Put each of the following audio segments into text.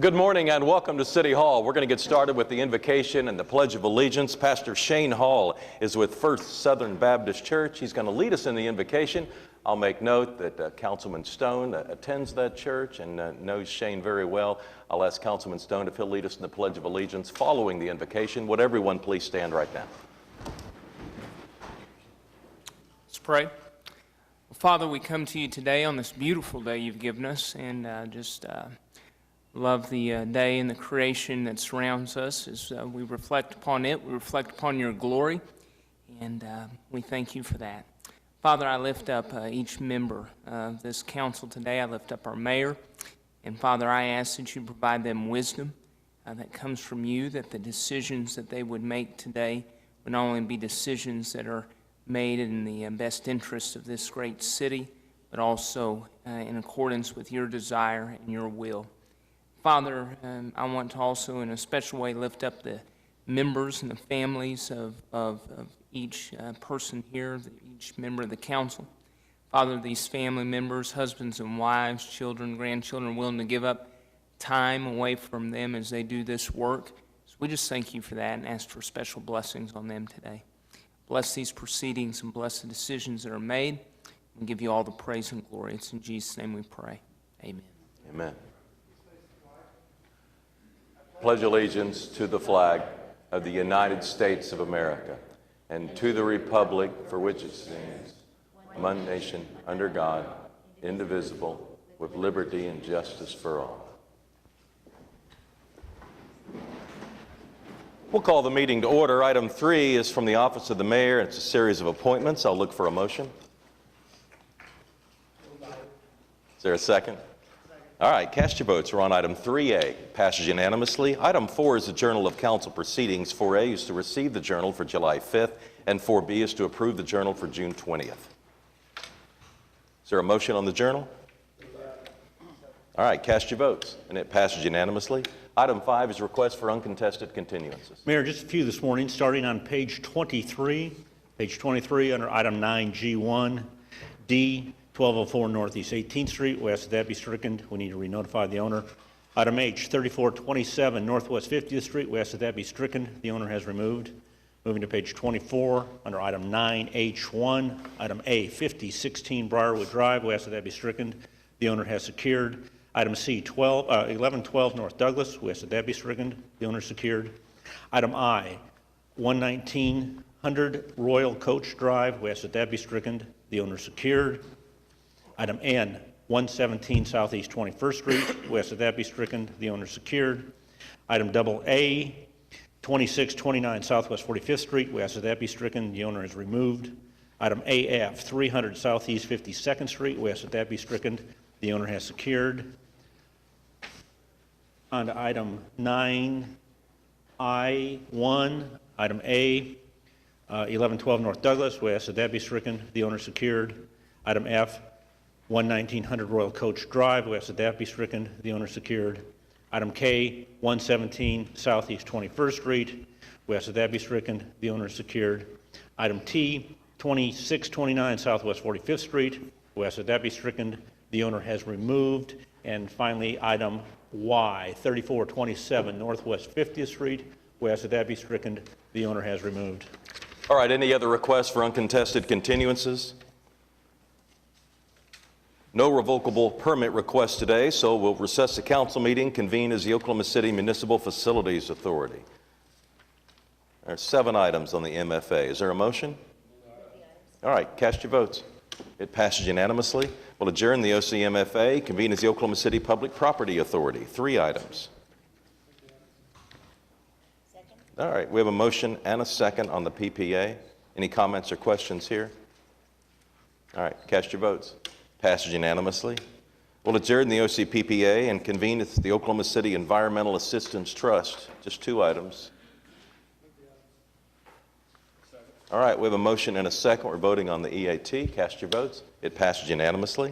Good morning and welcome to City Hall. We're going to get started with the invocation and the Pledge of Allegiance. Pastor Shane Hall is with First Southern Baptist Church. He's going to lead us in the invocation. I'll make note that Councilman Stone attends that church and knows Shane very well. I'll ask Councilman Stone if he'll lead us in the Pledge of Allegiance following the invocation. Would everyone please stand right now? Let's pray. Father, we come to you today on this beautiful day you've given us, and love the day and the creation that surrounds us. As we reflect upon it, we reflect upon your glory, and we thank you for that. Father, I lift up each member of this council today. I lift up our mayor, and Father, I ask that you provide them wisdom that comes from you, that the decisions that they would make today would not only be decisions that are made in the best interest of this great city, but also in accordance with your desire and your will. Father, I want to also in a special way lift up the members and the families of each person here, each member of the council. Father, these family members, husbands and wives, children, grandchildren, willing to give up time away from them as they do this work. So we just thank you for that and ask for special blessings on them today. Bless these proceedings and bless the decisions that are made. We give you all the praise and glory. It's in Jesus' name we pray. Amen. Amen. Pledge allegiance to the flag of the United States of America and to the republic for which it stands, one nation, under God, indivisible, with liberty and justice for all. We'll call the meeting to order. Item 3 is from the office of the mayor. It's a series of appointments. I'll look for a motion. Is there a second? All right, cast your votes. We're on item 3A. Passes unanimously. Item 4 is the Journal of Council Proceedings. 4A is to receive the journal for July 5th, and 4B is to approve the journal for June 20th. Is there a motion on the journal? All right, cast your votes, and it passes unanimously. Item 5 is request for uncontested continuances. Mayor, just a few this morning, starting on page 23. Page 23 under item 9G1, D. 1204 Northeast 18th Street. We ask that be stricken. We need to re-notify the owner. Item H, 3427 Northwest 50th Street. We ask that be stricken. The owner has removed. Moving to page 24 under item 9H1. Item A, 5016 Briarwood Drive. We ask that be stricken. The owner has secured. Item C, 1112 North Douglas. We ask that be stricken. The owner secured. Item I, 11900 Royal Coach Drive. We ask that be stricken. The owner secured. Item N, 117 Southeast 21st Street. We ask that be stricken. The owner secured. Item AA, 2629 Southwest 45th Street. We ask that be stricken. The owner is removed. Item AF, 300 Southeast 52nd Street. We ask that be stricken. The owner has secured. On to item 9I1, item A, 1112 North Douglas. We ask that be stricken. The owner secured. Item F, 11900 Royal Coach Drive. We ask that be stricken. The owner secured. Item K, 117 Southeast 21st Street. We ask that be stricken. The owner secured. Item T, 2629 Southwest 45th Street. We ask that be stricken. The owner has removed. And finally, item Y, 3427 Northwest 50th Street. We ask that be stricken. The owner has removed. All right, any other requests for uncontested continuances? No revocable permit requests today, so we'll recess the council meeting, convene as the Oklahoma City Municipal Facilities Authority. There are 7 items on the MFA. Is there a motion? All right, cast your votes. It passes unanimously. We'll adjourn the OCMFA, convene as the Oklahoma City Public Property Authority. 3 items. Second. All right, we have a motion and a second on the PPA. Any comments or questions here? All right, cast your votes. Passes unanimously. We'll adjourn the OCPPA and convene as the Oklahoma City Environmental Assistance Trust. Just 2 items. All right, we have a motion and a second. We're voting on the EAT. Cast your votes. It passes unanimously.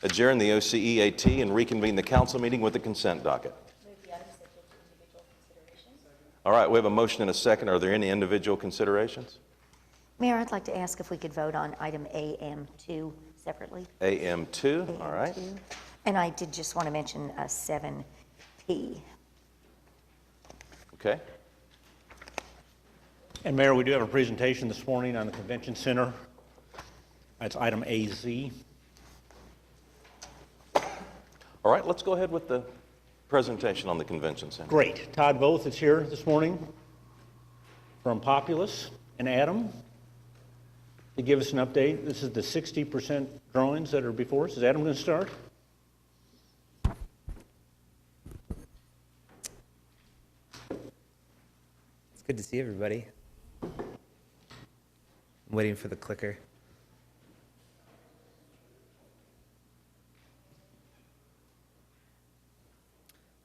Adjourn the OCEAT and reconvene the council meeting with the consent docket. Move the items subject to individual consideration. All right, we have a motion and a second. Are there any individual considerations? Mayor, I'd like to ask if we could vote on item AM2 separately. AM2, all right. And I did just want to mention 7 P. Okay. And Mayor, we do have a presentation this morning on the Convention Center. That's item AZ. All right, let's go ahead with the presentation on the Convention Center. Great. Todd Voth is here this morning from Populous, and Adam to give us an update. This is the 60% drawings that are before us. Is Adam going to start? It's good to see everybody. I'm waiting for the clicker.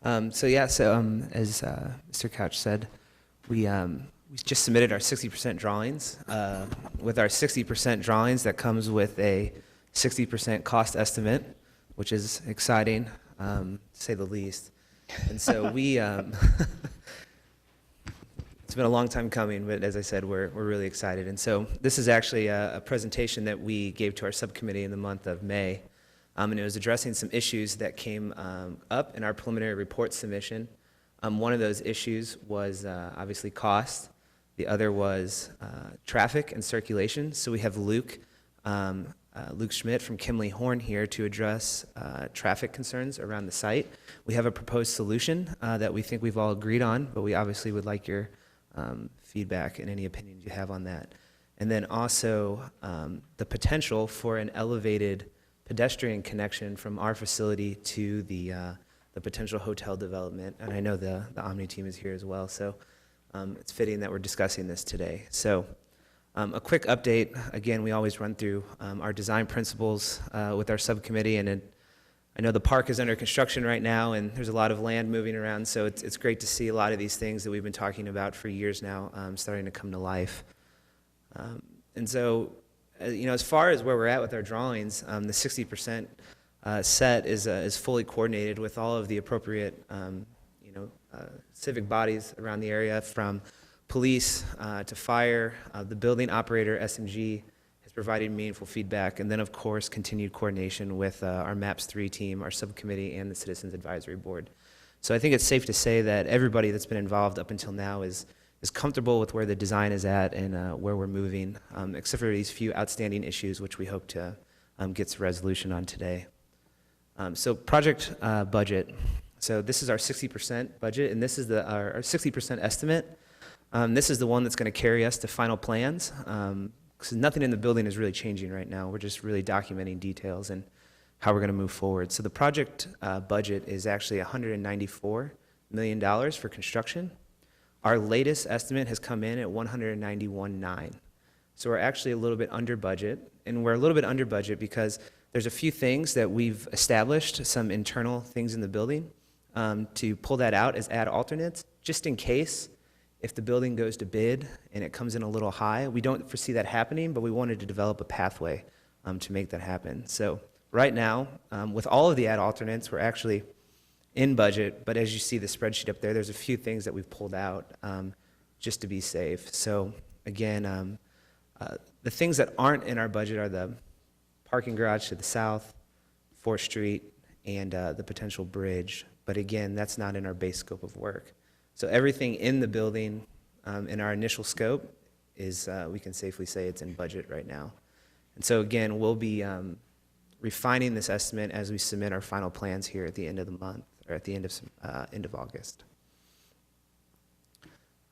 As Mr. Couch said, we just submitted our 60% drawings. With our 60% drawings, that comes with a 60% cost estimate, which is exciting, to say the least. And so it's been a long time coming, but as I said, we're really excited. And so this is actually a presentation that we gave to our subcommittee in the month of May. And it was addressing some issues that came up in our preliminary report submission. One of those issues was obviously cost. The other was traffic and circulation. So we have Luke Schmidt from Kimley Horn here to address traffic concerns around the site. We have a proposed solution that we think we've all agreed on, but we obviously would like your feedback and any opinions you have on that. And then also the potential for an elevated pedestrian connection from our facility to the potential hotel development. And I know the Omni team is here as well, so it's fitting that we're discussing this today. So a quick update. Again, we always run through our design principles with our subcommittee, and I know the park is under construction right now, and there's a lot of land moving around, so it's great to see a lot of these things that we've been talking about for years now starting to come to life. And so, as far as where we're at with our drawings, the 60% set is fully coordinated with all of the appropriate, civic bodies around the area, from police to fire. The building operator, SMG, has provided meaningful feedback, and then, of course, continued coordination with our MAPS 3 team, our subcommittee, and the Citizens Advisory Board. So I think it's safe to say that everybody that's been involved up until now is comfortable with where the design is at and where we're moving, except for these few outstanding issues, which we hope to get some resolution on today. So project budget. So this is our 60% budget, and this is our 60% estimate. This is the one that's going to carry us to final plans, because nothing in the building is really changing right now. We're just really documenting details and how we're going to move forward. So the project budget is actually $194 million for construction. Our latest estimate has come in at $191.9. So we're actually a little bit under budget, and we're a little bit under budget because there's a few things that we've established, some internal things in the building, to pull that out as add alternates, just in case if the building goes to bid and it comes in a little high. We don't foresee that happening, but we wanted to develop a pathway to make that happen. So right now, with all of the add alternates, we're actually in budget, but as you see the spreadsheet up there, there's a few things that we've pulled out just to be safe. So again, the things that aren't in our budget are the parking garage to the south, 4th Street, and the potential bridge. But again, that's not in our base scope of work. So everything in the building in our initial scope is, we can safely say it's in budget right now. And so again, we'll be refining this estimate as we submit our final plans here at the end of the month, or at the end of August.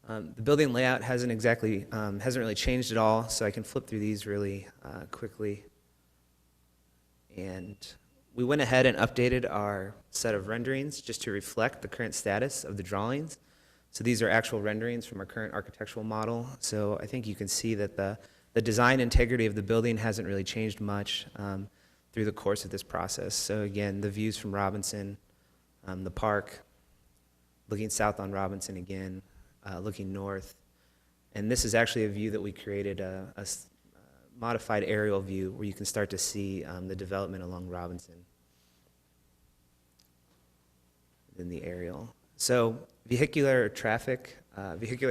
The building layout hasn't really changed at all, so I can flip through these really quickly. And we went ahead and updated our set of renderings just to reflect the current status of the drawings. So these are actual renderings from our current architectural model. So I think you can see that the design integrity of the building hasn't really changed much through the course of this process. So again, the views from Robinson, the park, looking south on Robinson again, looking north. And this is actually a view that we created, a modified aerial view where you can start to see the development along Robinson in the aerial. So vehicular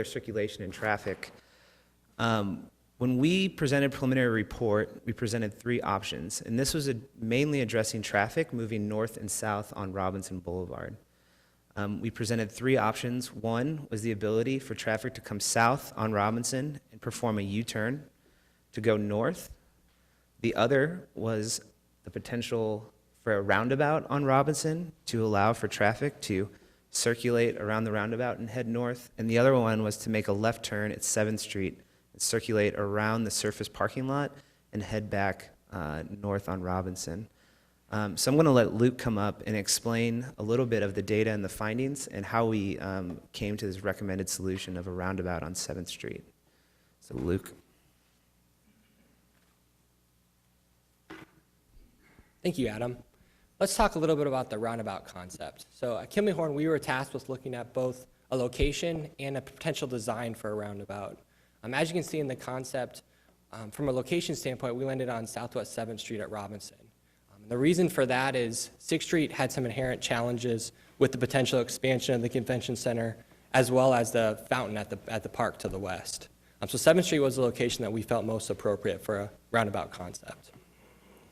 circulation and traffic. When we presented preliminary report, we presented 3 options, and this was mainly addressing traffic moving north and south on Robinson Boulevard. We presented three options. One was the ability for traffic to come south on Robinson and perform a U-turn to go north. The other was the potential for a roundabout on Robinson to allow for traffic to circulate around the roundabout and head north. And the other one was to make a left turn at 7th Street and circulate around the surface parking lot and head back north on Robinson. So I'm going to let Luke come up and explain a little bit of the data and the findings and how we came to this recommended solution of a roundabout on 7th Street. So Luke. Thank you, Adam. Let's talk a little bit about the roundabout concept. So at Kimley-Horn, we were tasked with looking at both a location and a potential design for a roundabout. As you can see in the concept, from a location standpoint, we landed on Southwest 7th Street at Robinson. The reason for that is 6th Street had some inherent challenges with the potential expansion of the convention center, as well as the fountain at the park to the west. So 7th Street was the location that we felt most appropriate for a roundabout concept.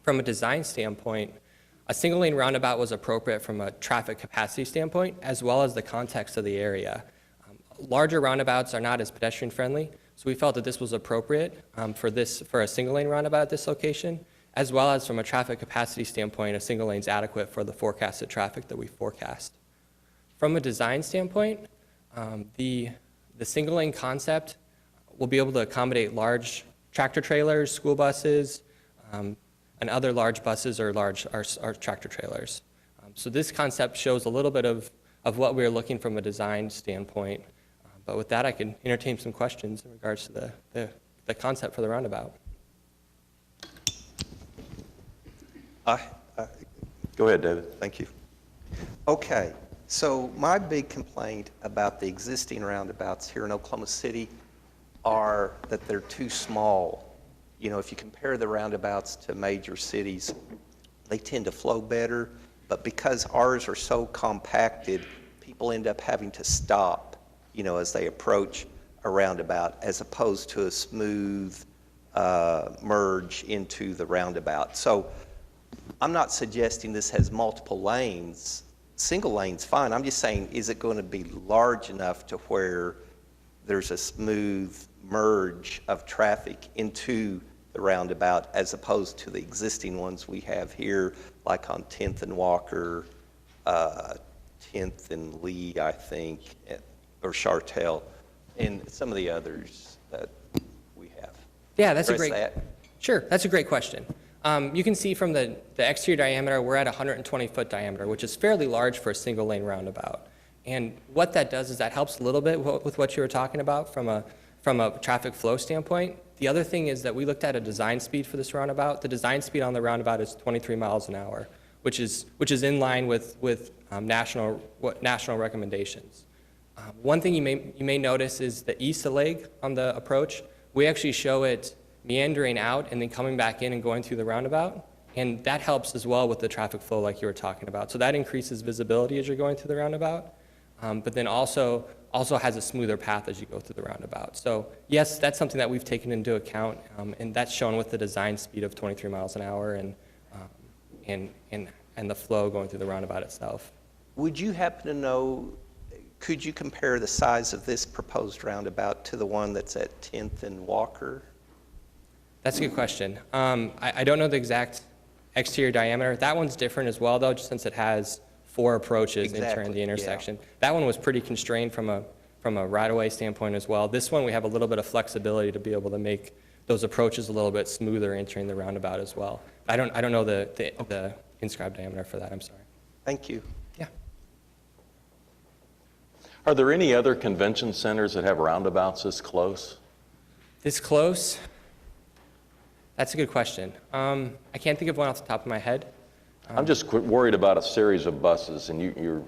From a design standpoint, a single lane roundabout was appropriate from a traffic capacity standpoint, as well as the context of the area. Larger roundabouts are not as pedestrian friendly, so we felt that this was appropriate for a single lane roundabout at this location, as well as from a traffic capacity standpoint, a single lane is adequate for the forecasted traffic that we forecast. From a design standpoint, the single lane concept will be able to accommodate large tractor trailers, school buses, and other large buses or large tractor trailers. So this concept shows a little bit of what we're looking from a design standpoint. But with that, I can entertain some questions in regards to the concept for the roundabout. Go ahead, David. Thank you. Okay, so my big complaint about the existing roundabouts here in Oklahoma City are that they're too small. You know, if you compare the roundabouts to major cities, they tend to flow better, but because ours are so compacted, people end up having to stop, you know, as they approach a roundabout, as opposed to a smooth merge into the roundabout. So I'm not suggesting this has multiple lanes. Single lane's fine. I'm just saying, is it going to be large enough to where there's a smooth merge of traffic into the roundabout as opposed to the existing ones we have here, like on 10th and Walker, 10th and Lee, I think, or Chartel, and some of the others that we have. Yeah, that's Sure, that's a great question. You can see from the exterior diameter, we're at 120-foot diameter, which is fairly large for a single lane roundabout. And what that does is that helps a little bit with what you were talking about from a traffic flow standpoint. The other thing is that we looked at a design speed for this roundabout. The design speed on the roundabout is 23 miles an hour, which is in line with national recommendations. One thing you may notice is the east leg on the approach. We actually show it meandering out and then coming back in and going through the roundabout. And that helps as well with the traffic flow like you were talking about. So that increases visibility as you're going through the roundabout, but then also has a smoother path as you go through the roundabout. So yes, that's something that we've taken into account, and that's shown with the design speed of 23 miles an hour and the flow going through the roundabout itself. Would you happen to know, could you compare the size of this proposed roundabout to the one that's at 10th and Walker? That's a good question. I don't know the exact exterior diameter. That one's different as well, though, just since it has 4 approaches entering the intersection. Yeah. That one was pretty constrained from a right-of-way standpoint as well. This one, we have a little bit of flexibility to be able to make those approaches a little bit smoother entering the roundabout as well. I don't know the inscribed diameter for that. I'm sorry. Thank you. Yeah. Are there any other convention centers that have roundabouts this close? This close? That's a good question. I can't think of one off the top of my head. I'm just worried about a series of buses, and you're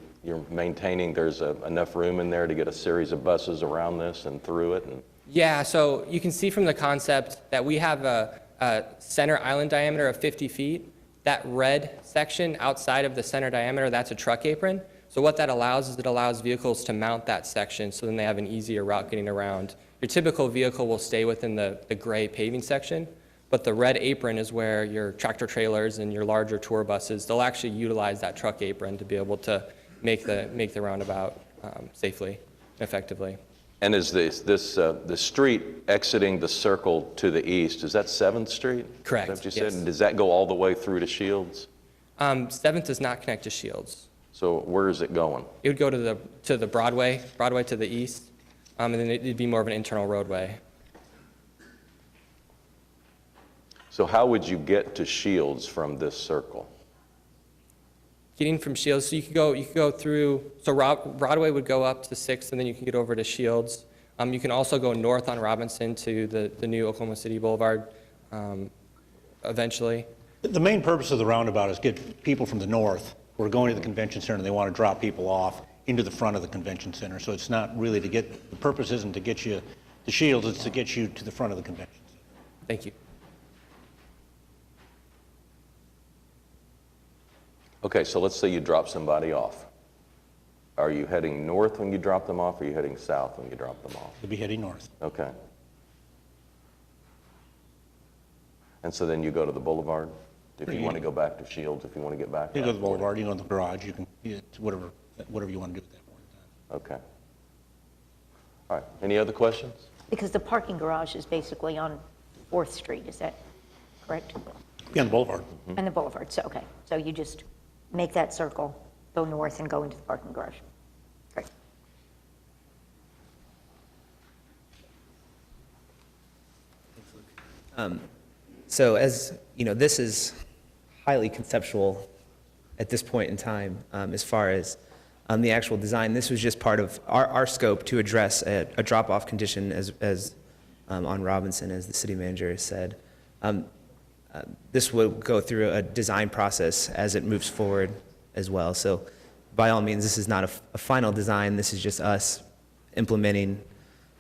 maintaining there's enough room in there to get a series of buses around this and through it. Yeah, so you can see from the concept that we have a center island diameter of 50 feet. That red section outside of the center diameter, that's a truck apron. So what that allows is it allows vehicles to mount that section so then they have an easier route getting around. Your typical vehicle will stay within the gray paving section. But the red apron is where your tractor trailers and your larger tour buses, they'll actually utilize that truck apron to be able to make the roundabout safely and effectively. And is the street exiting the circle to the east, is that 7th Street? Correct, Is that what you yes. said? And does that go all the way through to Shields? 7th does not connect to Shields. So where is it going? It would go to the Broadway to the east, and then it'd be more of an internal roadway. So how would you get to Shields from this circle? Getting from Shields, so you could go through, so Broadway would go up to 6th, and then you can get over to Shields. You can also go north on Robinson to the new Oklahoma City Boulevard eventually. The main purpose of the roundabout is get people from the north who are going to the convention center and they want to drop people off into the front of the convention center. So it's not really the purpose isn't to get you to Shields, it's to get you to the front of the convention center. Thank you. Okay, so let's say you drop somebody off. Are you heading north when you drop them off, or are you heading south when you drop them off? You'll be heading north. Okay. And so then you go to the boulevard? If you want to go back to Shields, if you want to get back? You to go to the I-40? boulevard, you go in the garage, you can, it's whatever you want to do at that point in time. Okay. All right, any other questions? Because the parking garage is basically on 4th Street, is that correct? Be on the boulevard. And the boulevard, so, okay. So you just make that circle, go north and go into the parking garage. Great. So as, you know, this is highly conceptual at this point in time as far as the actual design. This was just part of our scope to address a drop-off condition as on Robinson, as the city manager has said. This will go through a design process as it moves forward as well. So by all means, this is not a final design. This is just us implementing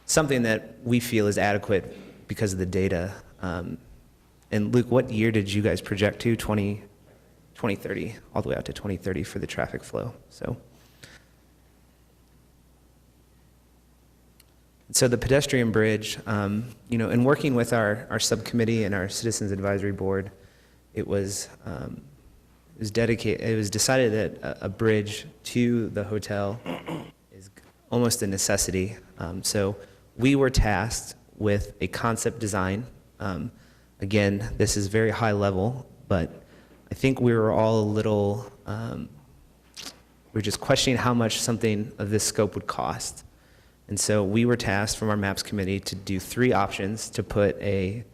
something that we feel is adequate because of the data. And Luke, what year did you guys project to? 2030, all the way out to 2030 for the traffic flow. So the pedestrian bridge, you know, in working with our subcommittee and our Citizens Advisory Board, it was decided that a bridge to the hotel is almost a necessity. So we were tasked with a concept design. Again, this is very high level, but I think we were all a little, we're just questioning how much something of this scope would cost. And so we were tasked from our MAPS committee to do 3 options to put a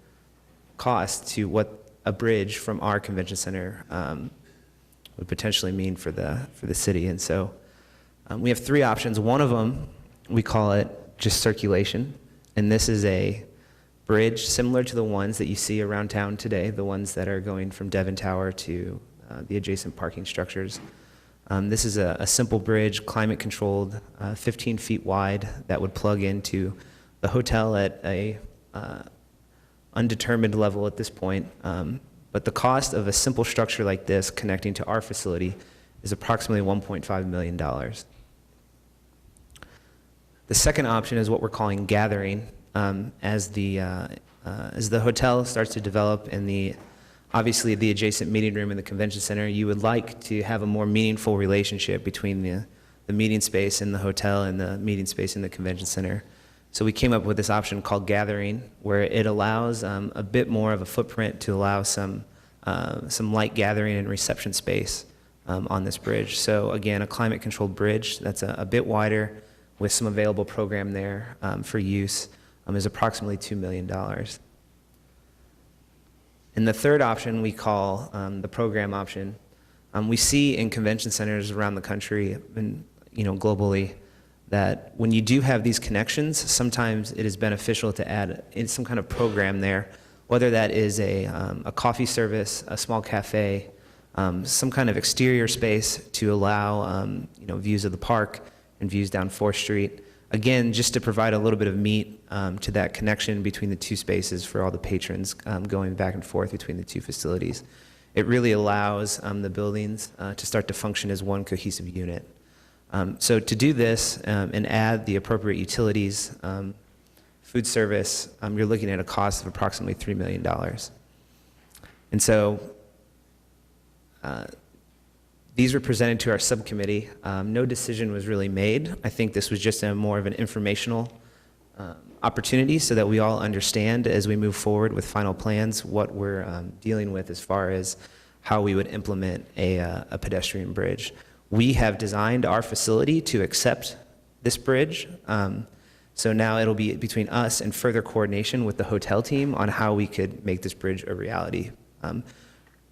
cost to what a bridge from our convention center would potentially mean for the city. And so we have 3 options. One of them, we call it just circulation. And this is a bridge similar to the ones that you see around town today, the ones that are going from Devon Tower to the adjacent parking structures. This is a simple bridge, climate controlled, 15 feet wide, that would plug into the hotel at a undetermined level at this point. But the cost of a simple structure like this connecting to our facility is approximately $1.5 million. The second option is what we're calling gathering. As the hotel starts to develop and obviously the adjacent meeting room in the convention center, you would like to have a more meaningful relationship between the meeting space in the hotel and the meeting space in the convention center. So we came up with this option called gathering, where it allows a bit more of a footprint to allow some light gathering and reception space on this bridge. So again, a climate-controlled bridge that's a bit wider with some available program there for use is approximately $2 million. And the third option we call the program option. We see in convention centers around the country and globally that when you do have these connections, sometimes it is beneficial to add in some kind of program there, whether that is a coffee service, a small cafe, some kind of exterior space to allow views of the park and views down 4th Street. Again, just to provide a little bit of meat to that connection between the 2 spaces for all the patrons going back and forth between the 2 facilities. It really allows the buildings to start to function as one cohesive unit. So to do this and add the appropriate utilities, food service, you're looking at a cost of approximately $3 million. And so These were presented to our subcommittee. No decision was really made. I think this was just a more of an informational opportunity so that we all understand as we move forward with final plans what we're dealing with as far as how we would implement a pedestrian bridge. We have designed our facility to accept this bridge. So now it'll be between us and further coordination with the hotel team on how we could make this bridge a reality.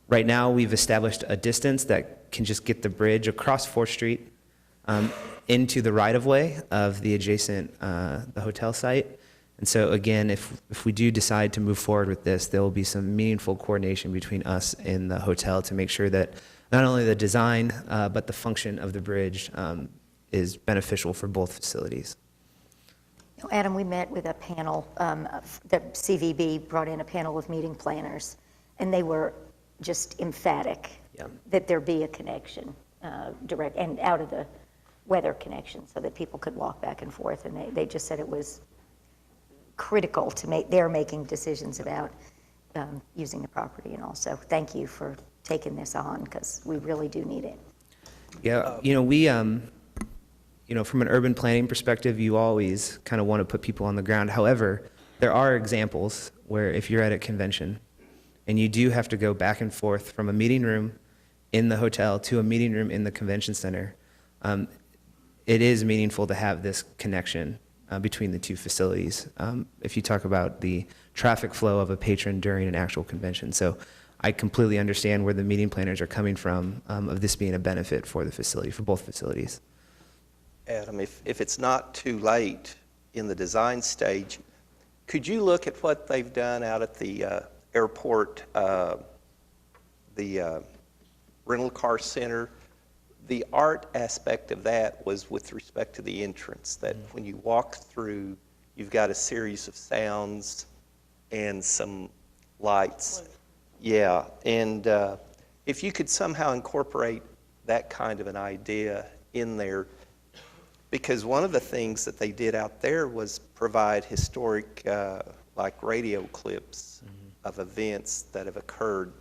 Right now, we've established a distance that can just get the bridge across 4th Street into the right-of-way of the adjacent the hotel site. And so again, if we do decide to move forward with this, there will be some meaningful coordination between us and the hotel to make sure that not only the design, but the function of the bridge is beneficial for both facilities. Adam, we met with a panel, the CVB brought in a panel of meeting planners, and they were just emphatic that there be a connection, direct, and out of the weather connection so that people could walk back and forth. And they just said it was critical to make, they're making decisions about using the property. And also, thank you for taking this on because we really do need it. Yeah, we, from an urban planning perspective, you always kind of want to put people on the ground. However, there are examples where if you're at a convention and you do have to go back and forth from a meeting room in the hotel to a meeting room in the convention center, it is meaningful to have this connection between the two facilities. If you talk about the traffic flow of a patron during an actual convention. So I completely understand where the meeting planners are coming from of this being a benefit for the facility, for both facilities. Adam, if it's not too late in the design stage, could you look at what they've done out at the airport, the rental car center? The art aspect of that was with respect to the entrance, that when you walk through, you've got a series of sounds and some lights. Yeah, and if you could somehow incorporate that kind of an idea in there, because one of the things that they did out there was provide historic, like radio clips of events that have occurred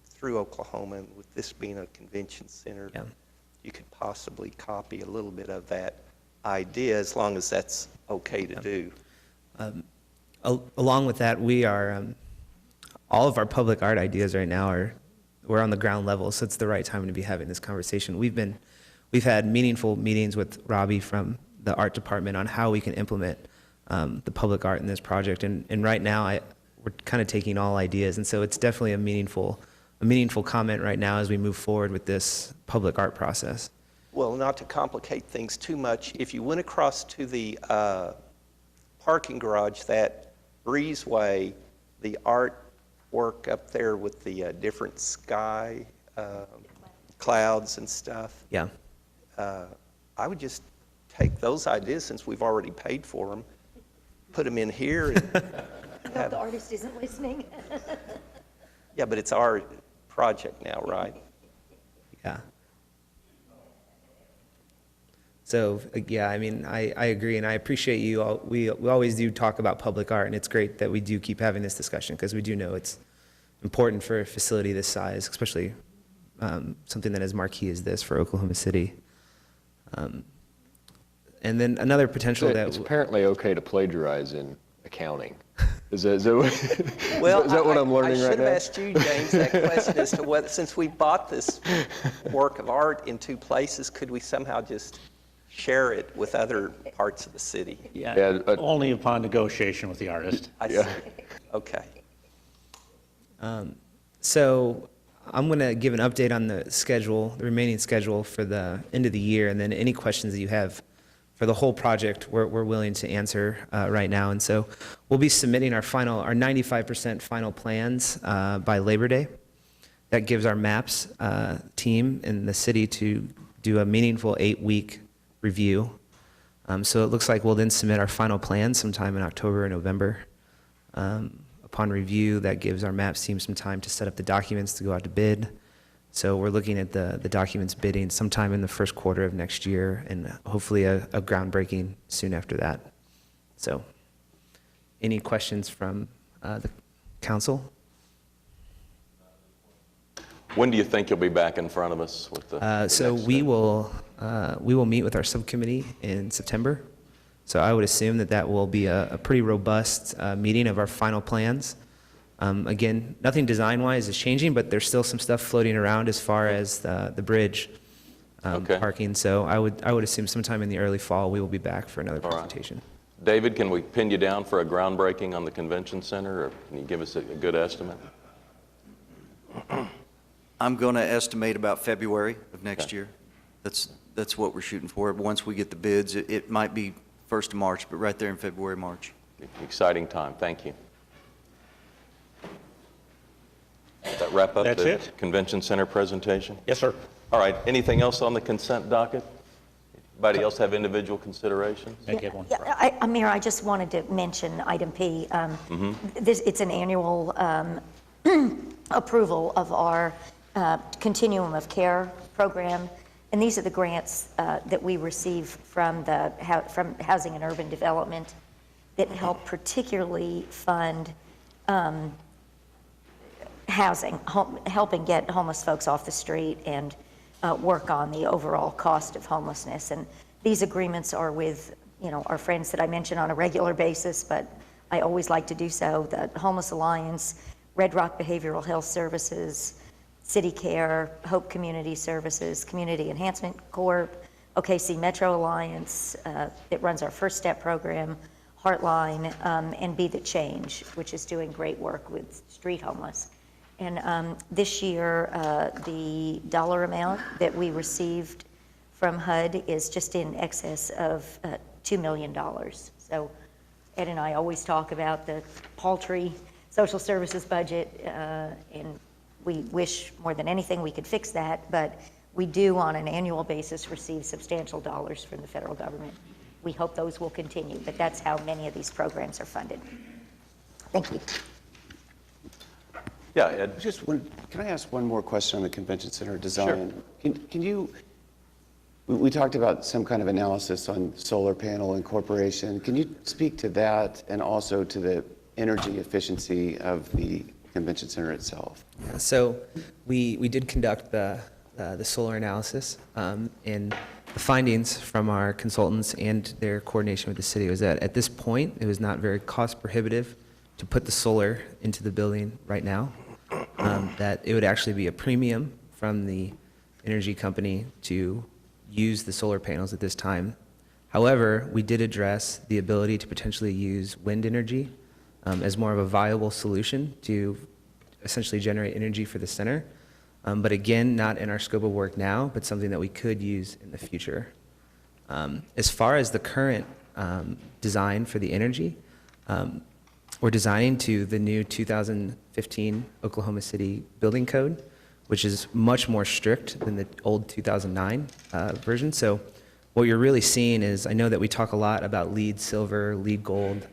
through Oklahoma, and with this being a convention center, you could possibly copy a little bit of that idea as long as that's okay to do. Along with that, we are, all of our public art ideas right now we're on the ground level, so it's the right time to be having this conversation. We've had meaningful meetings with Robbie from the art department on how we can implement the public art in this project. And right now, we're kind of taking all ideas, and so it's definitely a meaningful comment right now as we move forward with this public art process. Well, not to complicate things too much, if you went across to the parking garage, that breezeway, the artwork up there with the different sky clouds and stuff. Yeah. I would just take those ideas, since we've already paid for them, put them in here. And No, the artist isn't listening. Yeah, but it's our project now, right? Yeah. So, yeah, I mean, I agree, and I appreciate you all. We always do talk about public art, and it's great that we do keep having this discussion, because we do know it's important for a facility this size, especially something that as marquee as this for Oklahoma City. And then another potential that... It's apparently okay to plagiarize in accounting. Is that Well, is that what I'm learning right now? I should have asked you, James, that question as to whether, since we bought this work of art in two places, could we somehow just share it with other parts of the city? Yeah, only upon negotiation with the artist. I see. Okay. So I'm going to give an update on the schedule, the remaining schedule for the end of the year, and then any questions that you have for the whole project, we're willing to answer right now. And so we'll be submitting our 95% final plans by Labor Day. That gives our maps team in the city to do a meaningful 8-week review. So it looks like we'll then submit our final plans sometime in October or November. Upon review, that gives our maps team some time to set up the documents to go out to bid. So we're looking at the documents bidding sometime in the first quarter of next year, and hopefully a groundbreaking soon after that. So any questions from the council? When do you think you'll be back in front of us with the So next we step? will meet with our subcommittee in September. So I would assume that that will be a pretty robust meeting of our final plans. Again, nothing design-wise is changing, but there's still some stuff floating around as far as the bridge Okay. parking. So I would assume sometime in the early fall we will be back for another All right. presentation. David, can we pin you down for a groundbreaking on the convention center, or can you give us a good estimate? I'm going to estimate about February of next Okay. year. That's what we're shooting for. Once we get the bids, it might be 1st of March, but right there in February, March. Exciting time. Thank you. Does that wrap up That's the it. convention center presentation? Yes, sir. All right. Anything else on the consent docket? Anybody else have individual considerations? Thank you, everyone. Yeah, Mayor, I just wanted to mention item P. It's an annual approval of our Continuum of Care program, and these are the grants that we receive from from Housing and Urban Development that help particularly fund housing, helping get homeless folks off the street and work on the overall cost of homelessness. And these agreements are with, our friends that I mention on a regular basis, but I always like to do so: the Homeless Alliance, Red Rock Behavioral Health Services, City Care, Hope Community Services, Community Enhancement Corp., OKC Metro Alliance, that runs our First Step program, Heartline, and Be the Change, which is doing great work with street homeless. And this year, the dollar amount that we received from HUD is just in excess of $2 million. So Ed and I always talk about the paltry social services budget, and we wish more than anything we could fix that, but we do on an annual basis receive substantial dollars from the federal government. We hope those will continue, but that's how many of these programs are funded. Thank you. Yeah, Ed. Can I ask one more question on the convention center design? Can you, we talked about some kind of analysis on solar panel incorporation. Can you speak to that and also to the energy efficiency of the convention center itself? So we did conduct the solar analysis, and the findings from our consultants and their coordination with the city was that at this point, it was not very cost prohibitive to put the solar into the building right now, that it would actually be a premium from the energy company to use the solar panels at this time. However, we did address the ability to potentially use wind energy as more of a viable solution to essentially generate energy for the center. But again, not in our scope of work now, but something that we could use in the future. As far as the current design for the energy, we're designing to the new 2015 Oklahoma City Building Code, which is much more strict than the old 2009 version. So what you're really seeing is, I know that we talk a lot about LEED Silver, LEED Gold.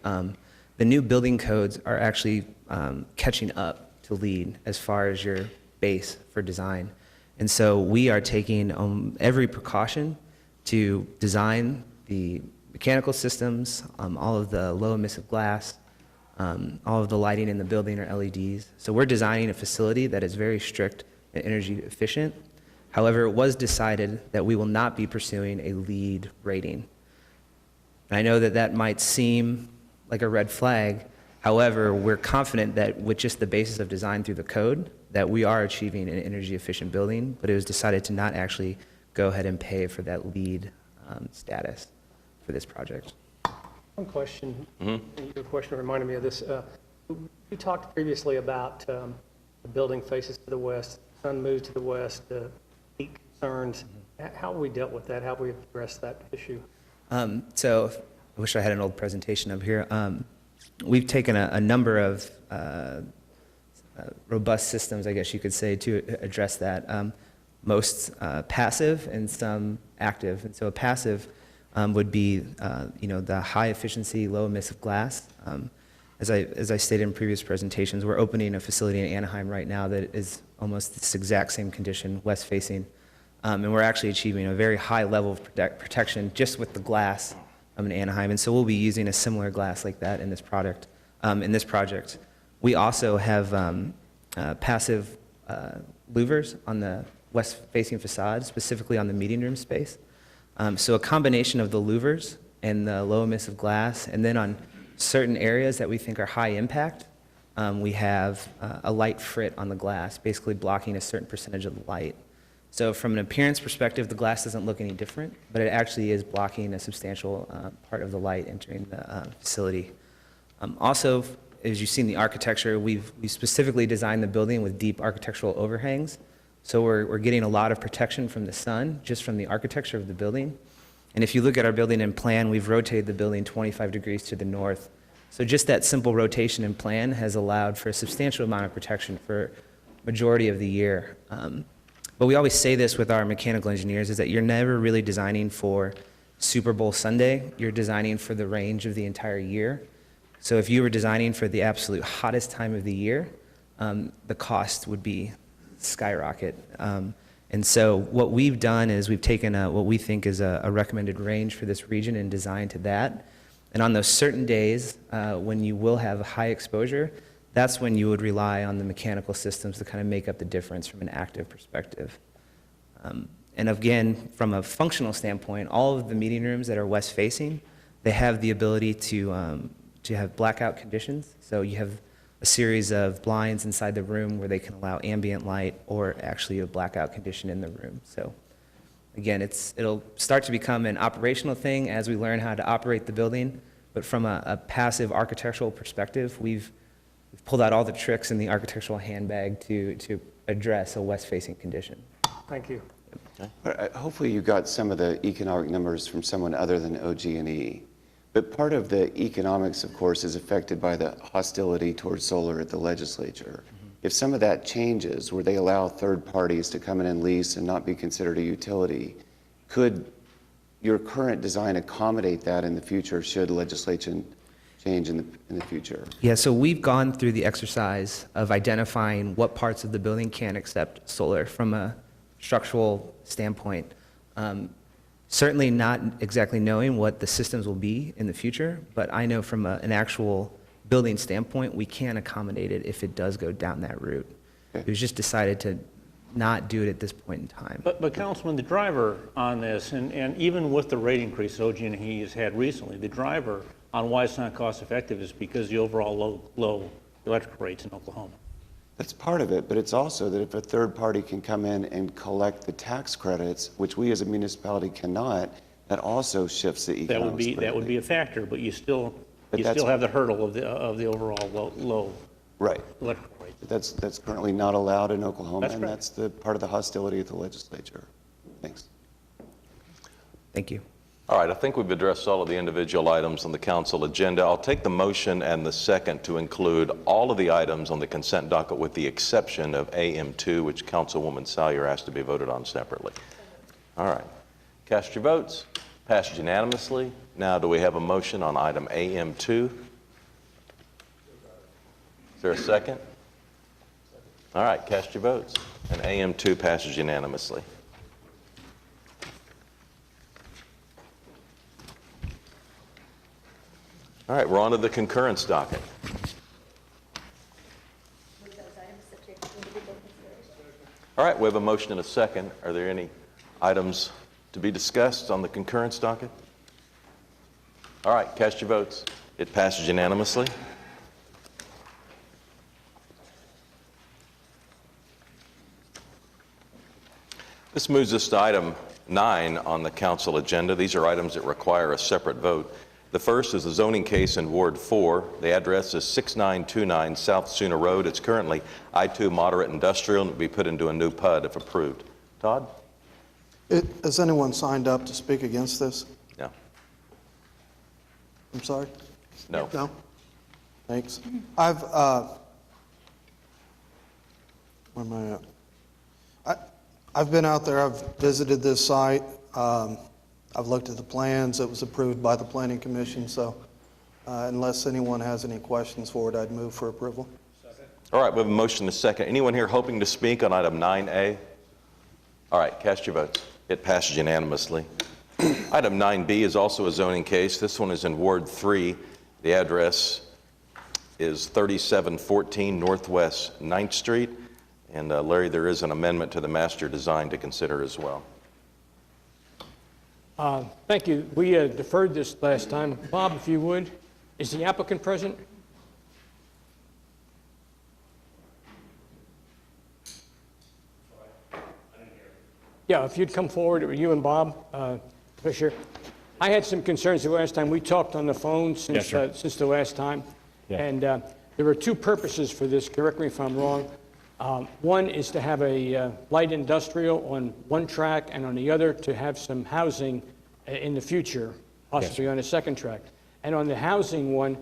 The new building codes are actually catching up to LEED as far as your base for design. And so we are taking every precaution to design the mechanical systems, all of the low emissive glass, all of the lighting in the building are LEDs. So we're designing a facility that is very strict and energy efficient. However, it was decided that we will not be pursuing a LEED rating. And I know that that might seem like a red flag. However, we're confident that with just the basis of design through the code, that we are achieving an energy efficient building, but it was decided to not actually go ahead and pay for that LEED status for this project. One question, your question reminded me of this. You talked previously about the building faces to the west, sun moves to the west, heat concerns. How have we dealt with that? How have we addressed that issue? So I wish I had an old presentation up here. We've taken a number of robust systems, I guess you could say, to address that. Most passive and some active. And so a passive would be, the high efficiency, low emissive glass. As I stated in previous presentations, we're opening a facility in Anaheim right now that is almost this exact same condition, west facing. And we're actually achieving a very high level of protection just with the glass in Anaheim. And so we'll be using a similar glass like that in this project. We also have passive louvers on the west-facing facade, specifically on the meeting room space. So a combination of the louvers and the low emissive glass, and then on certain areas that we think are high impact, we have a light frit on the glass, basically blocking a certain percentage of the light. So from an appearance perspective, the glass doesn't look any different, but it actually is blocking a substantial part of the light entering the facility. Also, as you've seen the architecture, we specifically designed the building with deep architectural overhangs. So we're getting a lot of protection from the sun, just from the architecture of the building. And if you look at our building and plan, we've rotated the building 25 degrees to the north. So just that simple rotation and plan has allowed for a substantial amount of protection for majority of the year. But we always say this with our mechanical engineers, is that you're never really designing for Super Bowl Sunday. You're designing for the range of the entire year. So if you were designing for the absolute hottest time of the year, the cost would be skyrocket. And so what we've done is we've taken what we think is a recommended range for this region and designed to that. And on those certain days when you will have high exposure, that's when you would rely on the mechanical systems to kind of make up the difference from an active perspective. And again, from a functional standpoint, all of the meeting rooms that are west-facing, they have the ability to have blackout conditions. So you have a series of blinds inside the room where they can allow ambient light or actually a blackout condition in the room. So again, it'll start to become an operational thing as we learn how to operate the building. But from a passive architectural perspective, we've pulled out all the tricks in the architectural handbag to address a west-facing condition. Thank you. Hopefully you got some of the economic numbers from someone other than OG&E. But part of the economics, of course, is affected by the hostility towards solar at the legislature. If some of that changes, where they allow third parties to come in and lease and not be considered a utility, could your current design accommodate that in the future should legislation change in the future? Yeah, so we've gone through the exercise of identifying what parts of the building can accept solar from a structural standpoint. Certainly not exactly knowing what the systems will be in the future, but I know from an actual building standpoint, we can accommodate it if it does go down that route. Okay. It was just decided to not do it at this point in time. But Councilman, the driver on this, and even with the rate increase OG&E has had recently, the driver on why it's not cost effective is because the overall low electric rates in Oklahoma. That's part of it, but it's also that if a third party can come in and collect the tax credits, which we as a municipality cannot, that also shifts the economics. That would be a factor, but you still But have the hurdle of the overall low Right. electrical rates. That's currently not allowed in Oklahoma, That's and correct. that's the part of the hostility of the legislature. Thanks. Thank you. All right, I think we've addressed all of the individual items on the council agenda. I'll take the motion and the second to include all of the items on the consent docket with the exception of AM2, which Councilwoman Salyer asked to be voted on separately. All right, cast your votes. Passed unanimously. Now, do we have a motion on item AM2? Is there a second? All right, cast your votes. And AM2 passes unanimously. All right, we're on to the concurrence docket. All right, we have a motion and a second. Are there any items to be discussed on the concurrence docket? All right, cast your votes. It passes unanimously. This moves us to item 9 on the council agenda. These are items that require a separate vote. The first is a zoning case in Ward 4. The address is 6929 South Sooner Road. It's currently I-2 moderate industrial and will be put into a new PUD if approved. Todd? Has anyone signed up to speak against this? No. I'm sorry? No. No? Thanks. Where am I at? I've been out there, I've visited this site. I've looked at the plans. It was approved by the Planning Commission, so unless anyone has any questions for it, I'd move for approval. All right, we have a motion and a second. Anyone here hoping to speak on item 9A? All right, cast your votes. It passes unanimously. Item 9B is also a zoning case. This one is in Ward 3. The address is 3714 Northwest 9th Street. And Larry, there is an amendment to the master design to consider as well. Thank you. We deferred this last time. Bob, if you would, is the applicant present? Yeah, if you'd come forward, you and Bob Fisher. I had some concerns the last time. We talked on the phone since the last time. Yeah. And there were two purposes for this, correct me if I'm wrong. One is to have a light industrial on one track, and on the other to have some housing in the future, possibly on a second track. And on the housing one,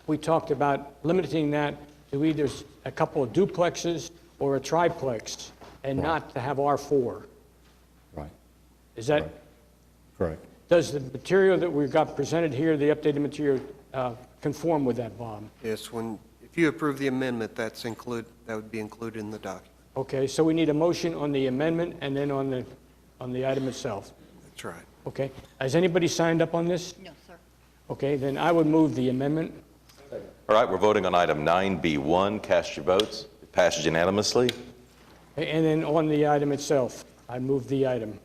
we talked about limiting that to either a couple of duplexes or a triplex, and not to have R4. Right. Is that, Correct. does the material that we've got presented here, the updated material, conform with that, Bob? Yes, if you approve the amendment, that would be included in the document. Okay, so we need a motion on the amendment and then on the item itself. That's right. Okay. Has anybody signed up on this? No, sir. Okay, then I would move the amendment. All right, we're voting on item 9B1. Cast your votes. It passes unanimously. And then on the item itself, I move the item.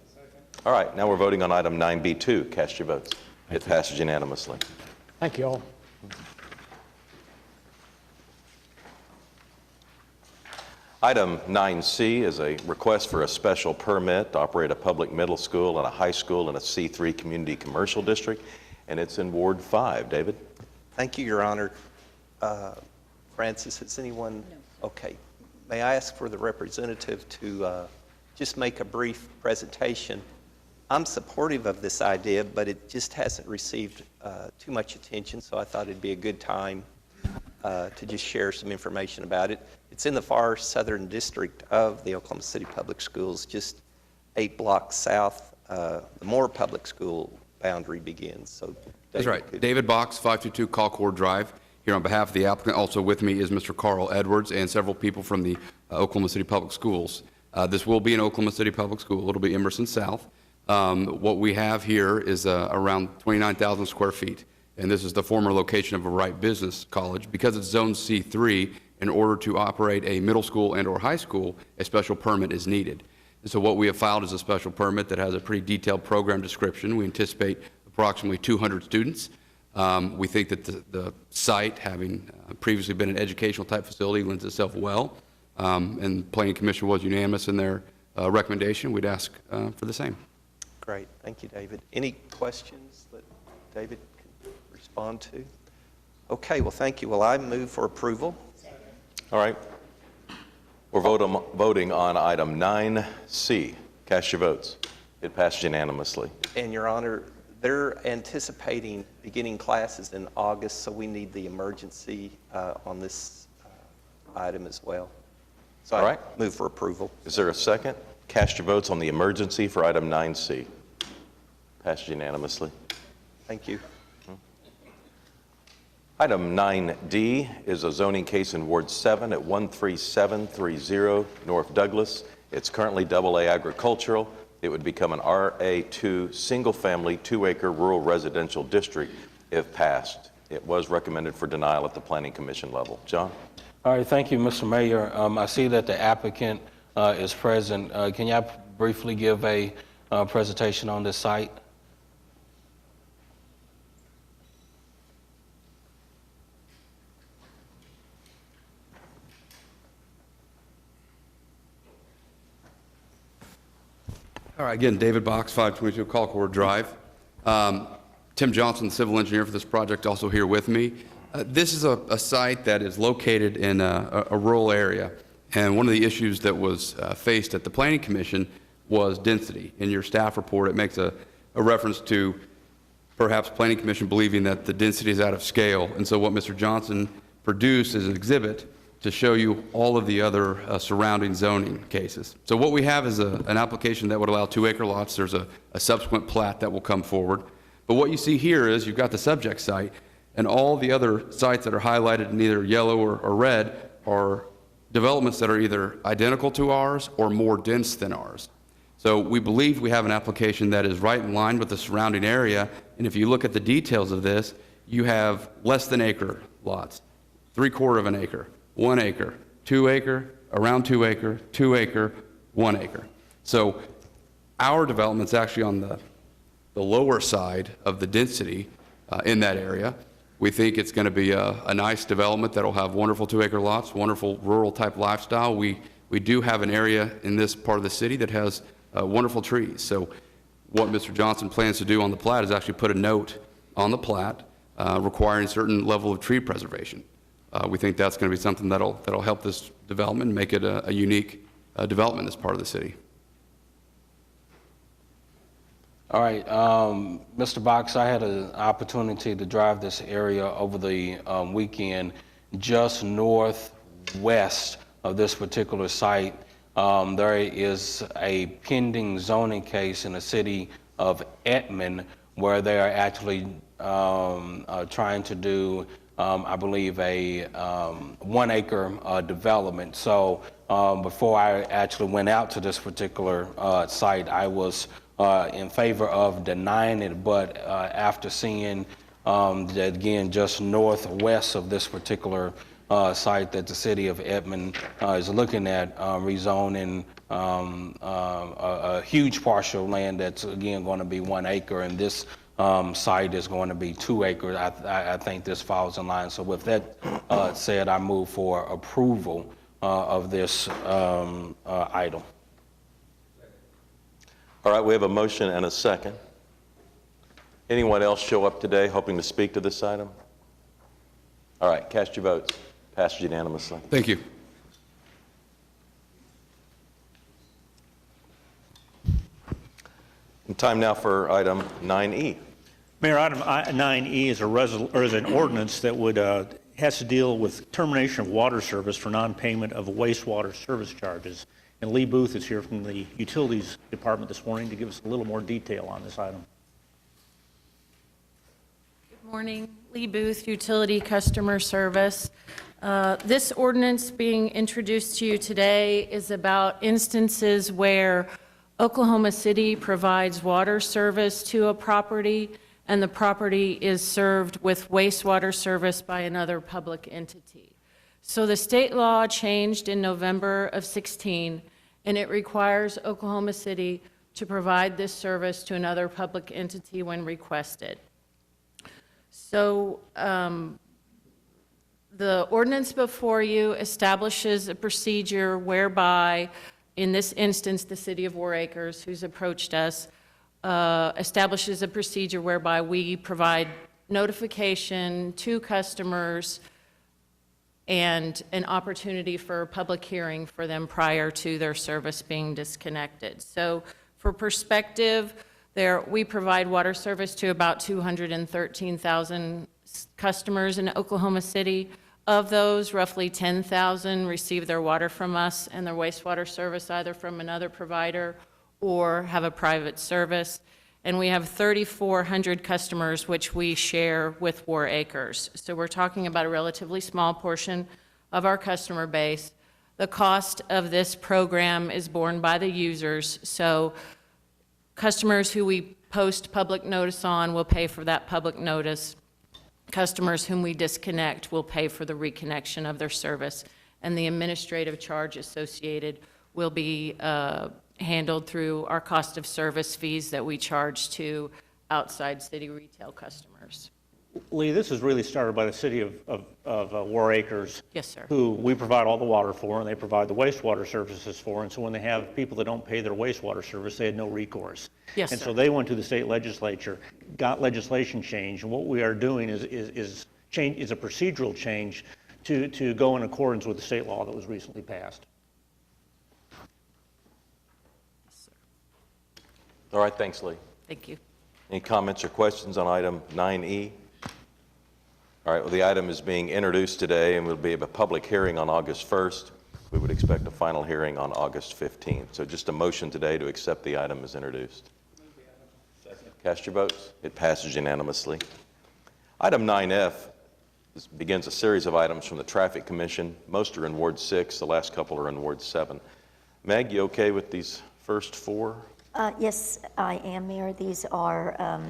All right, now we're voting on item 9B2. Cast your votes. It passes unanimously. Thank you all. Item 9C is a request for a special permit to operate a public middle school and a high school in a C3 community commercial district, and it's in Ward 5. David? Thank you, Your Honor. Francis, has anyone? No. Okay. May I ask for the representative to just make a brief presentation? I'm supportive of this idea, but it just hasn't received too much attention, so I thought it'd be a good time to just share some information about it. It's in the far southern district of the Oklahoma City Public Schools, just 8 blocks south. The Moore Public School boundary begins. So that's right. David Box, 522 Colcord Drive. Here on behalf of the applicant, also with me is Mr. Carl Edwards and several people from the Oklahoma City Public Schools. This will be an Oklahoma City Public School. It'll be Emerson South. What we have here is around 29,000 square feet, and this is the former location of a Wright Business College. Because it's Zone C3, in order to operate a middle school and or high school, a special permit is needed. And so what we have filed is a special permit that has a pretty detailed program description. We anticipate approximately 200 students. We think that the site, having previously been an educational type facility, lends itself well, and the Planning Commission was unanimous in their recommendation. We'd ask for the same. Great. Thank you, David. Any questions that David can respond to? Okay, well, thank you. Well, I move for approval. All right. We're voting on item 9C. Cast your votes. It passed unanimously. And, Your Honor, they're anticipating beginning classes in August, so we need the emergency on this item as well. So All right. I move for approval. Is there a second? Cast your votes on the emergency for item 9C. Passed unanimously. Thank you. Item 9D is a zoning case in Ward 7 at 13730 North Douglas. It's currently AA agricultural. It would become an RA2 single-family 2-acre rural residential district if passed. It was recommended for denial at the Planning Commission level. John? All right, thank you, Mr. Mayor. I see that the applicant is present. Can you briefly give a presentation on this site? All right, again, David Box, 522 Colcord Drive. Tim Johnson, the civil engineer for this project, also here with me. This is a site that is located in a rural area, and one of the issues that was faced at the Planning Commission was density. In your staff report, it makes a reference to perhaps Planning Commission believing that the density is out of scale, and so what Mr. Johnson produced is an exhibit to show you all of the other surrounding zoning cases. So what we have is an application that would allow 2-acre lots. There's a subsequent plat that will come forward. But what you see here is you've got the subject site, and all the other sites that are highlighted in either yellow or red are developments that are either identical to ours or more dense than ours. So we believe we have an application that is right in line with the surrounding area, and if you look at the details of this, you have less than acre lots, 3/4 of an acre, 1 acre, 2 acre, around 2 acre, 2 acre, 1 acre. So our development's actually on the lower side of the density in that area. We think it's going to be a nice development that'll have wonderful 2 acre lots, wonderful rural type lifestyle. We do have an area in this part of the city that has wonderful trees. So what Mr. Johnson plans to do on the plat is actually put a note on the plat requiring a certain level of tree preservation. We think that's going to be something that'll help this development and make it a unique development in this part of the city. All right, Mr. Box, I had an opportunity to drive this area over the weekend just northwest of this particular site. There is a pending zoning case in the city of Edmond where they are actually trying to do, I believe, a 1 acre development. So before I actually went out to this particular site, I was in favor of denying it, but after seeing that, again, just northwest of this particular site that the city of Edmond is looking at rezoning a huge parcel of land that's, again, going to be 1 acre, and this site is going to be 2 acres. I think this falls in line. So with that said, I move for approval of this item. All right, we have a motion and a second. Anyone else show up today hoping to speak to this item? All right, cast your votes. Passed unanimously. Thank you. And time now for item 9E. Mayor, item 9E is an ordinance that would has to deal with termination of water service for non-payment of wastewater service charges. And Lee Booth is here from the Utilities Department this morning to give us a little more detail on this item. Good morning. Lee Booth, Utility Customer Service. This ordinance being introduced to you today is about instances where Oklahoma City provides water service to a property and the property is served with wastewater service by another public entity. So the state law changed in November of 16, and it requires Oklahoma City to provide this service to another public entity when requested. So the ordinance before you establishes a procedure whereby, in this instance, the city of War Acres, who's approached us, establishes a procedure whereby we provide notification to customers and an opportunity for a public hearing for them prior to their service being disconnected. So for perspective, we provide water service to about 213,000 customers in Oklahoma City. Of those, roughly 10,000 receive their water from us and their wastewater service either from another provider or have a private service. And we have 3,400 customers which we share with War Acres. So we're talking about a relatively small portion of our customer base. The cost of this program is borne by the users. So customers who we post public notice on will pay for that public notice. Customers whom we disconnect will pay for the reconnection of their service. And the administrative charge associated will be handled through our cost of service fees that we charge to outside city retail customers. Lee, this is really started by the city of War Acres. Yes, sir. Who we provide all the water for, and they provide the wastewater services for. And so when they have people that don't pay their wastewater service, they had no recourse. Yes, and sir. so they went to the state legislature, got legislation change, and what we are doing is a procedural change to go in accordance with the state law that was recently passed. All right, thanks, Lee. Thank you. Any comments or questions on item 9E? All right, well, the item is being introduced today and will be a public hearing on August 1st. We would expect a final hearing on August 15th. So just a motion today to accept the item as introduced. Cast your votes. It passes unanimously. Item 9F begins a series of items from the Traffic Commission. Most are in Ward 6. The last couple are in Ward 7. Meg, you okay with these first four? Yes, I am, Mayor. These are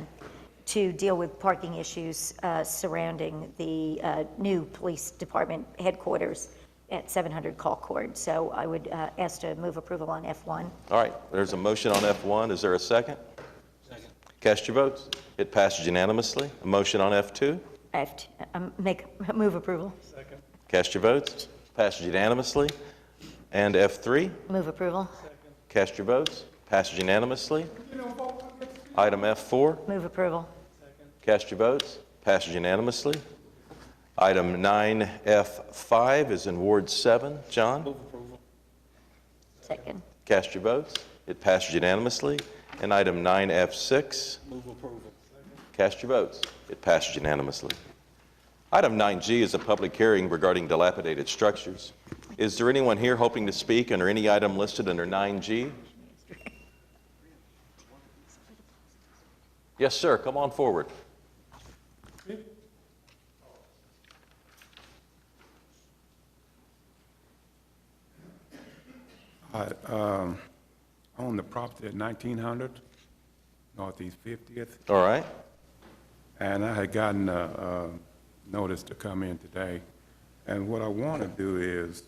to deal with parking issues surrounding the new police department headquarters at 700 Colcord. So I would ask to move approval on F1. All right, there's a motion on F1. Is there a second? Second. Cast your votes. It passes unanimously. A motion on F2. Move approval. Second. Cast your votes. Passes unanimously. And F3. Move approval. Cast your votes. Passes unanimously. Item F4. Move approval. Cast your votes. Passes unanimously. Item 9F5 is in Ward 7. John? Move approval. Second. Cast your votes. It passes unanimously. And item 9F6. Move approval. Cast your votes. It passes unanimously. Item 9G is a public hearing regarding dilapidated structures. Is there anyone here hoping to speak under any item listed under 9G? Yes, sir. Come on forward. I own the property at 1900 Northeast 50th. All right. And I had gotten a notice to come in today. And what I want to do is,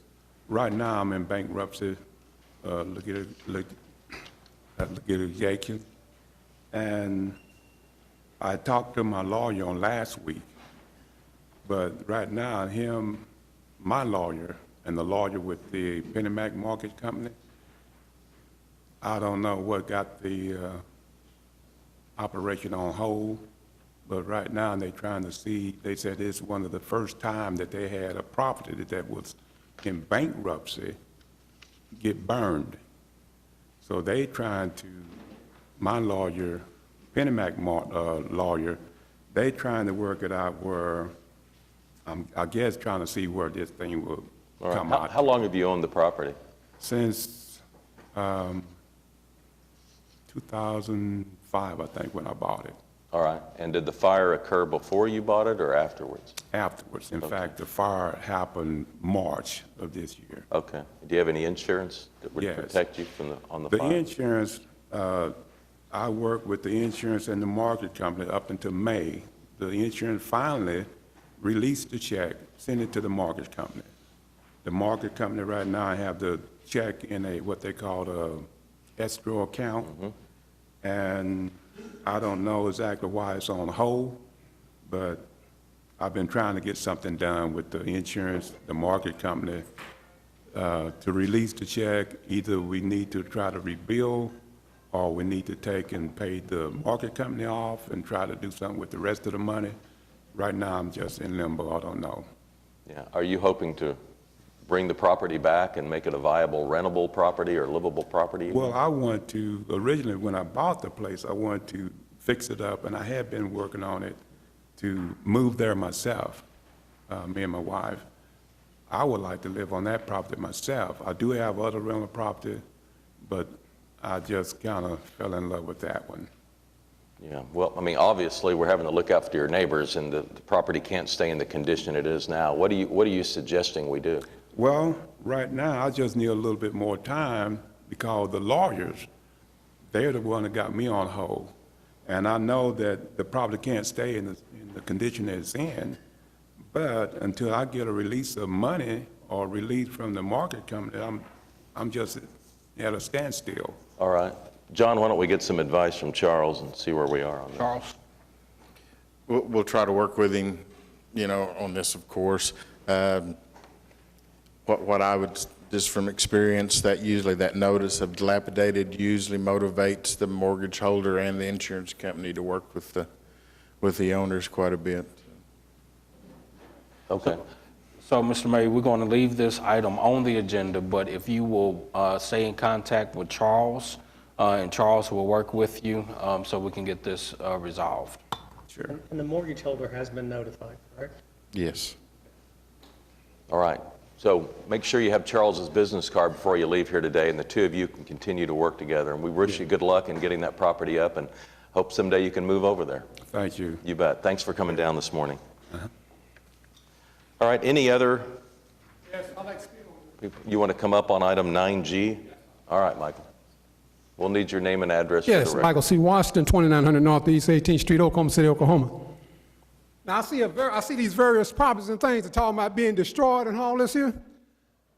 right now I'm in bankruptcy, litigation. And I talked to my lawyer on last week. But right now, my lawyer, and the lawyer with the Penny Mac Mortgage Company, I don't know what got the operation on hold, but right now they're trying to see, they said it's one of the first time that they had a property that was in bankruptcy get burned. So they trying to, my lawyer, Penny Mac lawyer, they trying to work it out where, I guess trying to see where this thing will come out. How long have you owned the property? Since 2005, I think, when I bought it. All right. And did the fire occur before you bought it or afterwards? Afterwards. In fact, the fire happened March of this year. Okay. Do you have any insurance that would protect you from on the fire? The insurance, I worked with the insurance and the mortgage company up until May. The insurance finally released the check, sent it to the mortgage company. The mortgage company right now have the check in what they call a escrow account. And I don't know exactly why it's on hold, but I've been trying to get something done with the insurance, the mortgage company, to release the check. Either we need to try to rebuild, or we need to take and pay the mortgage company off and try to do something with the rest of the money. Right now, I'm just in limbo. I don't know. Yeah. Are you hoping to bring the property back and make it a viable rentable property or livable property? Well, I want to, originally when I bought the place, I wanted to fix it up, and I have been working on it to move there myself, me and my wife. I would like to live on that property myself. I do have other rental property, but I just kind of fell in love with that one. Yeah, well, I mean, obviously, we're having to look out for your neighbors, and the property can't stay in the condition it is now. What are you suggesting we do? Well, right now, I just need a little bit more time because the lawyers, they're the one that got me on hold. And I know that the property can't stay in the condition it's in, but until I get a release of money or release from the market company, I'm just at a standstill. All right. John, why don't we get some advice from Charles and see where we are on this? Charles? We'll try to work with him, on this, of course. What I would, just from experience, that notice of dilapidated usually motivates the mortgage holder and the insurance company to work with the owners quite a bit. Okay. So, Mr. Mayor, we're going to leave this item on the agenda, but if you will stay in contact with Charles, and Charles will work with you so we can get this resolved. Sure. And the mortgage holder has been notified, correct? Yes. All right. So make sure you have Charles's business card before you leave here today, and the two of you can continue to work together. And we wish you good luck in getting that property up, and hope someday you can move over there. Thank you. You bet. Thanks for coming down this morning. All right. Any other? Yes, I'd like to speak. You want to come up on item 9G? All right, Michael. We'll need your name and address. Yes, for the Michael C. Washington, 2900 Northeast 18th Street, Oklahoma City, Oklahoma. Now, I see these various properties and things that talking about being destroyed and all this here.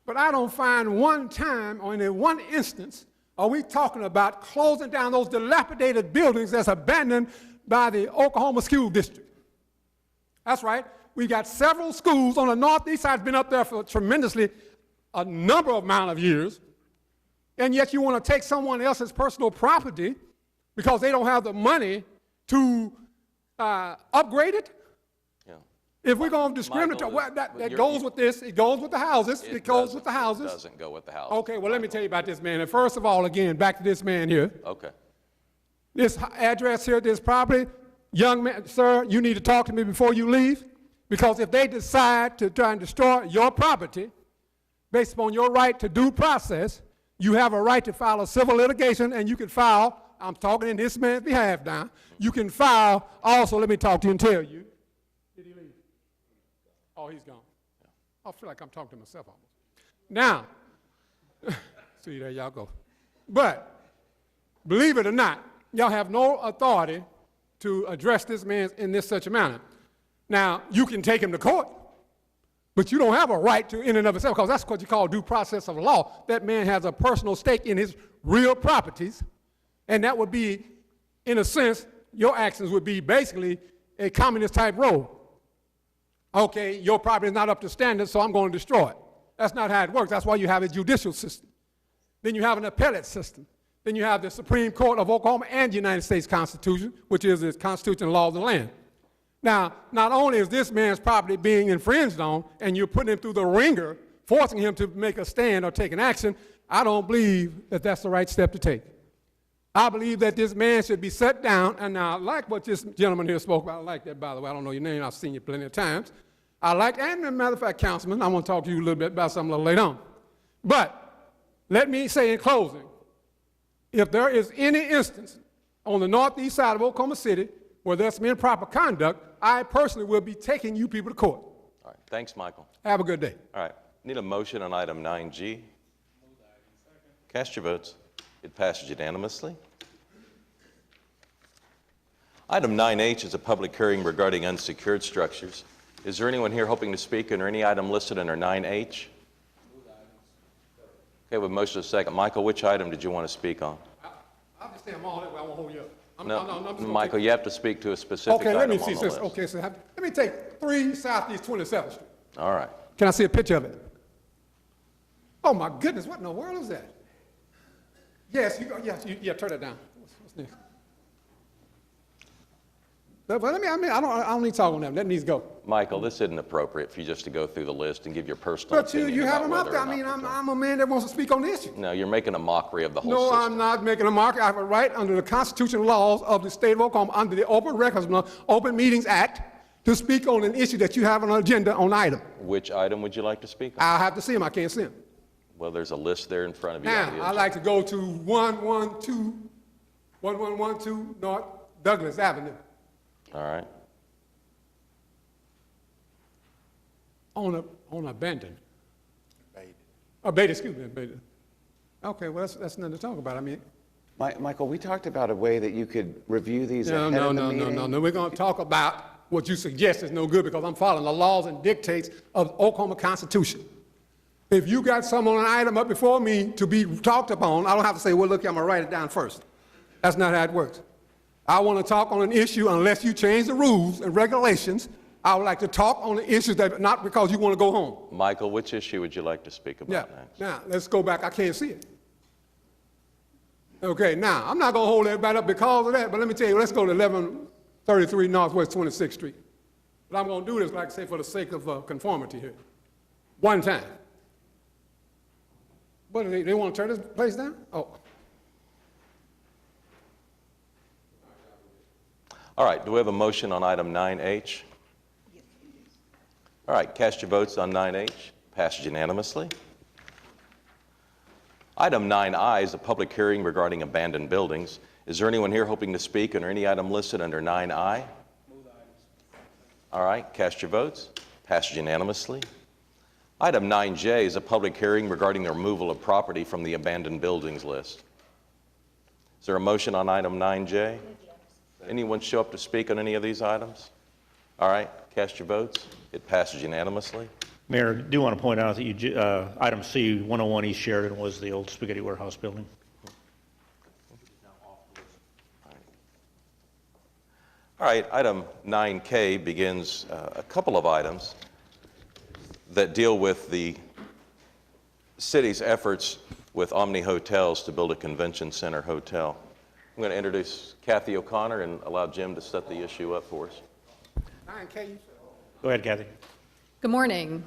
But I don't find one time or in one instance are we talking about closing down those dilapidated buildings that's abandoned by the Oklahoma School District. That's right. We got several schools on the northeast side, been up there for tremendously a number of amount of years, and yet you want to take someone else's personal property because they don't have the money to upgrade it? If we're going to discriminate, well, that goes with this. It goes with the houses. It goes with the houses. It doesn't go with the houses. Okay, well, let me tell you about this man. And first of all, again, back to this man here. Okay. This address here, this property, young man, sir, you need to talk to me before you leave, because if they decide to try and destroy your property based upon your right to due process, you have a right to file a civil litigation, and you can file, I'm talking in this man's behalf now, you can file also, let me talk to you and tell you. Did he leave? Oh, he's gone. I feel like I'm talking to myself almost. Now, see, there y'all go. But, believe it or not, y'all have no authority to address this man in this such a manner. Now, you can take him to court, but you don't have a right to in and of itself, because that's what you call due process of law. That man has a personal stake in his real properties, and that would be, in a sense, your actions would be basically a communist-type role. Okay, your property is not up to standard, so I'm going to destroy it. That's not how it works. That's why you have a judicial system. Then you have an appellate system. Then you have the Supreme Court of Oklahoma and the United States Constitution, which is the Constitution and laws of the land. Now, not only is this man's property being infringed on, and you're putting him through the ringer, forcing him to make a stand or take an action, I don't believe that that's the right step to take. I believe that this man should be set down, and now I like what this gentleman here spoke about. I like that, by the way. I don't know your name. I've seen you plenty of times. I like, and as a matter of fact, Councilman, I want to talk to you a little bit about something a little later on. But let me say in closing, if there is any instance on the northeast side of Oklahoma City where there's some improper conduct, I personally will be taking you people to court. All right. Thanks, Michael. Have a good day. All right. Need a motion on item 9G. Cast your votes. It passes unanimously. Item 9H is a public hearing regarding unsecured structures. Is there anyone here hoping to speak under any item listed under 9H? Okay, with motion of second. Michael, which item did you want to speak on? I'll just say I'm all that way. I won't hold you up. No, Michael, you have to speak to a specific okay, item let me on see. the list. Okay, so let me take 3 Southeast 27th Street. All right. Can I see a picture of it? Oh my goodness, what in the world is that? Yes, yeah, turn it down. What's next? But I don't need to talk on that. That needs to go. Michael, this isn't appropriate for you just to go through the list and give your personal But opinion you have them about up there. I mean, I'm a man that wants to speak on the issue. No, you're making a mockery of the whole No, system. I'm not making a mockery. I have a right under the constitutional laws of the state of Oklahoma, under the Open Records, Open Meetings Act, to speak on an issue that you have on an agenda on item. Which item would you like to speak on? I'll have to see him. I can't see him. Well, there's a list there in front of you. Now, I'd like to go to 1112 North Douglas Avenue. All right. On abandoned. Abated, excuse me, abated. Okay, well, that's nothing to talk about. I mean, Michael, we talked about a way that you could review these no, ahead of the meeting. no. We're going to talk about what you suggest is no good, because I'm following the laws and dictates of the Oklahoma Constitution. If you got some on an item up before me to be talked upon, I don't have to say, well, look, I'm going to write it down first. That's not how it works. I want to talk on an issue unless you change the rules and regulations. I would like to talk on the issues that, not because you want to go home. Michael, which issue would you like to speak about next? Now, let's go back. I can't see it. Okay, now, I'm not going to hold everybody up because of that, but let me tell you, let's go to 1133 Northwest 26th Street. But I'm going to do this, like I say, for the sake of conformity here. One time. What, do they want to turn this place down? Oh. All right, do we have a motion on item 9H? All right, cast your votes on 9H. Passes unanimously. Item 9I is a public hearing regarding abandoned buildings. Is there anyone here hoping to speak under any item listed under 9I? All right, cast your votes. Passes unanimously. Item 9J is a public hearing regarding the removal of property from the abandoned buildings list. Is there a motion on item 9J? Anyone show up to speak on any of these items? All right, cast your votes. It passes unanimously. Mayor, I do want to point out that item C, 101 East Sheridan, was the old Spaghetti Warehouse building. All right, item 9K begins a couple of items that deal with the city's efforts with Omni Hotels to build a convention center hotel. I'm going to introduce Kathy O'Connor and allow Jim to set the issue up for us. Go ahead, Kathy. Good morning.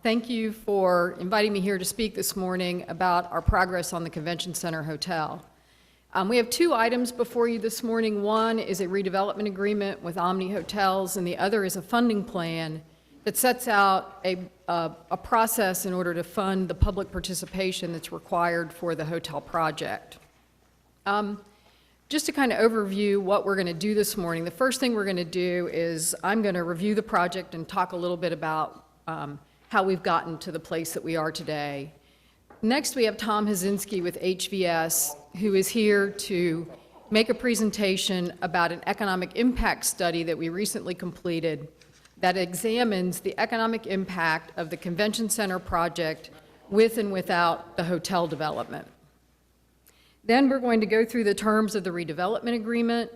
Thank you for inviting me here to speak this morning about our progress on the Convention Center Hotel. We have two items before you this morning. One is a redevelopment agreement with Omni Hotels, and the other is a funding plan that sets out a process in order to fund the public participation that's required for the hotel project. Just to kind of overview what we're going to do this morning, the first thing we're going to do is I'm going to review the project and talk a little bit about how we've gotten to the place that we are today. Next, we have Tom Hazinski with HVS, who is here to make a presentation about an economic impact study that we recently completed that examines the economic impact of the convention center project with and without the hotel development. Then we're going to go through the terms of the redevelopment agreement,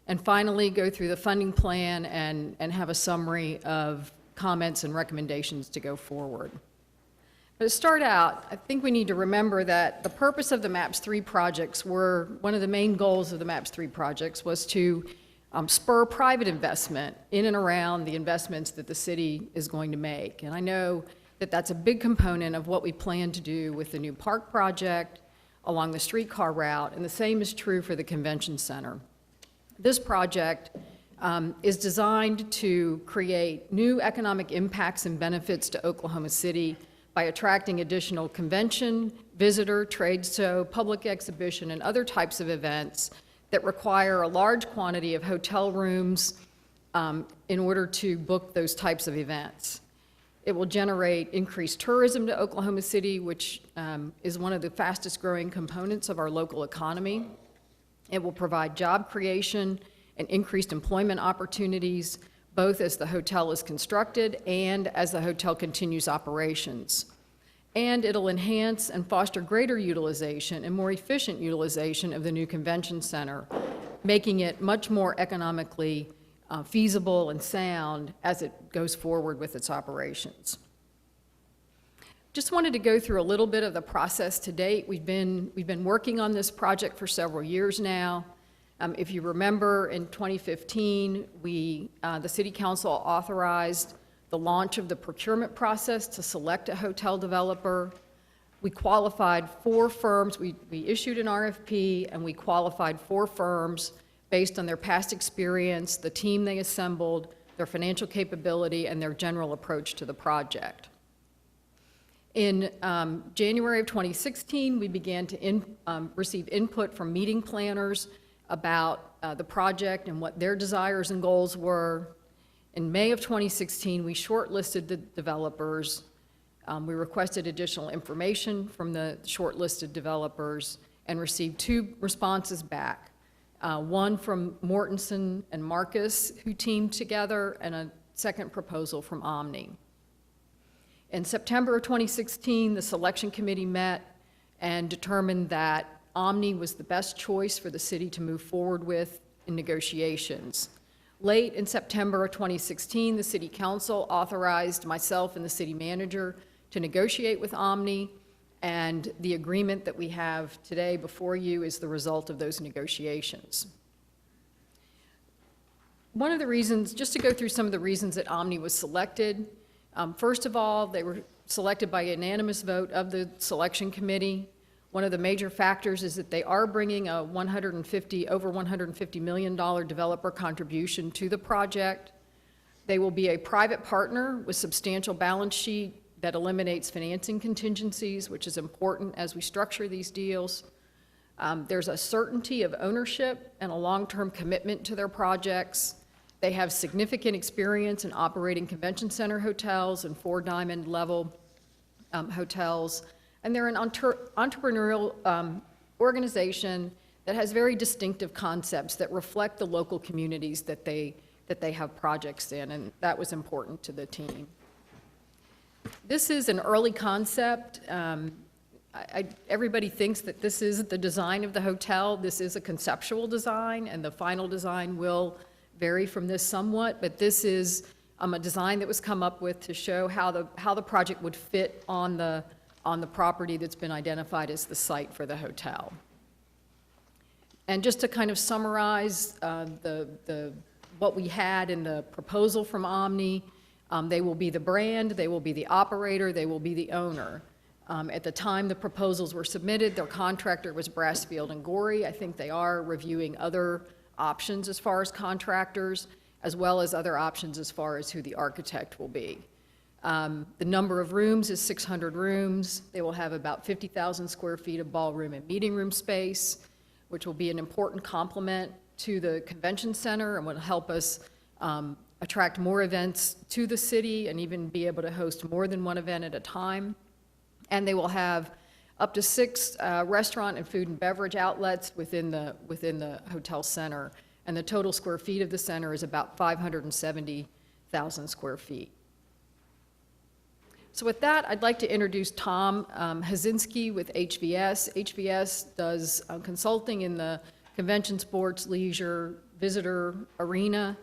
and finally go through the funding plan and have a summary of comments and recommendations to go forward. But to start out, I think we need to remember that the purpose of the MAPS 3 projects one of the main goals of the MAPS 3 projects was to spur private investment in and around the investments that the city is going to make. And I know that that's a big component of what we plan to do with the new park project along the streetcar route, and the same is true for the convention center. This project is designed to create new economic impacts and benefits to Oklahoma City by attracting additional convention, visitor, trade show, public exhibition, and other types of events that require a large quantity of hotel rooms in order to book those types of events. It will generate increased tourism to Oklahoma City, which is one of the fastest growing components of our local economy. It will provide job creation and increased employment opportunities, both as the hotel is constructed and as the hotel continues operations. And it'll enhance and foster greater utilization and more efficient utilization of the new convention center, making it much more economically feasible and sound as it goes forward with its operations. Just wanted to go through a little bit of the process to date. We've been working on this project for several years now. If you remember, in 2015, the City Council authorized the launch of the procurement process to select a hotel developer. We qualified 4 firms. We issued an RFP, and we qualified 4 firms based on their past experience, the team they assembled, their financial capability, and their general approach to the project. In January of 2016, we began to receive input from meeting planners about the project and what their desires and goals were. In May of 2016, we shortlisted the developers. We requested additional information from the shortlisted developers and received 2 responses back. One from Mortensen and Marcus, who teamed together, and a second proposal from Omni. In September of 2016, the selection committee met and determined that Omni was the best choice for the city to move forward with in negotiations. Late in September of 2016, the City Council authorized myself and the city manager to negotiate with Omni, and the agreement that we have today before you is the result of those negotiations. One of the reasons, just to go through some of the reasons that Omni was selected, first of all, they were selected by unanimous vote of the selection committee. One of the major factors is that they are bringing a over $150 million developer contribution to the project. They will be a private partner with substantial balance sheet that eliminates financing contingencies, which is important as we structure these deals. There's a certainty of ownership and a long-term commitment to their projects. They have significant experience in operating convention center hotels and 4-diamond level hotels. And they're an entrepreneurial organization that has very distinctive concepts that reflect the local communities that they have projects in, and that was important to the team. This is an early concept. Everybody thinks that this is the design of the hotel. This is a conceptual design, and the final design will vary from this somewhat, but this is a design that was come up with to show how the project would fit on the property that's been identified as the site for the hotel. And just to kind of summarize what we had in the proposal from Omni, they will be the brand, they will be the operator, they will be the owner. At the time the proposals were submitted, their contractor was Brassfield and Gorey. I think they are reviewing other options as far as contractors, as well as other options as far as who the architect will be. The number of rooms is 600 rooms. They will have about 50,000 square feet of ballroom and meeting room space, which will be an important complement to the convention center and will help us attract more events to the city and even be able to host more than one event at a time. And they will have up to 6 restaurant and food and beverage outlets within the hotel center. And the total square feet of the center is about 570,000 square feet. So with that, I'd like to introduce Tom Hazinski with HVS. HVS does consulting in the convention, sports, leisure, visitor arena.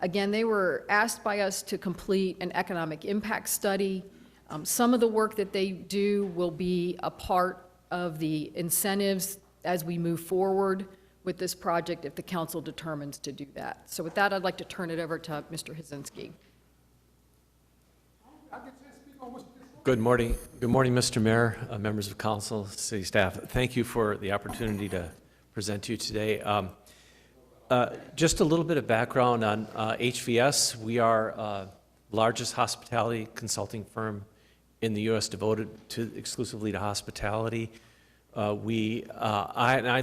Again, they were asked by us to complete an economic impact study. Some of the work that they do will be a part of the incentives as we move forward with this project if the council determines to do that. So with that, I'd like to turn it over to Mr. Hazinski. Good morning. Good morning, Mr. Mayor, members of council, city staff. Thank you for the opportunity to present to you today. Just a little bit of background on HVS. We are largest hospitality consulting firm in the U.S. devoted exclusively to hospitality. I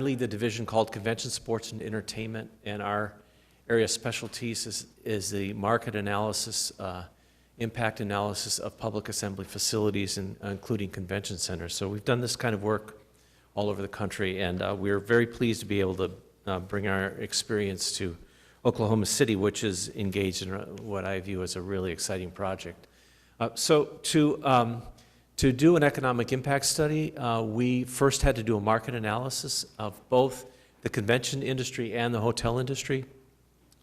lead the division called Convention, Sports, and Entertainment, and our area of specialties is the market analysis, impact analysis of public assembly facilities, including convention centers. So we've done this kind of work all over the country, and we're very pleased to be able to bring our experience to Oklahoma City, which is engaged in what I view as a really exciting project. So to do an economic impact study, we first had to do a market analysis of both the convention industry and the hotel industry.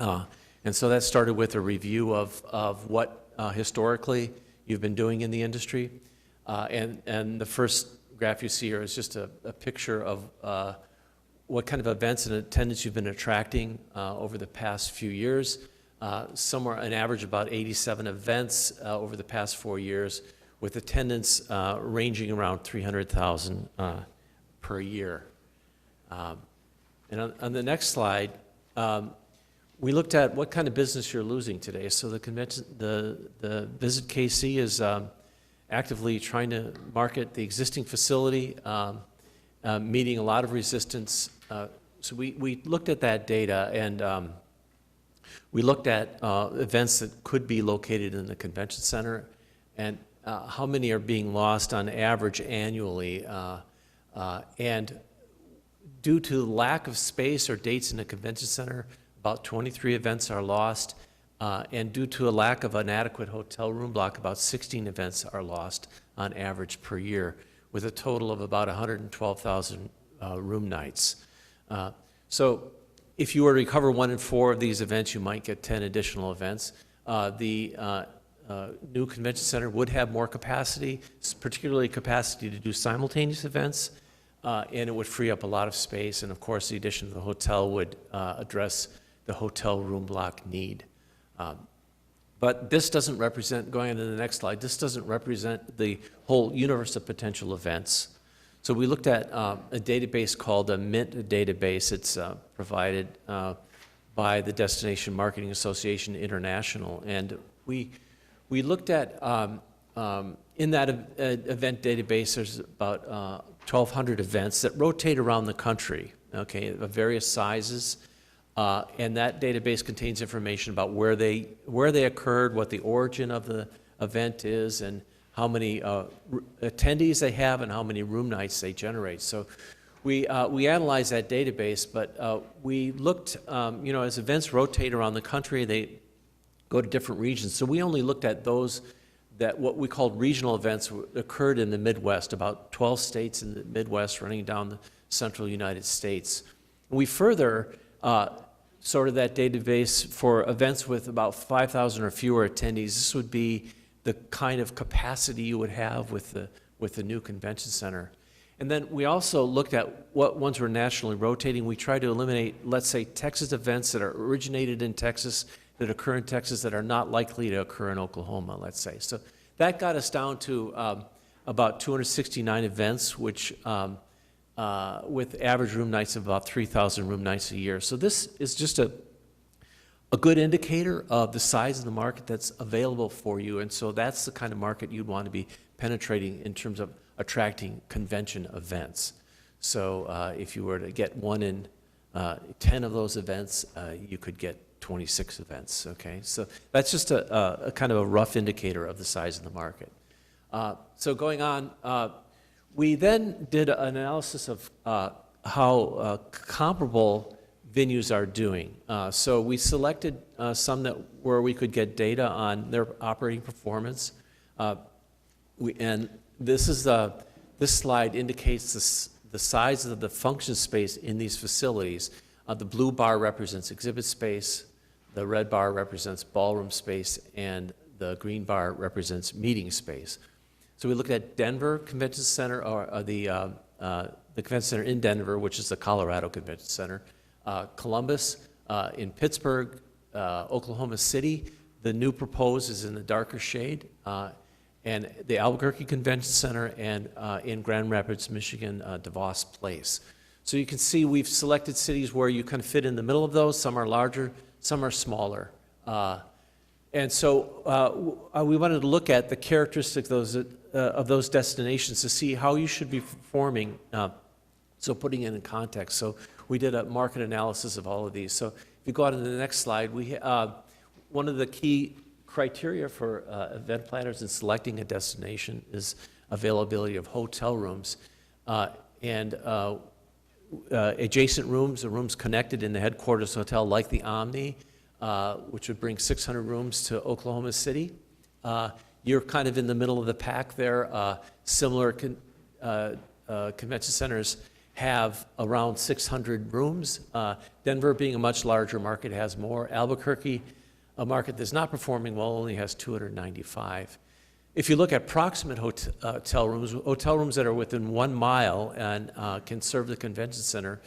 And so that started with a review of what historically you've been doing in the industry. And the first graph you see here is just a picture of what kind of events and attendance you've been attracting over the past few years. Somewhere an average about 87 events over the past 4 years, with attendance ranging around 300,000 per year. And on the next slide, we looked at what kind of business you're losing today. So the convention, the Visit KC is actively trying to market the existing facility, meeting a lot of resistance. So we looked at that data, and we looked at events that could be located in the convention center, and how many are being lost on average annually. And due to lack of space or dates in the convention center, about 23 events are lost. And due to a lack of an adequate hotel room block, about 16 events are lost on average per year, with a total of about 112,000 room nights. So if you were to recover 1 in 4 of these events, you might get 10 additional events. The new convention center would have more capacity, particularly capacity to do simultaneous events, and it would free up a lot of space. And of course, the addition of the hotel would address the hotel room block need. But this doesn't represent, going on to the next slide, this doesn't represent the whole universe of potential events. So we looked at a database called a MINT database. It's provided by the Destination Marketing Association International. And we looked at, in that event database, there's about 1,200 events that rotate around the country, okay, of various sizes. And that database contains information about where they occurred, what the origin of the event is, and how many attendees they have and how many room nights they generate. So we analyzed that database, but we looked, as events rotate around the country, they go to different regions. So we only looked at those that what we called regional events occurred in the Midwest, about 12 states in the Midwest running down the central United States. We further sorted that database for events with about 5,000 or fewer attendees. This would be the kind of capacity you would have with the new convention center. And then we also looked at what ones were nationally rotating. We tried to eliminate, let's say, Texas events that are originated in Texas, that occur in Texas, that are not likely to occur in Oklahoma, let's say. So that got us down to about 269 events, which with average room nights of about 3,000 room nights a year. So this is just a good indicator of the size of the market that's available for you. And so that's the kind of market you'd want to be penetrating in terms of attracting convention events. So if you were to get 1 in 10 of those events, you could get 26 events, okay? So that's just a kind of a rough indicator of the size of the market. So going on, we then did an analysis of how comparable venues are doing. So we selected some where we could get data on their operating performance. And this slide indicates the size of the function space in these facilities. The blue bar represents exhibit space, the red bar represents ballroom space, and the green bar represents meeting space. So we looked at Denver Convention Center, or the Convention Center in Denver, which is the Colorado Convention Center, Columbus, in Pittsburgh, Oklahoma City. The new proposed is in the darker shade, and the Albuquerque Convention Center, and in Grand Rapids, Michigan, DeVos Place. So you can see we've selected cities where you kind of fit in the middle of those. Some are larger, some are smaller. And so we wanted to look at the characteristics of those destinations to see how you should be performing, so putting it in context. So we did a market analysis of all of these. So if you go on to the next slide, one of the key criteria for event planners in selecting a destination is availability of hotel rooms. And adjacent rooms, or rooms connected in the headquarters hotel like the Omni, which would bring 600 rooms to Oklahoma City. You're kind of in the middle of the pack there. Similar convention centers have around 600 rooms. Denver, being a much larger market, has more. Albuquerque, a market that's not performing well, only has 295. If you look at proximate hotel rooms that are within 1 mile and can serve the convention center,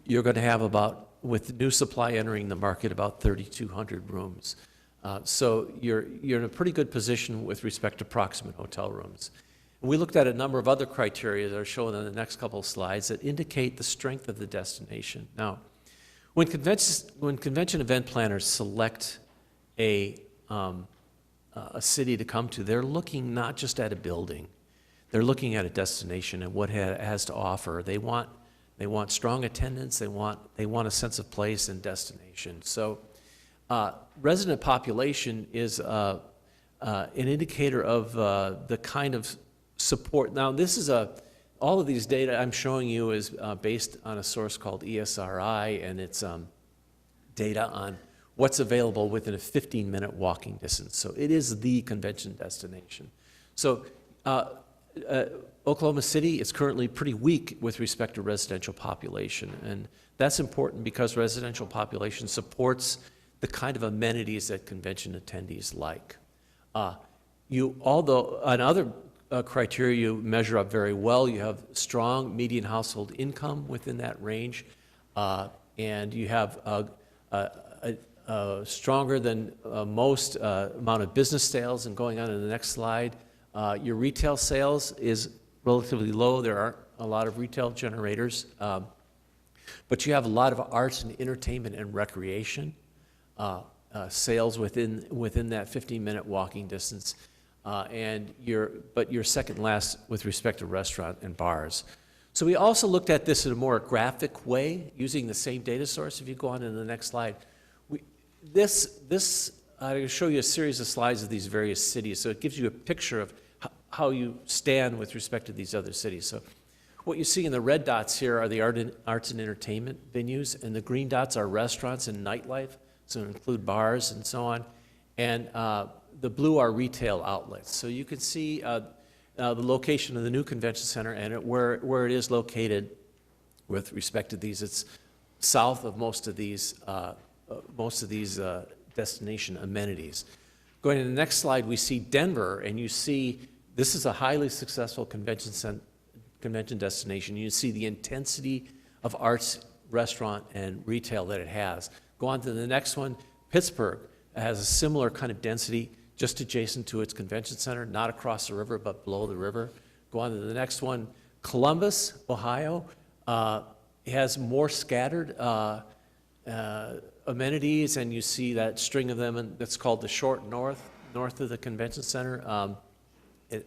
you're going to have about, with new supply entering the market, about 3,200 rooms. So you're in a pretty good position with respect to proximate hotel rooms. And we looked at a number of other criteria that are shown on the next couple of slides that indicate the strength of the destination. Now, when convention event planners select a city to come to, they're looking not just at a building, they're looking at a destination and what it has to offer. They want strong attendance, they want a sense of place and destination. So resident population is an indicator of the kind of support. Now this is all of these data I'm showing you is based on a source called ESRI, and it's data on what's available within a 15-minute walking distance. So it is the convention destination. So Oklahoma City is currently pretty weak with respect to residential population, and that's important because residential population supports the kind of amenities that convention attendees like. Although on other criteria you measure up very well, you have strong median household income within that range, and you have stronger than most amount of business sales. And going on to the next slide, your retail sales is relatively low. There aren't a lot of retail generators, but you have a lot of arts and entertainment and recreation sales within that 15-minute walking distance, but you're second last with respect to restaurant and bars. So we also looked at this in a more graphic way using the same data source. If you go on to the next slide, I'm going to show you a series of slides of these various cities, so it gives you a picture of how you stand with respect to these other cities. So what you see in the red dots here are the arts and entertainment venues, and the green dots are restaurants and nightlife, so include bars and so on. And the blue are retail outlets. So you can see the location of the new convention center and where it is located with respect to these. It's south of most of these destination amenities. Going to the next slide, we see Denver, and you see this is a highly successful convention destination. You see the intensity of arts, restaurant, and retail that it has. Go on to the next one. Pittsburgh has a similar kind of density just adjacent to its convention center, not across the river, but below the river. Go on to the next one. Columbus, Ohio, has more scattered amenities, and you see that string of them, and that's called the short north of the convention center. It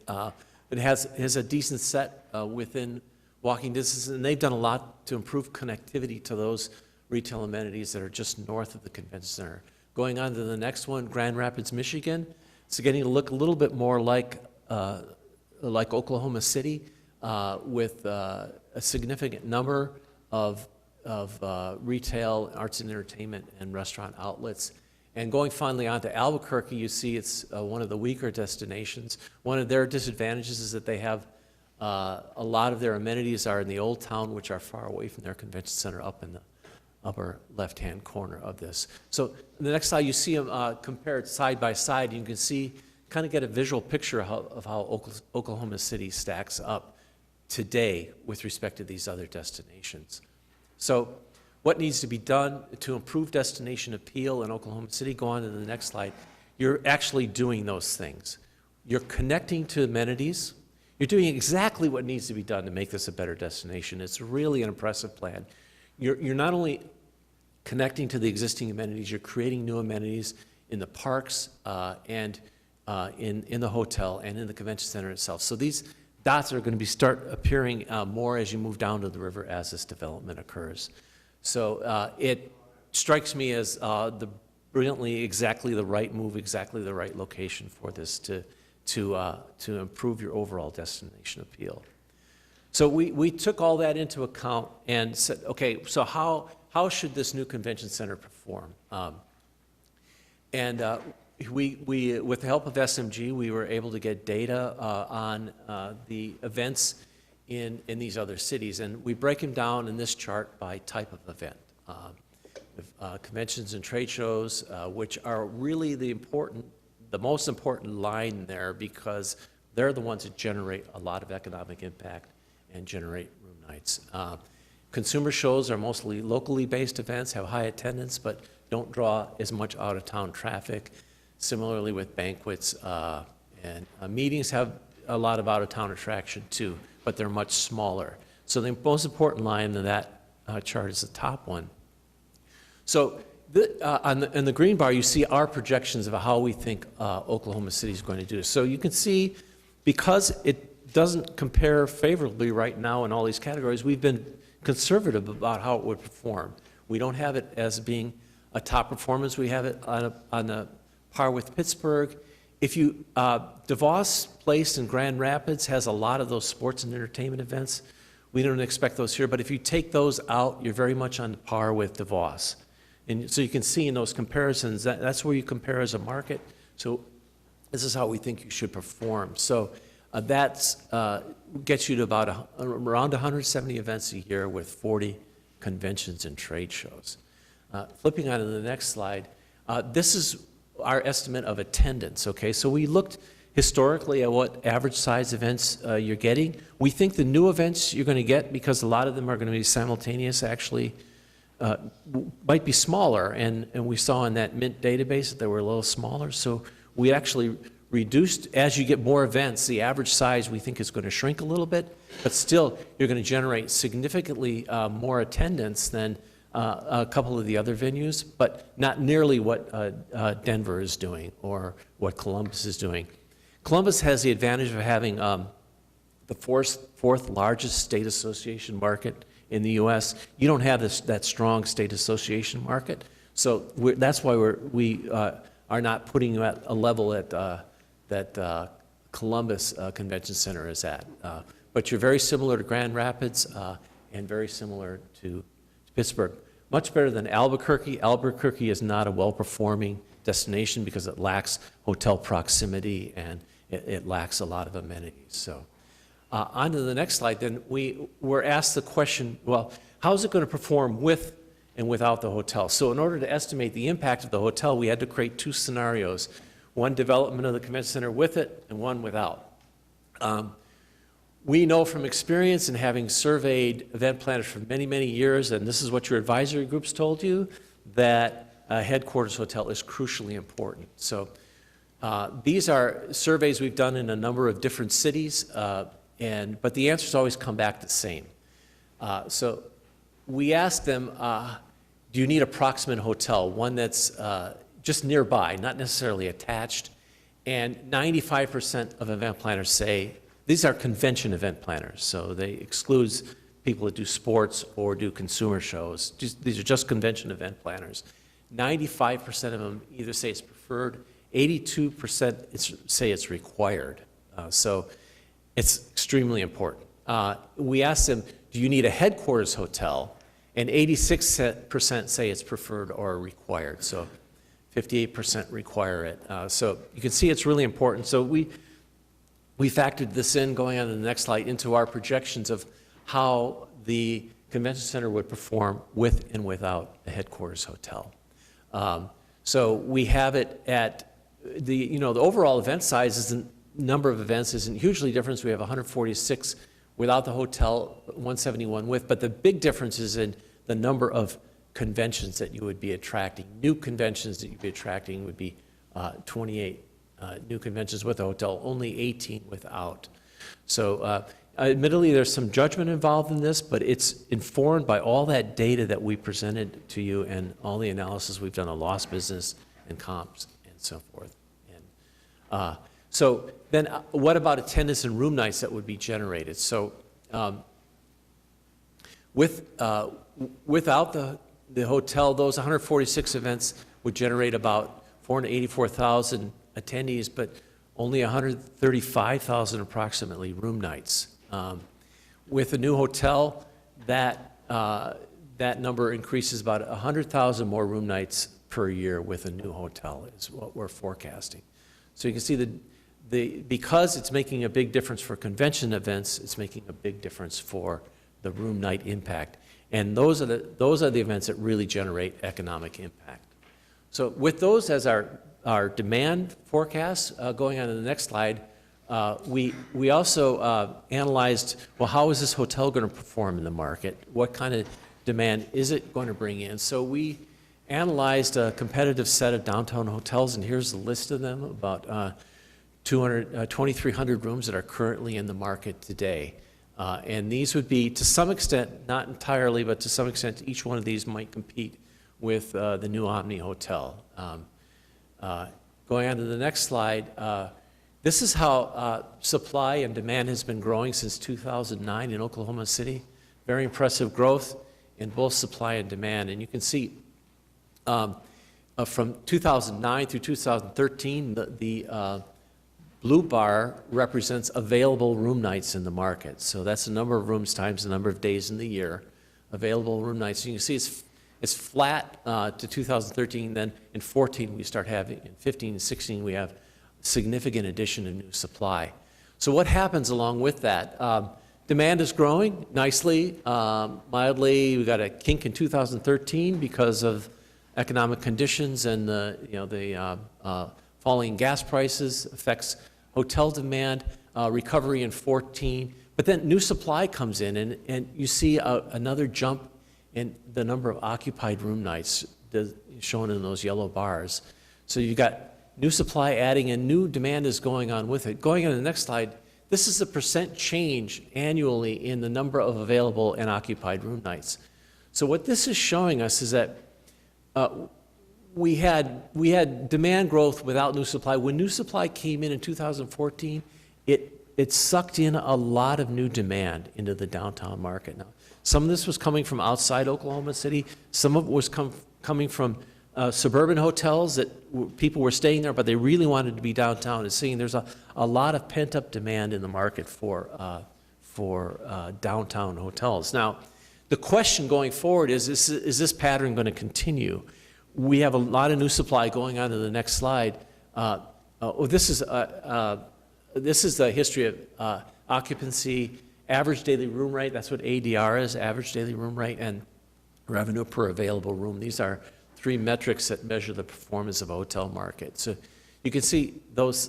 has a decent set within walking distance, and they've done a lot to improve connectivity to those retail amenities that are just north of the convention center. Going on to the next one, Grand Rapids, Michigan. It's getting to look a little bit more like Oklahoma City, with a significant number of retail, arts and entertainment, and restaurant outlets. And going finally on to Albuquerque, you see it's one of the weaker destinations. One of their disadvantages is that they have a lot of their amenities are in the old town, which are far away from their convention center up in the upper left-hand corner of this. So in the next slide, you see them compared side by side. You can see, kind of get a visual picture of how Oklahoma City stacks up today with respect to these other destinations. So what needs to be done to improve destination appeal in Oklahoma City? Go on to the next slide. You're actually doing those things. You're connecting to amenities. You're doing exactly what needs to be done to make this a better destination. It's really an impressive plan. You're not only connecting to the existing amenities, you're creating new amenities in the parks and in the hotel and in the convention center itself. So these dots are going to start appearing more as you move down to the river as this development occurs. So it strikes me as the brilliantly exactly the right move, exactly the right location for this to improve your overall destination appeal. So we took all that into account and said, okay, so how should this new convention center perform? We, with the help of SMG, we were able to get data on the events in these other cities, and we break them down in this chart by type of event. Conventions and trade shows, which are really the most important line there, because they're the ones that generate a lot of economic impact and generate room nights. Consumer shows are mostly locally based events, have high attendance, but don't draw as much out-of-town traffic. Similarly with banquets, and meetings have a lot of out-of-town attraction too, but they're much smaller. So the most important line in that chart is the top one. So in the green bar, you see our projections of how we think Oklahoma City is going to do. So you can see, because it doesn't compare favorably right now in all these categories, we've been conservative about how it would perform. We don't have it as being a top performance. We have it on a par with Pittsburgh. If you, DeVos Place in Grand Rapids has a lot of those sports and entertainment events. We don't expect those here, but if you take those out, you're very much on par with DeVos. And so you can see in those comparisons, that's where you compare as a market. So this is how we think you should perform. So that gets you to about around 170 events a year with 40 conventions and trade shows. Flipping on to the next slide, this is our estimate of attendance, okay? So we looked historically at what average size events you're getting. We think the new events you're going to get, because a lot of them are going to be simultaneous, actually might be smaller, and we saw in that Mint database that they were a little smaller. So we actually reduced, as you get more events, the average size we think is going to shrink a little bit, but still you're going to generate significantly more attendance than a couple of the other venues, but not nearly what Denver is doing or what Columbus is doing. Columbus has the advantage of having the fourth largest state association market in the U.S. You don't have that strong state association market, so that's why we are not putting you at a level that Columbus Convention Center is at. But you're very similar to Grand Rapids and very similar to Pittsburgh. Much better than Albuquerque. Albuquerque is not a well-performing destination because it lacks hotel proximity and it lacks a lot of amenities. So on to the next slide, then we were asked the question, well, how is it going to perform with and without the hotel? So in order to estimate the impact of the hotel, we had to create two scenarios, one development of the convention center with it and one without. We know from experience and having surveyed event planners for many, many years, and this is what your advisory groups told you, that a headquarters hotel is crucially important. So these are surveys we've done in a number of different cities, but the answers always come back the same. So we asked them, do you need a proximate hotel, one that's just nearby, not necessarily attached? And 95% of event planners say, these are convention event planners, so they exclude people that do sports or do consumer shows. These are just convention event planners. 95% of them either say it's preferred, 82% say it's required. So it's extremely important. We asked them, do you need a headquarters hotel? And 86% say it's preferred or required. So 58% require it. So you can see it's really important. So we factored this in, going on to the next slide, into our projections of how the convention center would perform with and without a headquarters hotel. So we have it at the overall event size isn't, number of events isn't hugely different. We have 146 without the hotel, 171 with, but the big difference is in the number of conventions that you would be attracting. New conventions that you'd be attracting would be 28 new conventions with a hotel, only 18 without. So admittedly, there's some judgment involved in this, but it's informed by all that data that we presented to you and all the analysis we've done on lost business and comps and so forth. And so then what about attendance and room nights that would be generated? So without the hotel, those 146 events would generate about 484,000 attendees, but only 135,000 approximately room nights. With a new hotel, that number increases about 100,000 more room nights per year with a new hotel is what we're forecasting. So you can see because it's making a big difference for convention events, it's making a big difference for the room night impact. And those are the events that really generate economic impact. So with those as our demand forecasts, going on to the next slide, we also analyzed, well, how is this hotel going to perform in the market? What kind of demand is it going to bring in? So we analyzed a competitive set of downtown hotels, and here's a list of them, about 2,300 rooms that are currently in the market today. And these would be, to some extent, not entirely, but to some extent, each one of these might compete with the new Omni Hotel. Going on to the next slide, this is how supply and demand has been growing since 2009 in Oklahoma City. Very impressive growth in both supply and demand. And you can see from 2009 through 2013, the blue bar represents available room nights in the market. So that's the number of rooms times the number of days in the year, available room nights. So you can see it's flat to 2013, then in 14 we start having, in 15 and 16 we have significant addition of new supply. So what happens along with that? Demand is growing nicely, mildly. We got a kink in 2013 because of economic conditions and the falling gas prices affects hotel demand, recovery in 14. But then new supply comes in, and you see another jump in the number of occupied room nights shown in those yellow bars. So you've got new supply adding, and new demand is going on with it. Going on to the next slide, this is the percent change annually in the number of available and occupied room nights. So what this is showing us is that we had demand growth without new supply. When new supply came in 2014, it sucked in a lot of new demand into the downtown market. Now, some of this was coming from outside Oklahoma City. Some of it was coming from suburban hotels that people were staying there, but they really wanted to be downtown, and seeing there's a lot of pent-up demand in the market for downtown hotels. Now, the question going forward is this pattern going to continue? we have a lot of new supply going on to the next slide. This is the history of occupancy, average daily room rate. That's what ADR is, average daily room rate, and revenue per available room. These are three metrics that measure the performance of a hotel market. So you can see that's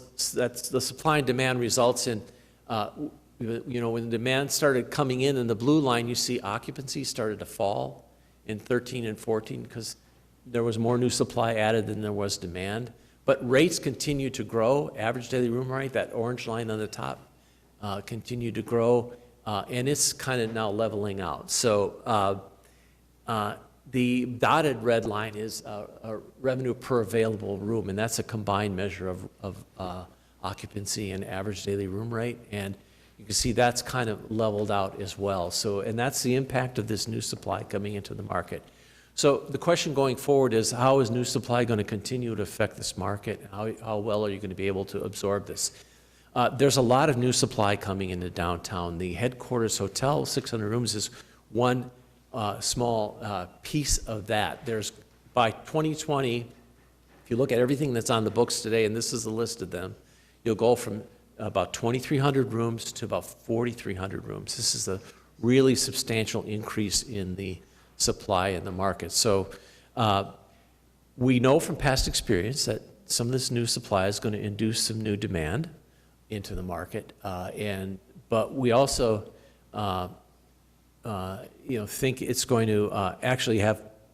the supply and demand results in, when demand started coming in the blue line, you see occupancy started to fall in 13 and 14 because there was more new supply added than there was demand. But rates continue to grow. Average daily room rate, that orange line on the top, continued to grow, and it's kind of now leveling out. So the dotted red line is revenue per available room, and that's a combined measure of occupancy and average daily room rate. And you can see that's kind of leveled out as well. So, and that's the impact of this new supply coming into the market. So the question going forward is, how is new supply going to continue to affect this market? How well are you going to be able to absorb this? There's a lot of new supply coming into downtown. The headquarters hotel, 600 rooms, is one small piece of that. There's, by 2020, if you look at everything that's on the books today, and this is the list of them, you'll go from about 2,300 rooms to about 4,300 rooms. This is a really substantial increase in the supply in the market. So we know from past experience that some of this new supply is going to induce some new demand into the market, but we also think it's going to actually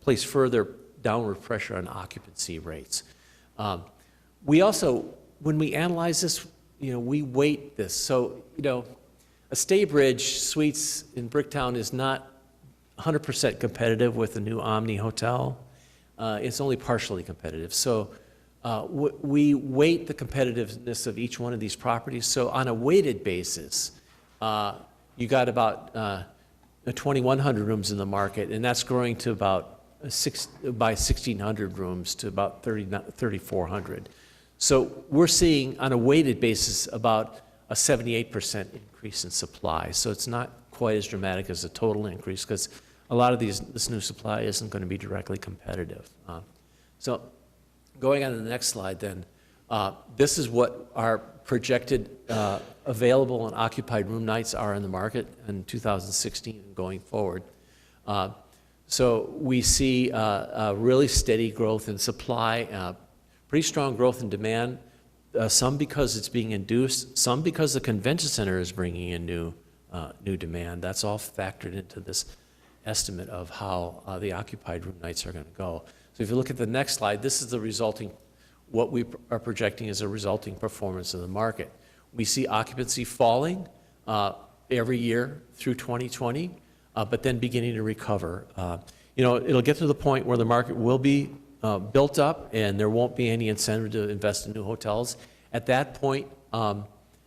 place further downward pressure on occupancy rates. We also, when we analyze this, we weight this. So, a Staybridge Suites in Bricktown is not 100% competitive with the new Omni Hotel. It's only partially competitive. So we weight the competitiveness of each one of these properties. So on a weighted basis, you got about 2,100 rooms in the market, and that's growing to about by 1,600 rooms to about 3,400. So we're seeing, on a weighted basis, about a 78% increase in supply. So it's not quite as dramatic as the total increase, because a lot of this new supply isn't going to be directly competitive. So going on to the next slide then, this is what our projected available and occupied room nights are in the market in 2016 and going forward. So we see a really steady growth in supply, pretty strong growth in demand, some because it's being induced, some because the convention center is bringing in new demand. That's all factored into this estimate of how the occupied room nights are going to go. So if you look at the next slide, this is the resulting, what we are projecting is a resulting performance of the market. We see occupancy falling every year through 2020, but then beginning to recover. It'll get to the point where the market will be built up and there won't be any incentive to invest in new hotels. At that point,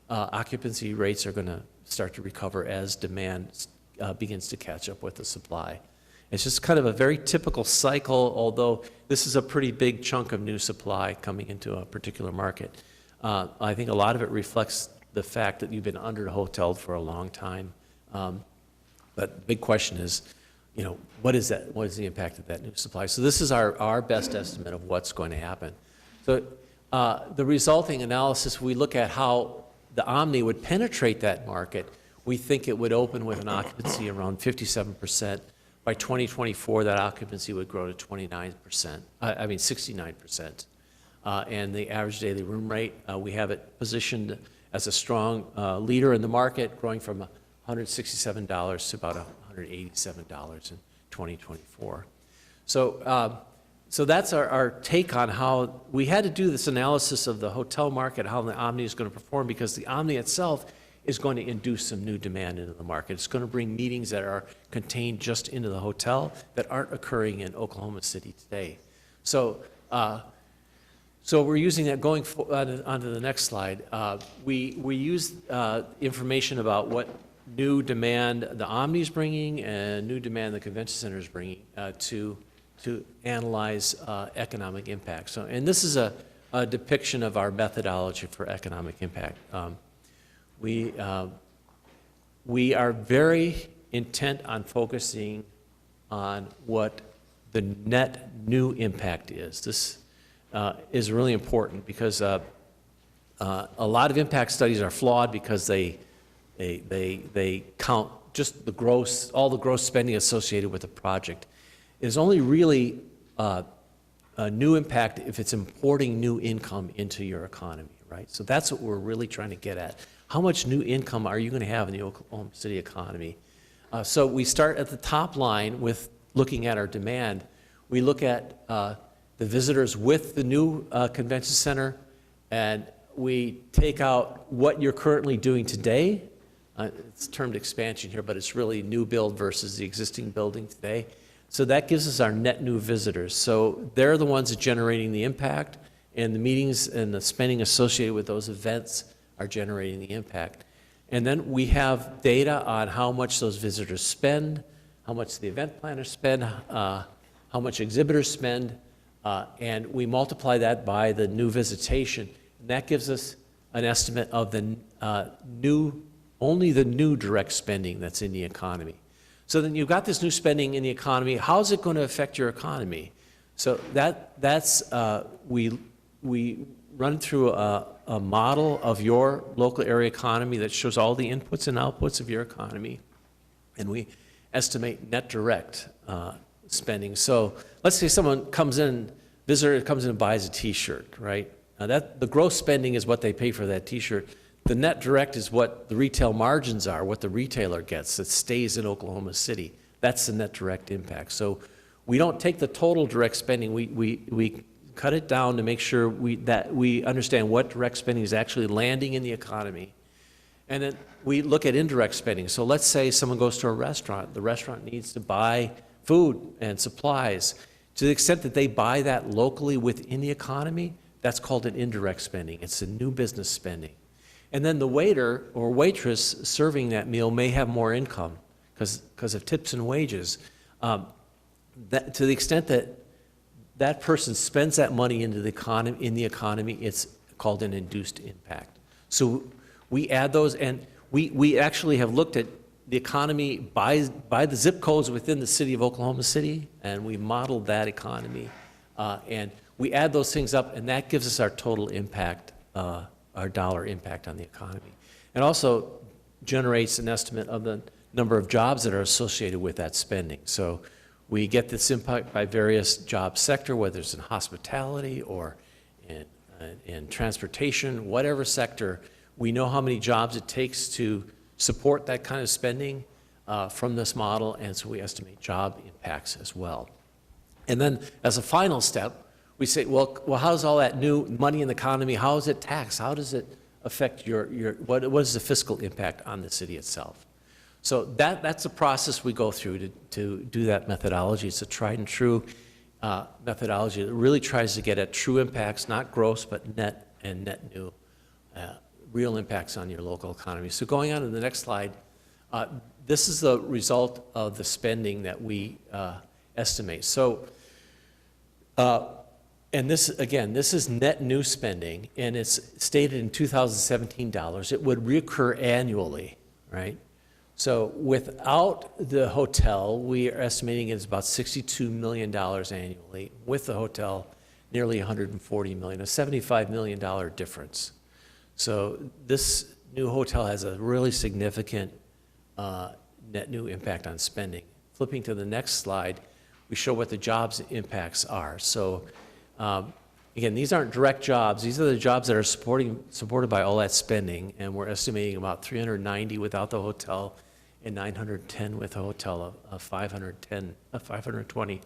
occupancy rates are going to start to recover as demand begins to catch up with the supply. It's just kind of a very typical cycle, although this is a pretty big chunk of new supply coming into a particular market. I think a lot of it reflects the fact that you've been under-hoteled for a long time. But the big question is, what is that? What is the impact of that new supply? So this is our best estimate of what's going to happen. So the resulting analysis, we look at how the Omni would penetrate that market. We think it would open with an occupancy around 57%. By 2024, that occupancy would grow to 69%. And the average daily room rate, we have it positioned as a strong leader in the market, growing from $167 to about $187 in 2024. So that's our take on how we had to do this analysis of the hotel market, how the Omni is going to perform, because the Omni itself is going to induce some new demand into the market. It's going to bring meetings that are contained just into the hotel that aren't occurring in Oklahoma City today. So we're using that going onto the next slide. We use information about what new demand the Omni is bringing and new demand the convention center is bringing to analyze economic impact. So, and this is a depiction of our methodology for economic impact. We are very intent on focusing on what the net new impact is. This is really important because a lot of impact studies are flawed because they count just the gross, all the gross spending associated with the project. It is only really a new impact if it's importing new income into your economy, right? So that's what we're really trying to get at. How much new income are you going to have in the Oklahoma City economy? So we start at the top line with looking at our demand. We look at the visitors with the new convention center, and we take out what you're currently doing today. It's termed expansion here, but it's really new build versus the existing building today. So that gives us our net new visitors. So they're the ones that are generating the impact, and the meetings and the spending associated with those events are generating the impact. And then we have data on how much those visitors spend, how much the event planners spend, how much exhibitors spend, and we multiply that by the new visitation. And that gives us an estimate of the only the new direct spending that's in the economy. So then you've got this new spending in the economy. How is it going to affect your economy? So we run through a model of your local area economy that shows all the inputs and outputs of your economy, and we estimate net direct spending. So let's say someone comes in, visitor comes in and buys a T-shirt, right? Now the gross spending is what they pay for that T-shirt. The net direct is what the retail margins are, what the retailer gets that stays in Oklahoma City. That's the net direct impact. So we don't take the total direct spending. We cut it down to make sure that we understand what direct spending is actually landing in the economy. And then we look at indirect spending. So let's say someone goes to a restaurant. The restaurant needs to buy food and supplies. To the extent that they buy that locally within the economy, that's called an indirect spending. It's a new business spending. And then the waiter or waitress serving that meal may have more income because of tips and wages. To the extent that that person spends that money into the economy, it's called an induced impact. So we add those, and we actually have looked at the economy by the zip codes within the city of Oklahoma City, and we modeled that economy. And we add those things up, and that gives us our total impact, our dollar impact on the economy. And also generates an estimate of the number of jobs that are associated with that spending. So we get this impact by various job sector, whether it's in hospitality or in transportation, whatever sector. We know how many jobs it takes to support that kind of spending from this model, and so we estimate job impacts as well. And then as a final step, we say, well, how does all that new money in the economy, how is it taxed? How does it affect what is the fiscal impact on the city itself? So that's a process we go through to do that methodology. It's a tried and true methodology that really tries to get at true impacts, not gross, but net and net new, real impacts on your local economy. So going on to the next slide, this is the result of the spending that we estimate. So, and this, again, this is net new spending, and it's stated in 2017 dollars. It would reoccur annually, right? So without the hotel, we are estimating it's about $62 million annually. With the hotel, nearly $140 million, a $75 million difference. So this new hotel has a really significant net new impact on spending. Flipping to the next slide, we show what the jobs impacts are. So again, these aren't direct jobs. These are the jobs that are supported by all that spending, and we're estimating about 390 without the hotel and 910 with a hotel of 520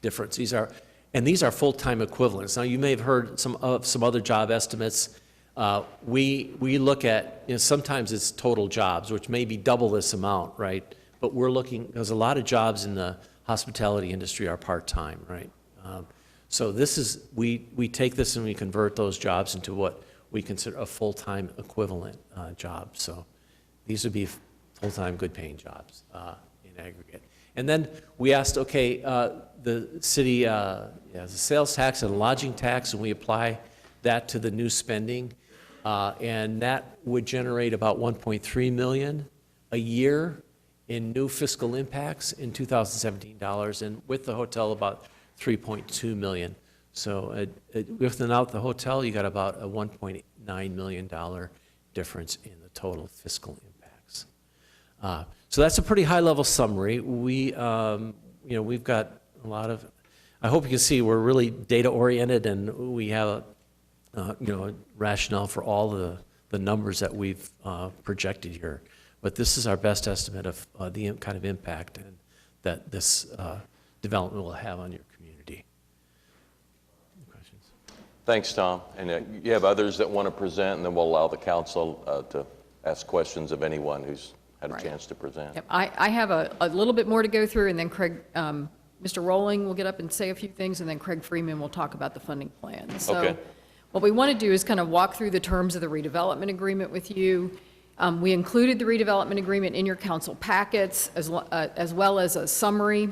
difference. These are full-time equivalents. Now, you may have heard some other job estimates. We look at, sometimes it's total jobs, which may be double this amount, right? But we're looking, because a lot of jobs in the hospitality industry are part-time, right? So this is, we take this and we convert those jobs into what we consider a full-time equivalent job. So these would be full-time, good-paying jobs in aggregate. And then we asked, okay, the city has a sales tax and a lodging tax, and we apply that to the new spending, and that would generate about $1.3 million a year in new fiscal impacts in 2017 dollars, and with the hotel, about $3.2 million. So without the hotel, you got about a $1.9 million difference in the total fiscal impacts. So that's a pretty high-level summary. We've got a lot of, I hope you can see we're really data-oriented, and we have a rationale for all the numbers that we've projected here. But this is our best estimate of the kind of impact that this development will have on your community. Any questions? Thanks, Tom. And you have others that want to present, and then we'll allow the council to ask questions of anyone who's had a chance to present. Yep. I have a little bit more to go through, and then Craig, Mr. Rowling will get up and say a few things, and then Craig Freeman will talk about the funding plan. So Okay. What we want to do is kind of walk through the terms of the redevelopment agreement with you. We included the redevelopment agreement in your council packets as well as a summary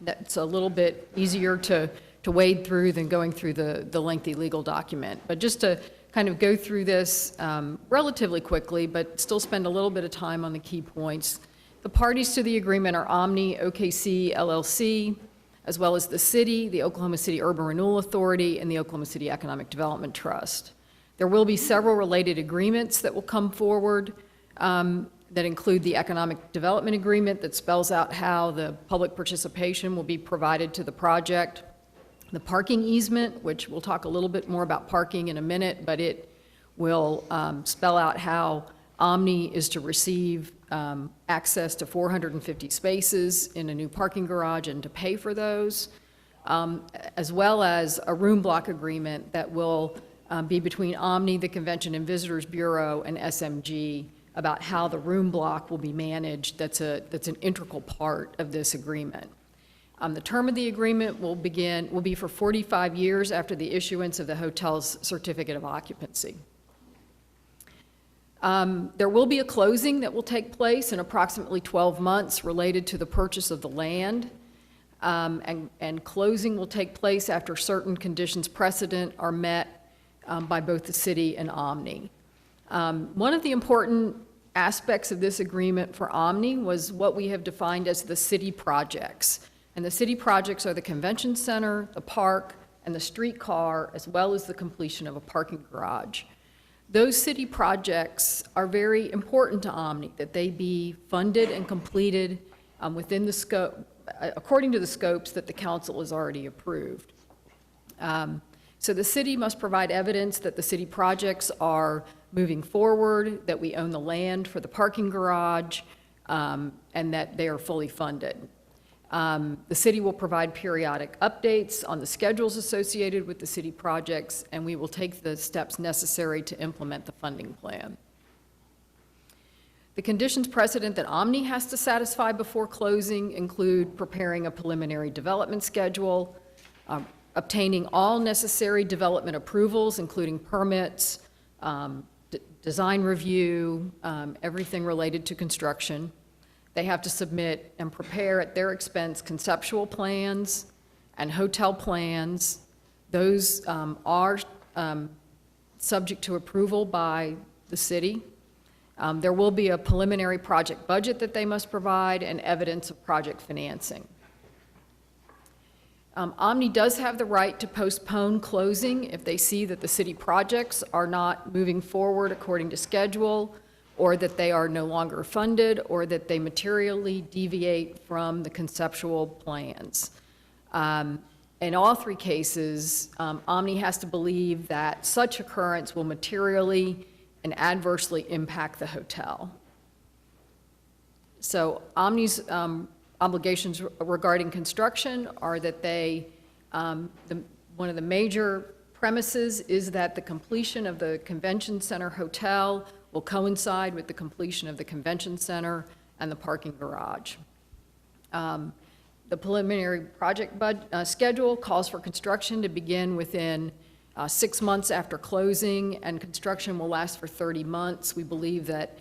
that's a little bit easier to wade through than going through the lengthy legal document. But just to kind of go through this relatively quickly, but still spend a little bit of time on the key points. The parties to the agreement are Omni OKC LLC, as well as the city, the Oklahoma City Urban Renewal Authority, and the Oklahoma City Economic Development Trust. There will be several related agreements that will come forward that include the Economic Development Agreement that spells out how the public participation will be provided to the project. The parking easement, which we'll talk a little bit more about parking in a minute, but it will spell out how Omni is to receive access to 450 spaces in a new parking garage and to pay for those, as well as a room block agreement that will be between Omni, the Convention and Visitors Bureau, and SMG about how the room block will be managed. That's an integral part of this agreement. The term of the agreement will be for 45 years after the issuance of the hotel's certificate of occupancy. There will be a closing that will take place in approximately 12 months related to the purchase of the land, and closing will take place after certain conditions precedent are met by both the city and Omni. One of the important aspects of this agreement for Omni was what we have defined as the city projects. And the city projects are the convention center, the park, and the streetcar, as well as the completion of a parking garage. Those city projects are very important to Omni, that they be funded and completed within the scope, according to the scopes that the council has already approved. So the city must provide evidence that the city projects are moving forward, that we own the land for the parking garage, and that they are fully funded. The city will provide periodic updates on the schedules associated with the city projects, and we will take the steps necessary to implement the funding plan. The conditions precedent that Omni has to satisfy before closing include preparing a preliminary development schedule, obtaining all necessary development approvals, including permits, design review, everything related to construction. They have to submit and prepare at their expense conceptual plans and hotel plans. Those are subject to approval by the city. There will be a preliminary project budget that they must provide and evidence of project financing. Omni does have the right to postpone closing if they see that the city projects are not moving forward according to schedule, or that they are no longer funded, or that they materially deviate from the conceptual plans. In all three cases, Omni has to believe that such occurrence will materially and adversely impact the hotel. So Omni's obligations regarding construction are that they, one of the major premises is that the completion of the convention center hotel will coincide with the completion of the convention center and the parking garage. The preliminary project schedule calls for construction to begin within 6 months after closing, and construction will last for 30 months. We believe that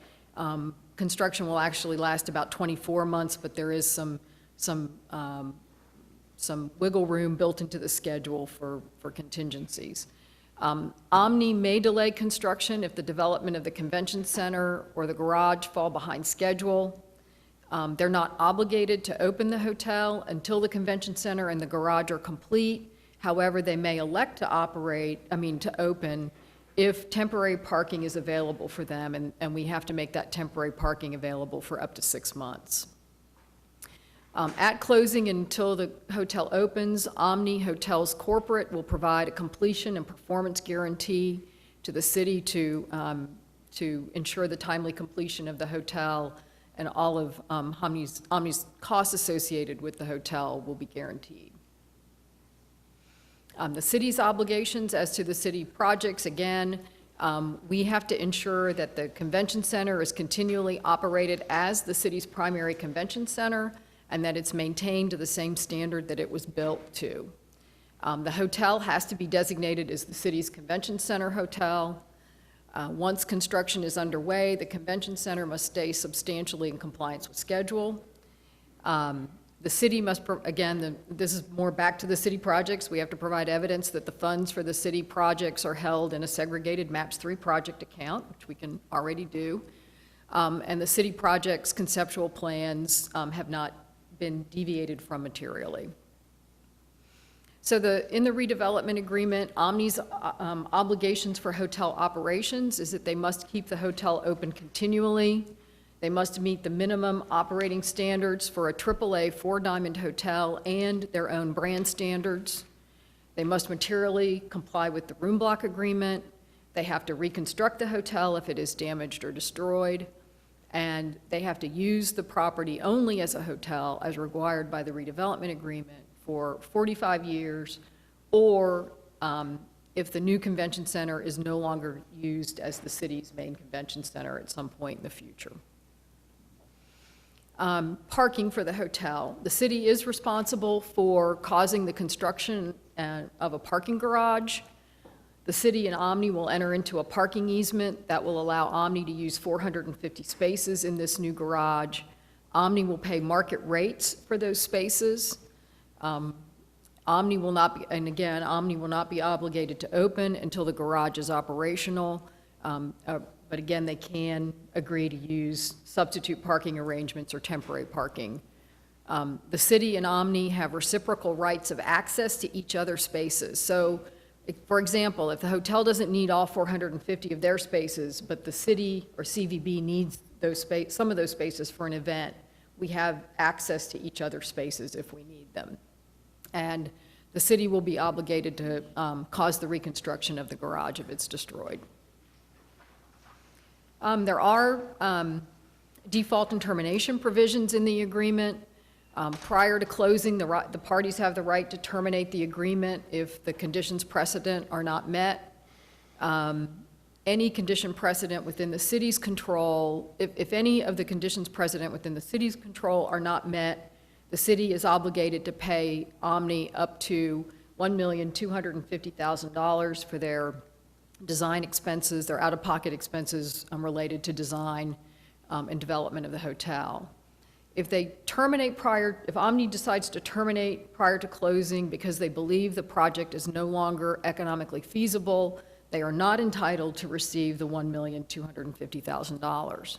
construction will actually last about 24 months, but there is some wiggle room built into the schedule for contingencies. Omni may delay construction if the development of the convention center or the garage fall behind schedule. They're not obligated to open the hotel until the convention center and the garage are complete. However, they may elect to open if temporary parking is available for them, and we have to make that temporary parking available for up to 6 months. At closing, until the hotel opens, Omni Hotels Corporate will provide a completion and performance guarantee to the city to ensure the timely completion of the hotel, and all of Omni's costs associated with the hotel will be guaranteed. The city's obligations as to the city projects, again, we have to ensure that the convention center is continually operated as the city's primary convention center, and that it's maintained to the same standard that it was built to. The hotel has to be designated as the city's convention center hotel. Once construction is underway, the convention center must stay substantially in compliance with schedule. The city must, this is more back to the city projects. We have to provide evidence that the funds for the city projects are held in a segregated MAPS 3 project account, which we can already do. And the city projects' conceptual plans have not been deviated from materially. So in the redevelopment agreement, Omni's obligations for hotel operations is that they must keep the hotel open continually. They must meet the minimum operating standards for a AAA 4-diamond hotel and their own brand standards. They must materially comply with the room block agreement. They have to reconstruct the hotel if it is damaged or destroyed. And they have to use the property only as a hotel as required by the redevelopment agreement for 45 years, or if the new convention center is no longer used as the city's main convention center at some point in the future. Parking for the hotel. The city is responsible for causing the construction of a parking garage. The city and Omni will enter into a parking easement that will allow Omni to use 450 spaces in this new garage. Omni will pay market rates for those spaces. Omni will not be, and again, Omni will not be obligated to open until the garage is operational. But again, they can agree to use substitute parking arrangements or temporary parking. The city and Omni have reciprocal rights of access to each other's spaces. So, for example, if the hotel doesn't need all 450 of their spaces, but the city or CVB needs some of those spaces for an event, we have access to each other's spaces if we need them. And the city will be obligated to cause the reconstruction of the garage if it's destroyed. There are default and termination provisions in the agreement. Prior to closing, the parties have the right to terminate the agreement if the conditions precedent are not met. Any condition precedent within the city's control, if any of the conditions precedent within the city's control are not met, the city is obligated to pay Omni up to $1,250,000 for their design expenses, their out-of-pocket expenses related to design and development of the hotel. If they terminate if Omni decides to terminate prior to closing because they believe the project is no longer economically feasible, they are not entitled to receive the $1,250,000.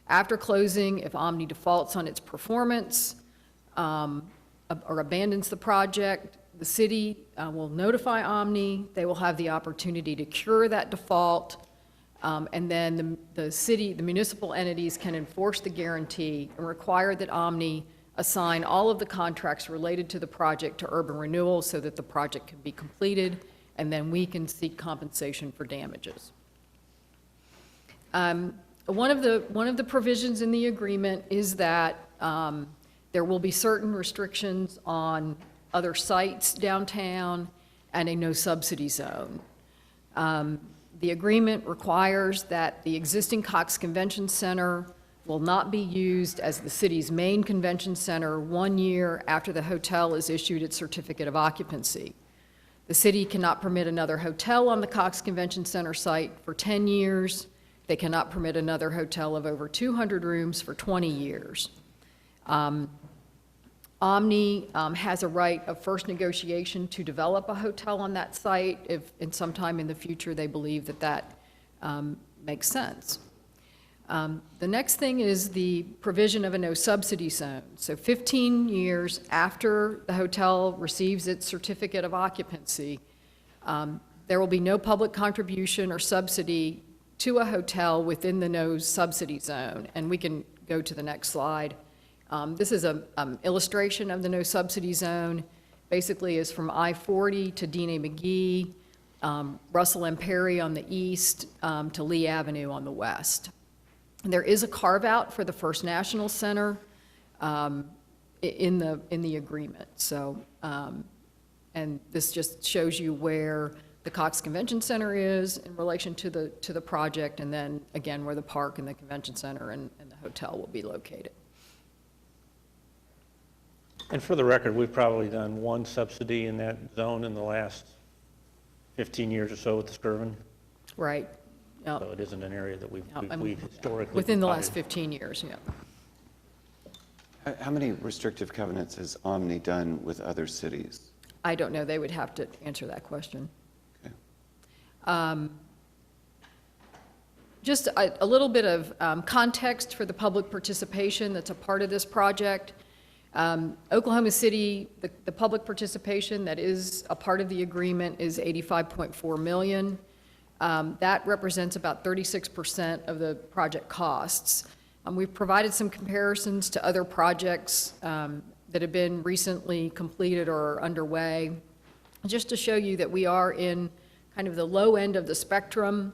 After closing, if Omni defaults on its performance or abandons the project, the city will notify Omni. They will have the opportunity to cure that default, and then the municipal entities can enforce the guarantee and require that Omni assign all of the contracts related to the project to urban renewal so that the project can be completed, and then we can seek compensation for damages. One of the provisions in the agreement is that there will be certain restrictions on other sites downtown and a no subsidy zone. The agreement requires that the existing Cox Convention Center will not be used as the city's main convention center 1 year after the hotel is issued its certificate of occupancy. The city cannot permit another hotel on the Cox Convention Center site for 10 years. They cannot permit another hotel of over 200 rooms for 20 years. Omni has a right of first negotiation to develop a hotel on that site if in sometime in the future they believe that makes sense. The next thing is the provision of a no-subsidy zone. So 15 years after the hotel receives its certificate of occupancy, there will be no public contribution or subsidy to a hotel within the no-subsidy zone. And we can go to the next slide. This is an illustration of the no-subsidy zone. Basically, is from I-40 to Dean A. McGee, Russell M. Perry on the east, to Lee Avenue on the west. There is a carve-out for the First National Center in the agreement. So, and this just shows you where the Cox Convention Center is in relation to the project, and then again where the park and the convention center and the hotel will be located. And for the record, we've probably done one subsidy in that zone in the last 15 years or so with the Skirvin. Right. Yep. So it isn't an area that we've historically within the last provided. 15 years, yeah. How many restrictive covenants has Omni done with other cities? I don't know. They would have to answer that question. Okay. Just a little bit of context for the public participation that's a part of this project. Oklahoma City, the public participation that is a part of the agreement is $85.4 million. That represents about 36% of the project costs. We've provided some comparisons to other projects that have been recently completed or are underway, just to show you that we are in kind of the low end of the spectrum.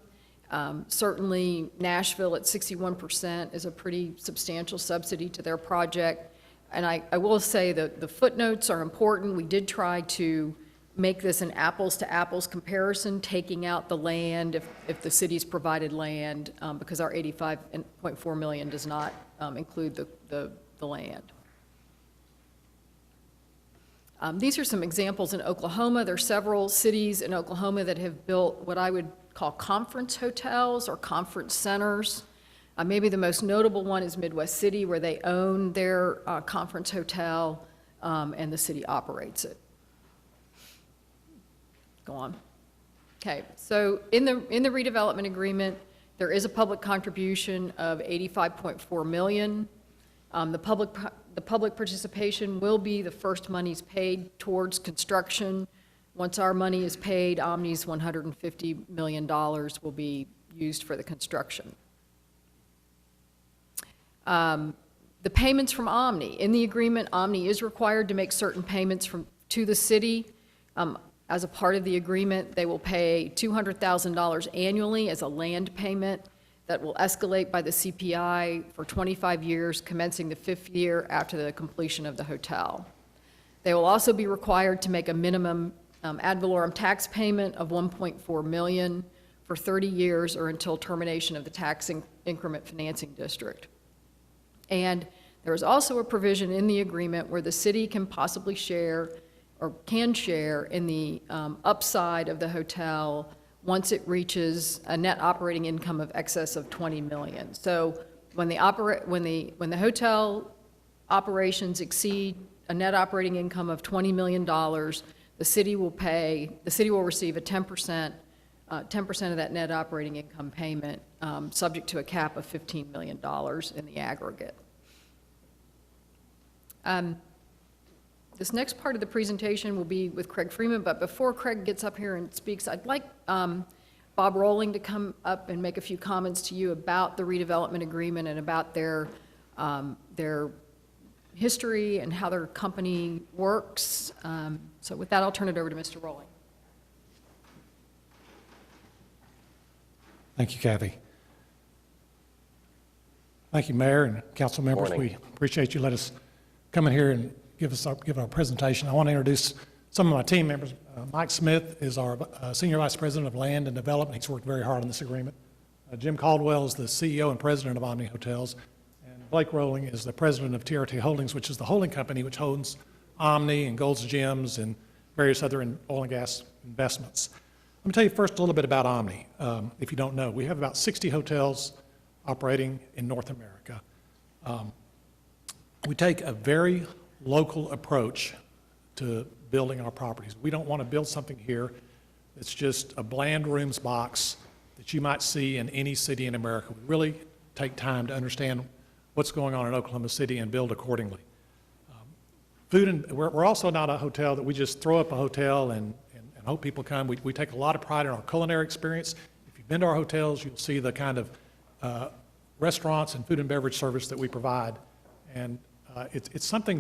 Certainly Nashville at 61% is a pretty substantial subsidy to their project. And I will say that the footnotes are important. We did try to make this an apples-to-apples comparison, taking out the land if the city's provided land, because our $85.4 million does not include the land. These are some examples in Oklahoma. There are several cities in Oklahoma that have built what I would call conference hotels or conference centers. Maybe the most notable one is Midwest City, where they own their conference hotel and the city operates it. Go on. Okay, so in the redevelopment agreement, there is a public contribution of $85.4 million. The public participation will be the first monies paid towards construction. Once our money is paid, Omni's $150 million will be used for the construction. The payments from Omni. In the agreement, Omni is required to make certain payments to the city. As a part of the agreement, they will pay $200,000 annually as a land payment that will escalate by the CPI for 25 years, commencing the 5th year after the completion of the hotel. They will also be required to make a minimum ad valorem tax payment of $1.4 million for 30 years or until termination of the tax increment financing district. And there is also a provision in the agreement where the city can possibly share or can share in the upside of the hotel once it reaches a net operating income of excess of $20 million. So when the hotel operations exceed a net operating income of $20 million, the city will receive a 10% of that net operating income payment, subject to a cap of $15 million in the aggregate. This next part of the presentation will be with Craig Freeman, but before Craig gets up here and speaks, I'd like Bob Rolling to come up and make a few comments to you about the redevelopment agreement and about their history and how their company works. So with that, I'll turn it over to Mr. Rolling. Thank you, Kathy. Thank you, Mayor and council members. Morning. We appreciate you let us come in here and give our presentation. I want to introduce some of my team members. Mike Smith is our Senior Vice President of Land and Development. He's worked very hard on this agreement. Jim Caldwell is the CEO and President of Omni Hotels. And Blake Rolling is the President of TRT Holdings, which is the holding company which owns Omni and Gold's Gyms and various other oil and gas investments. Let me tell you first a little bit about Omni, if you don't know. We have about 60 hotels operating in North America. We take a very local approach to building our properties. We don't want to build something here that's just a bland rooms box that you might see in any city in America. We really take time to understand what's going on in Oklahoma City and build accordingly. Food and we're also not a hotel that we just throw up a hotel and hope people come. We take a lot of pride in our culinary experience. If you've been to our hotels, you'll see the kind of restaurants and food and beverage service that we provide. And it's something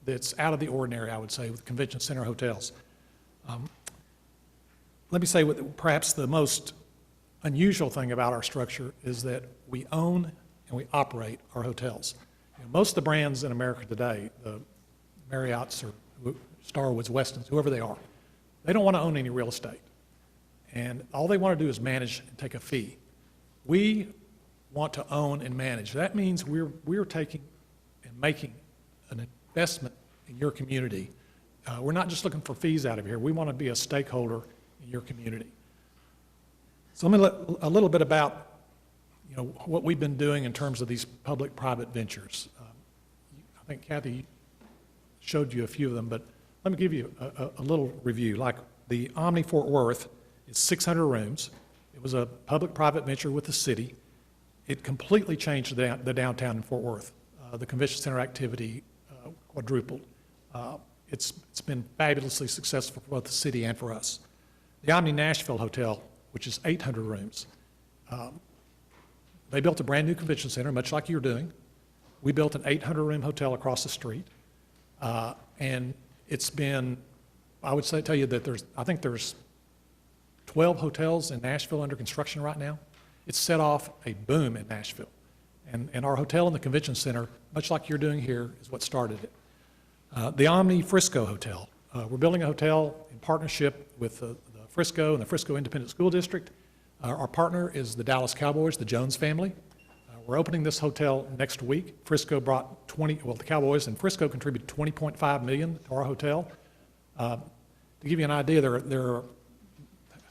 that's out of the ordinary, I would say, with convention center hotels. Let me say perhaps the most unusual thing about our structure is that we own and we operate our hotels. You know, most of the brands in America today, the Marriotts or Starwoods, Westons, whoever they are, they don't want to own any real estate. And all they want to do is manage and take a fee. We want to own and manage. That means we're taking and making an investment in your community. We're not just looking for fees out of here. We want to be a stakeholder in your community. So let me a little bit about what we've been doing in terms of these public-private ventures. I think Kathy showed you a few of them, but let me give you a little review. Like the Omni Fort Worth is 600 rooms. It was a public-private venture with the city. It completely changed the downtown in Fort Worth. The convention center activity quadrupled. It's been fabulously successful for both the city and for us. The Omni Nashville Hotel, which is 800 rooms, they built a brand new convention center, much like you're doing. We built an 800-room hotel across the street. And it's been, I would tell you that I think there's 12 hotels in Nashville under construction right now. It's set off a boom in Nashville. And our hotel in the convention center, much like you're doing here, is what started it. The Omni Frisco Hotel. We're building a hotel in partnership with the Frisco and the Frisco Independent School District. Our partner is the Dallas Cowboys, the Jones family. We're opening this hotel next week. Frisco brought the Cowboys and Frisco contributed $20.5 million to our hotel. To give you an idea,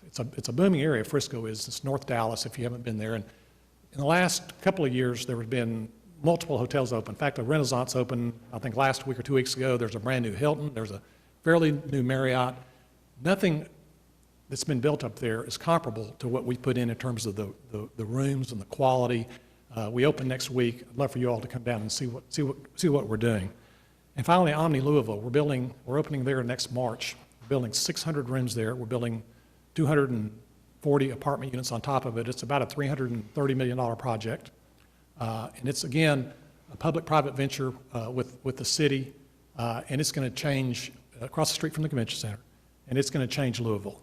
it's a booming area. Frisco is. It's North Dallas, if you haven't been there. And in the last couple of years, there have been multiple hotels open. In fact, a Renaissance opened, I think, last week or 2 weeks ago. There's a brand new Hilton. There's a fairly new Marriott. Nothing that's been built up there is comparable to what we put in terms of the rooms and the quality. We open next week. I'd love for you all to come down and see what we're doing. And finally, Omni Louisville. We're opening there next March. We're building 600 rooms there. We're building 240 apartment units on top of it. It's about a $330 million project. And it's, again, a public-private venture with the city. And it's going to change across the street from the convention center. And it's going to change Louisville.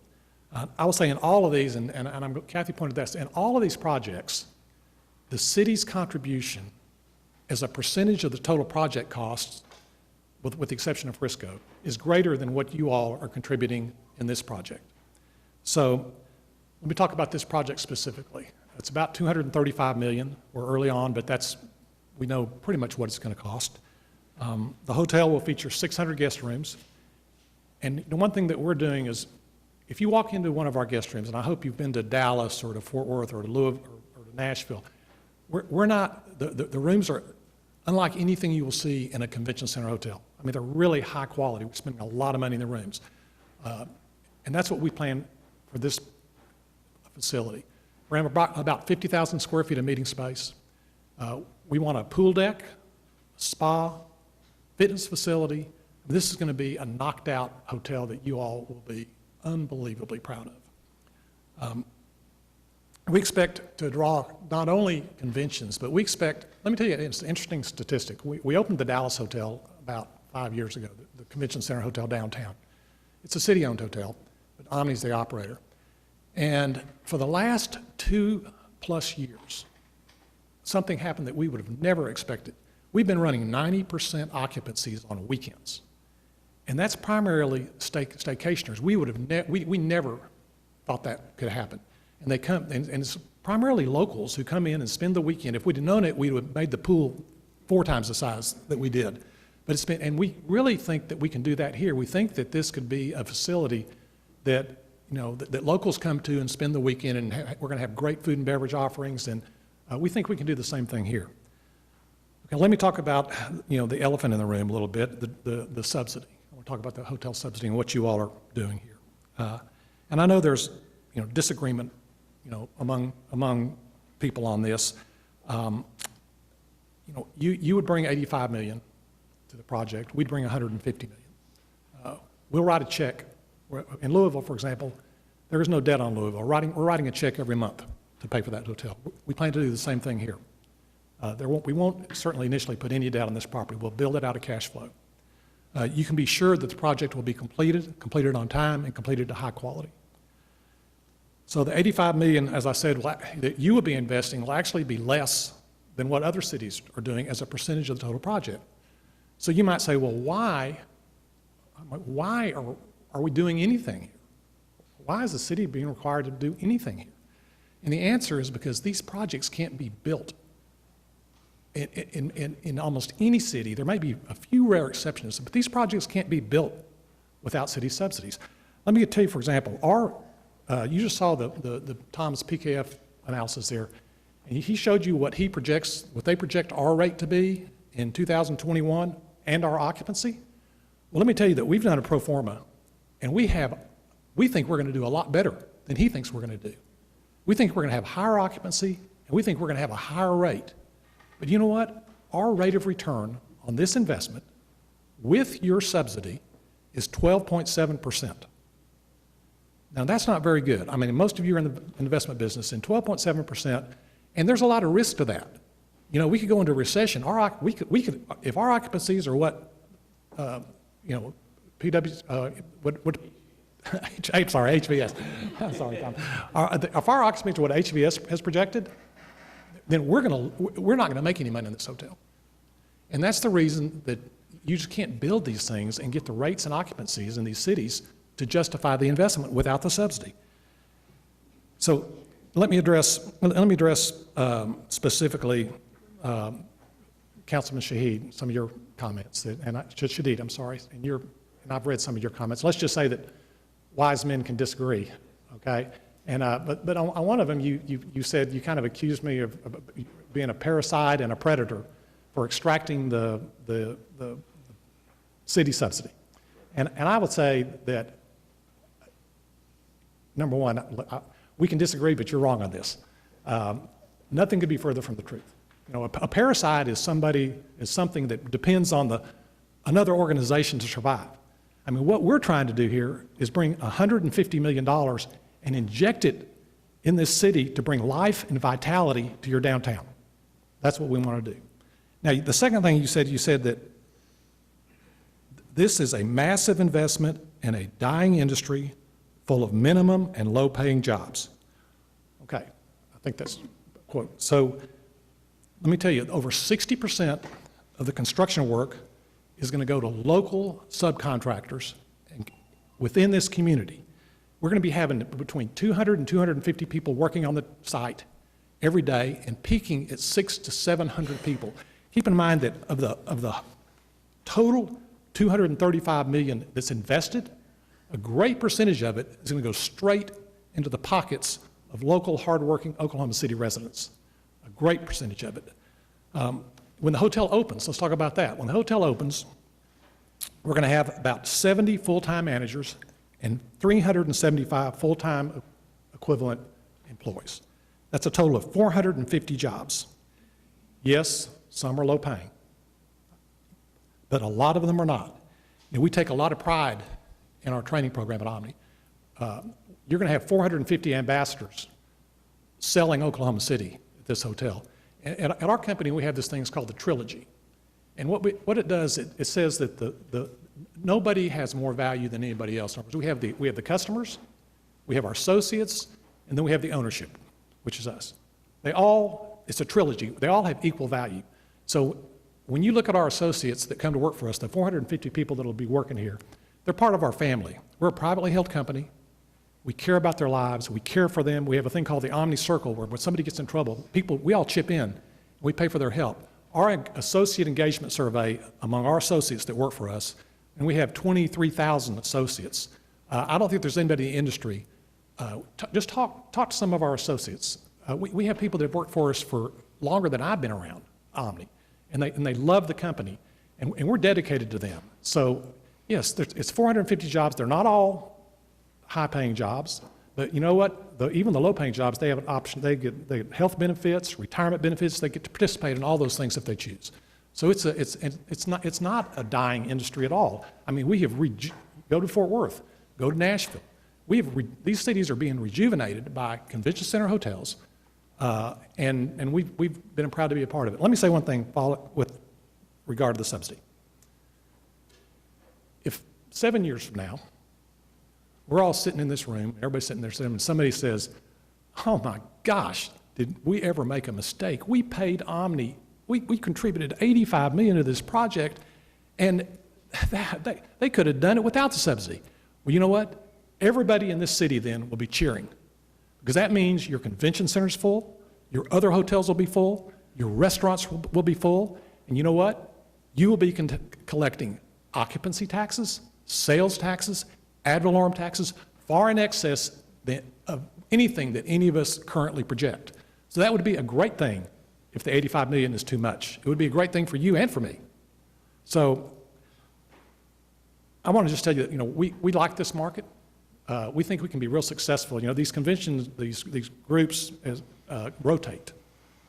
I will say in all of these, and Kathy pointed this, in all of these projects, the city's contribution as a percentage of the total project costs, with the exception of Frisco, is greater than what you all are contributing in this project. So let me talk about this project specifically. It's about $235 million. We're early on, but we know pretty much what it's going to cost. The hotel will feature 600 guest rooms. And the one thing that we're doing is, if you walk into one of our guest rooms, and I hope you've been to Dallas or to Fort Worth or to Louisville or to Nashville, the rooms are unlike anything you will see in a convention center hotel. I mean, they're really high quality. We're spending a lot of money in the rooms. And that's what we plan for this facility. We're going to have about 50,000 square feet of meeting space. We want a pool deck, a spa, fitness facility. This is going to be a knocked out hotel that you all will be unbelievably proud of. We expect to draw not only conventions, but we expect, let me tell you, it's an interesting statistic. We opened the Dallas Hotel about 5 years ago, the Convention Center Hotel downtown. It's a city-owned hotel, but Omni's the operator. And for the last 2+ years, something happened that we would have never expected. We've been running 90% occupancies on weekends. And that's primarily staycationers. We never thought that could happen. And they come, and it's primarily locals who come in and spend the weekend. If we'd have known it, we would have made the pool 4 times the size that we did. But and we really think that we can do that here. We think that this could be a facility that, that locals come to and spend the weekend, and we're going to have great food and beverage offerings, and we think we can do the same thing here. Okay, let me talk about, the elephant in the room a little bit, the subsidy. I want to talk about the hotel subsidy and what you all are doing here. And I know there's, disagreement, among people on this. You know, you would bring 85 million to the project. We'd bring 150 million. We'll write a check. In Louisville, for example, there is no debt on Louisville. We're writing a check every month to pay for that hotel. We plan to do the same thing here. We won't certainly initially put any debt on this property. We'll build it out of cash flow. You can be sure that the project will be completed on time, and completed to high quality. So the 85 million, as I said, that you will be investing will actually be less than what other cities are doing as a percentage of the total project. So you might say, well, why are we doing anything here? Why is the city being required to do anything here? And the answer is because these projects can't be built in almost any city. There may be a few rare exceptions, but these projects can't be built without city subsidies. Let me tell you, for example, you just saw the Tom's PKF analysis there, and he showed you what they project our rate to be in 2021 and our occupancy. Well, let me tell you that we've done a pro forma, and we think we're going to do a lot better than he thinks we're going to do. We think we're going to have higher occupancy, and we think we're going to have a higher rate. But you know what? Our rate of return on this investment with your subsidy is 12.7%. Now, that's not very good. I mean, most of you are in the investment business, and 12.7%, and there's a lot of risk to that. You know, we could go into a recession. We could, if our occupancies are what, I'm sorry, HVS. I'm sorry, Tom. If our occupancy are what HVS has projected, then we're not gonna make any money in this hotel. And that's the reason that you just can't build these things and get the rates and occupancies in these cities to justify the investment without the subsidy. So let me address specifically Councilman Shahid, some of your comments, Shadid, I'm sorry, and I've read some of your comments. Let's just say that wise men can disagree, okay? And but on one of them, you said, you kind of accused me of being a parasite and a predator for extracting the city subsidy. And I would say that, number one, we can disagree, but you're wrong on this. Nothing could be further from the truth. You know, a parasite is something that depends on another organization to survive. I mean, what we're trying to do here is bring $150 million and inject it in this city to bring life and vitality to your downtown. That's what we want to do. Now, the second thing you said that this is a massive investment in a dying industry full of minimum and low-paying jobs. Okay, I think that's a quote. So let me tell you, over 60% of the construction work is going to go to local subcontractors within this community. We're going to be having between 200 and 250 people working on the site every day and peaking at 600 to 700 people. Keep in mind that of the total $235 million that's invested, a great percentage of it is going to go straight into the pockets of local, hardworking Oklahoma City residents. A great percentage of it. When the hotel opens, let's talk about that. When the hotel opens, we're going to have about 70 full-time managers and 375 full-time equivalent employees. That's a total of 450 jobs. Yes, some are low-paying, but a lot of them are not. You know, we take a lot of pride in our training program at Omni. You're going to have 450 ambassadors selling Oklahoma City at this hotel. At our company, we have this thing called the Trilogy. And what it does, it says that nobody has more value than anybody else. We have the customers, we have our associates, and then we have the ownership, which is us. It's a trilogy. They all have equal value. So when you look at our associates that come to work for us, the 450 people that will be working here, they're part of our family. We're a privately held company. We care about their lives. We care for them. We have a thing called the Omni Circle, where when somebody gets in trouble, we all chip in. We pay for their help. Our associate engagement survey among our associates that work for us, and we have 23,000 associates. I don't think there's anybody in the industry. Just talk to some of our associates. We have people that have worked for us for longer than I've been around Omni, and they love the company, and we're dedicated to them. So yes, it's 450 jobs. They're not all high-paying jobs, But you know what? Even the low-paying jobs, they have an option. They get health benefits, retirement benefits. They get to participate in all those things if they choose. So it's not a dying industry at all. I mean, we have go to Fort Worth, go to Nashville. These cities are being rejuvenated by convention center hotels, and we've been proud to be a part of it. Let me say one thing with regard to the subsidy. If 7 years from now, we're all sitting in this room, everybody's sitting there, and somebody says, oh my gosh, did we ever make a mistake? We paid Omni, we contributed $85 million to this project, and they could have done it without the subsidy. Well, you know what? Everybody in this city then will be cheering, because that means your convention center's full, your other hotels will be full, your restaurants will be full, and you know what? You will be collecting occupancy taxes, sales taxes, ad valorem taxes, far in excess of anything that any of us currently project. So that would be a great thing if the $85 million is too much. It would be a great thing for you and for me. So I want to just tell you that, you know, we like this market. We think we can be real successful. You know, these conventions, these groups rotate,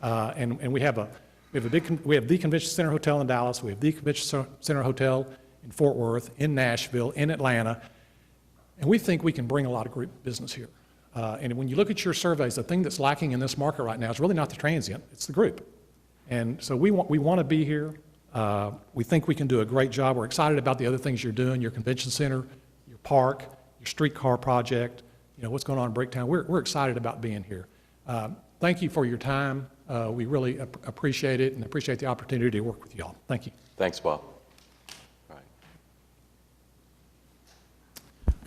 and we have the Convention Center Hotel in Dallas. We have the Convention Center Hotel in Fort Worth, in Nashville, in Atlanta, and we think we can bring a lot of group business here. And when you look at your surveys, the thing that's lacking in this market right now is really not the transient; it's the group. And so we want to be here. We think we can do a great job. We're excited about the other things you're doing: your convention center, your park, your streetcar project, you know, what's going on in Bricktown. We're excited about being here. Thank you for your time. We really appreciate it and appreciate the opportunity to work with you all. Thank you. Thanks, Bob.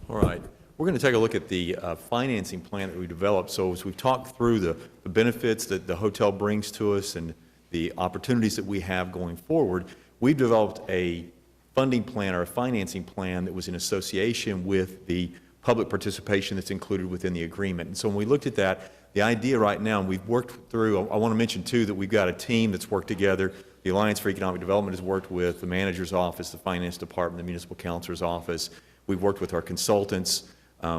All right. We're going to take a look at the financing plan that we developed. So as we've talked through the benefits that the hotel brings to us and the opportunities that we have going forward, we've developed a funding plan or a financing plan that was in association with the public participation that's included within the agreement. And so when we looked at that, the idea right now, and we've worked through, I want to mention too that we've got a team that's worked together. The Alliance for Economic Development has worked with the manager's office, the finance department, the municipal counselor's office. We've worked with our consultants.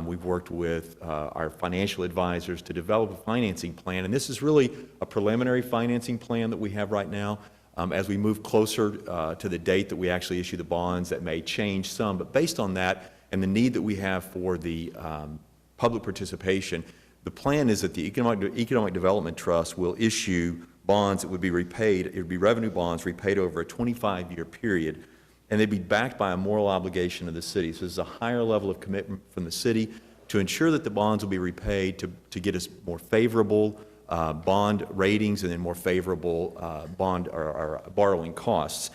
We've worked with our financial advisors to develop a financing plan. And this is really a preliminary financing plan that we have right now. As we move closer to the date that we actually issue the bonds, that may change some. But based on that and the need that we have for the public participation, the plan is that the Economic Development Trust will issue bonds that would be repaid. It would be revenue bonds repaid over a 25-year period, and they'd be backed by a moral obligation of the city. So there's a higher level of commitment from the city to ensure that the bonds will be repaid to get us more favorable bond ratings and then more favorable bond or borrowing costs.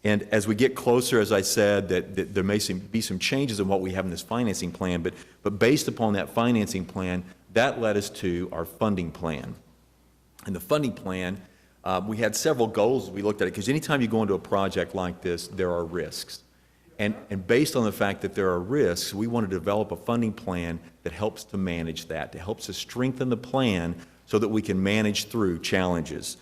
And as we get closer, as I said, that there may be some changes in what we have in this financing plan, but based upon that financing plan, that led us to our funding plan. And the funding plan, we had several goals as we looked at it, because anytime you go into a project like this, there are risks. And based on the fact that there are risks, we want to develop a funding plan that helps to manage that, that helps us strengthen the plan so that we can manage through challenges.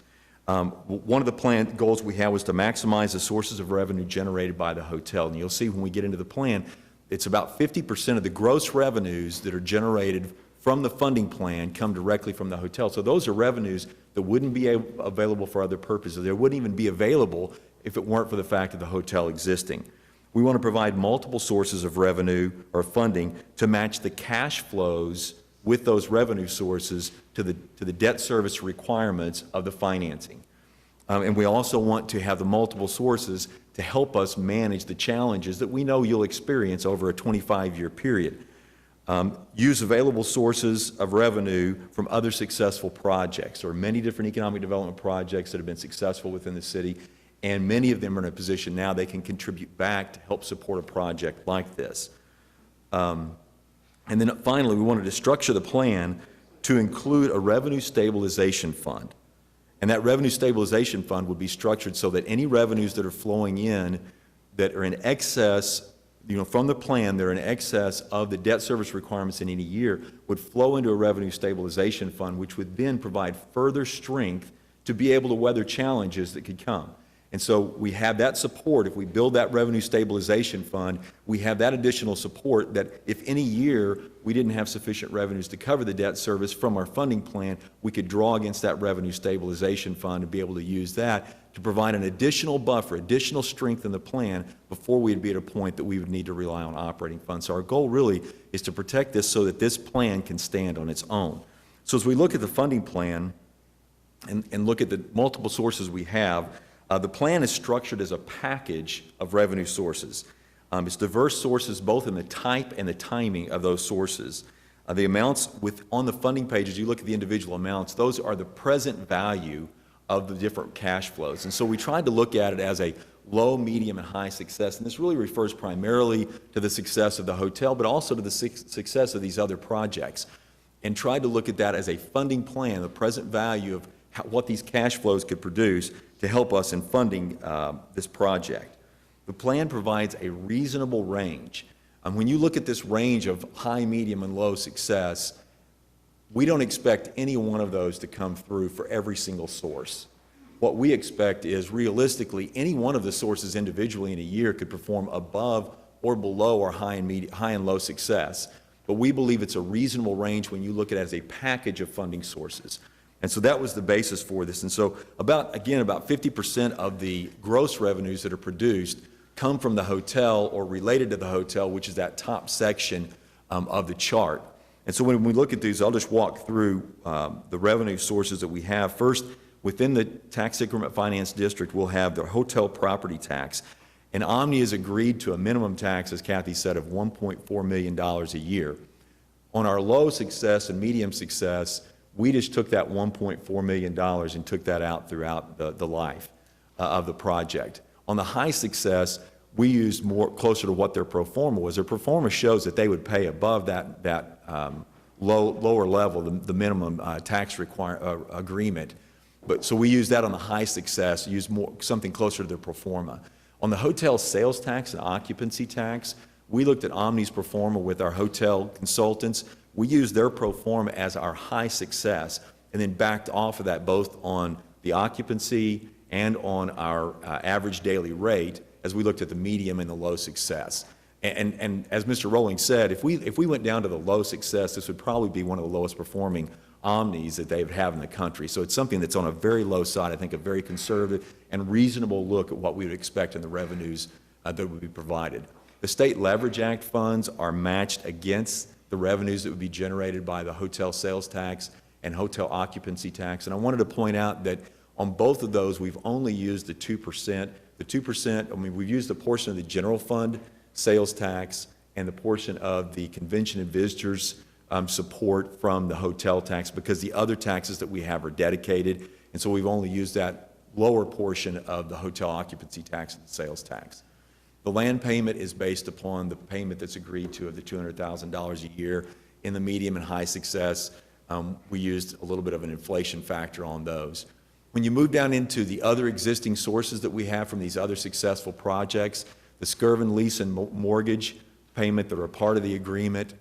One of the plan goals we had was to maximize the sources of revenue generated by the hotel. And you'll see when we get into the plan, it's about 50% of the gross revenues that are generated from the funding plan come directly from the hotel. So those are revenues that wouldn't be available for other purposes. They wouldn't even be available if it weren't for the fact of the hotel existing. We want to provide multiple sources of revenue or funding to match the cash flows with those revenue sources to the debt service requirements of the financing. And we also want to have the multiple sources to help us manage the challenges that we know you'll experience over a 25-year period. Use available sources of revenue from other successful projects. There are many different economic development projects that have been successful within the city, and many of them are in a position now they can contribute back to help support a project like this. And then finally, we wanted to structure the plan to include a revenue stabilization fund. And that revenue stabilization fund would be structured so that any revenues that are flowing in that are in excess, from the plan, they're in excess of the debt service requirements in any year, would flow into a revenue stabilization fund, which would then provide further strength to be able to weather challenges that could come. And so we have that support. If we build that revenue stabilization fund, we have that additional support that if any year we didn't have sufficient revenues to cover the debt service from our funding plan, we could draw against that revenue stabilization fund and be able to use that to provide an additional buffer, additional strength in the plan before we'd be at a point that we would need to rely on operating funds. So our goal really is to protect this so that this plan can stand on its own. So as we look at the funding plan and look at the multiple sources we have, the plan is structured as a package of revenue sources. It's diverse sources both in the type and the timing of those sources. The amounts on the funding page, as you look at the individual amounts, those are the present value of the different cash flows. And so we tried to look at it as a low, medium, and high success. And this really refers primarily to the success of the hotel, but also to the success of these other projects. And tried to look at that as a funding plan, the present value of what these cash flows could produce to help us in funding this project. The plan provides a reasonable range. When you look at this range of high, medium, and low success, we don't expect any one of those to come through for every single source. What we expect is realistically any one of the sources individually in a year could perform above or below our high and low success. But we believe it's a reasonable range when you look at it as a package of funding sources. And so that was the basis for this. And so about 50% of the gross revenues that are produced come from the hotel or related to the hotel, which is that top section of the chart. And so when we look at these, I'll just walk through the revenue sources that we have. First, within the tax increment finance district, we'll have the hotel property tax. And Omni has agreed to a minimum tax, as Kathy said, of $1.4 million a year. On our low success and medium success, we just took that $1.4 million and took that out throughout the life of the project. On the high success, we used more closer to what their pro forma was. Their pro forma shows that they would pay above that lower level, the minimum tax agreement. So we used that on the high success, used something closer to their pro forma. On the hotel sales tax and occupancy tax, we looked at Omni's pro forma with our hotel consultants. We used their pro forma as our high success and then backed off of that both on the occupancy and on our average daily rate as we looked at the medium and the low success. And as Mr. Rowling said, if we went down to the low success, this would probably be one of the lowest performing Omnis that they would have in the country. So it's something that's on a very low side, I think a very conservative and reasonable look at what we would expect in the revenues that would be provided. The State Leverage Act funds are matched against the revenues that would be generated by the hotel sales tax and hotel occupancy tax. And I wanted to point out that on both of those, we've only used the 2%. The 2%, we've used a portion of the general fund sales tax and the portion of the convention and visitors support from the hotel tax because the other taxes that we have are dedicated. And so we've only used that lower portion of the hotel occupancy tax and the sales tax. The land payment is based upon the payment that's agreed to of the $200,000 a year. In the medium and high success, we used a little bit of an inflation factor on those. When you move down into the other existing sources that we have from these other successful projects, the Skirvin lease and mortgage payment that are a part of the agreement,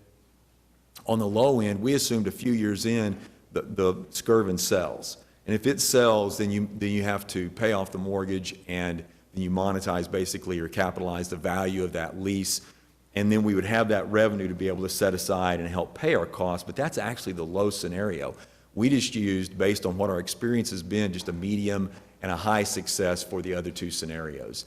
on the low end, we assumed a few years in the Skirvin sells. And if it sells, then you have to pay off the mortgage and then you monetize basically or capitalize the value of that lease. And then we would have that revenue to be able to set aside and help pay our costs, but that's actually the low scenario. We just used, based on what our experience has been, just a medium and a high success for the other two scenarios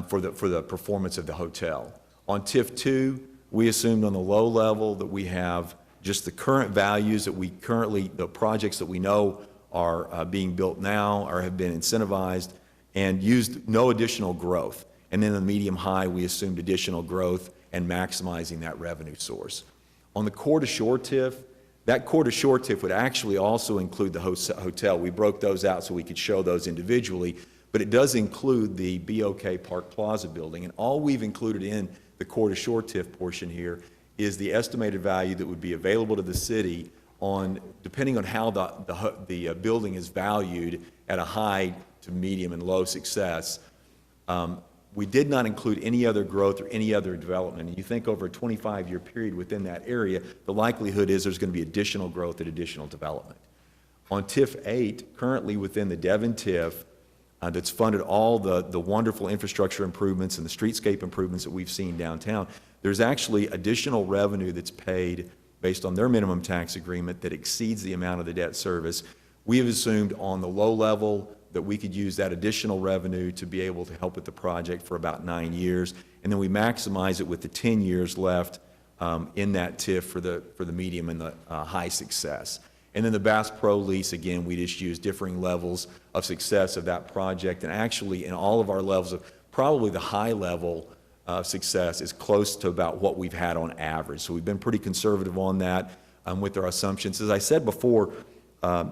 for the performance of the hotel. On TIF 2, we assumed on the low level that we have just the current values that the projects that we know are being built now or have been incentivized and used no additional growth. And then in the medium high, we assumed additional growth and maximizing that revenue source. On the core to shore TIF, that core to shore TIF would actually also include the hotel. We broke those out so we could show those individually, but it does include the BOK Park Plaza building. And all we've included in the core to shore TIF portion here is the estimated value that would be available to the city depending on how the building is valued at a high to medium and low success. We did not include any other growth or any other development. And you think over a 25-year period within that area, the likelihood is there's going to be additional growth and additional development. On TIF 8, currently within the Devon TIF, that's funded all the wonderful infrastructure improvements and the streetscape improvements that we've seen downtown. There's actually additional revenue that's paid based on their minimum tax agreement that exceeds the amount of the debt service. We have assumed on the low level that we could use that additional revenue to be able to help with the project for about 9 years, and then we maximize it with the 10 years left in that TIF for the medium and the high success. And then the Bass Pro lease, again, we just use differing levels of success of that project, and actually in all of our levels of probably the high level of success is close to about what we've had on average. So we've been pretty conservative on that with our assumptions. As I said before,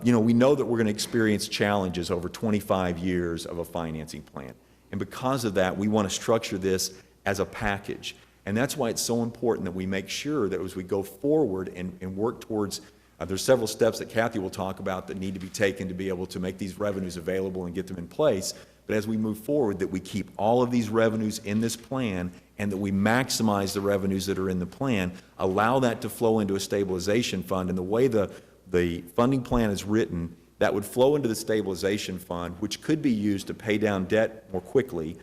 we know that we're going to experience challenges over 25 years of a financing plan. And because of that, we want to structure this as a package. And that's why it's so important that we make sure that as we go forward and work towards, there's several steps that Kathy will talk about that need to be taken to be able to make these revenues available and get them in place. But as we move forward, that we keep all of these revenues in this plan and that we maximize the revenues that are in the plan, allow that to flow into a stabilization fund. And the way the funding plan is written, that would flow into the stabilization fund, which could be used to pay down debt more quickly,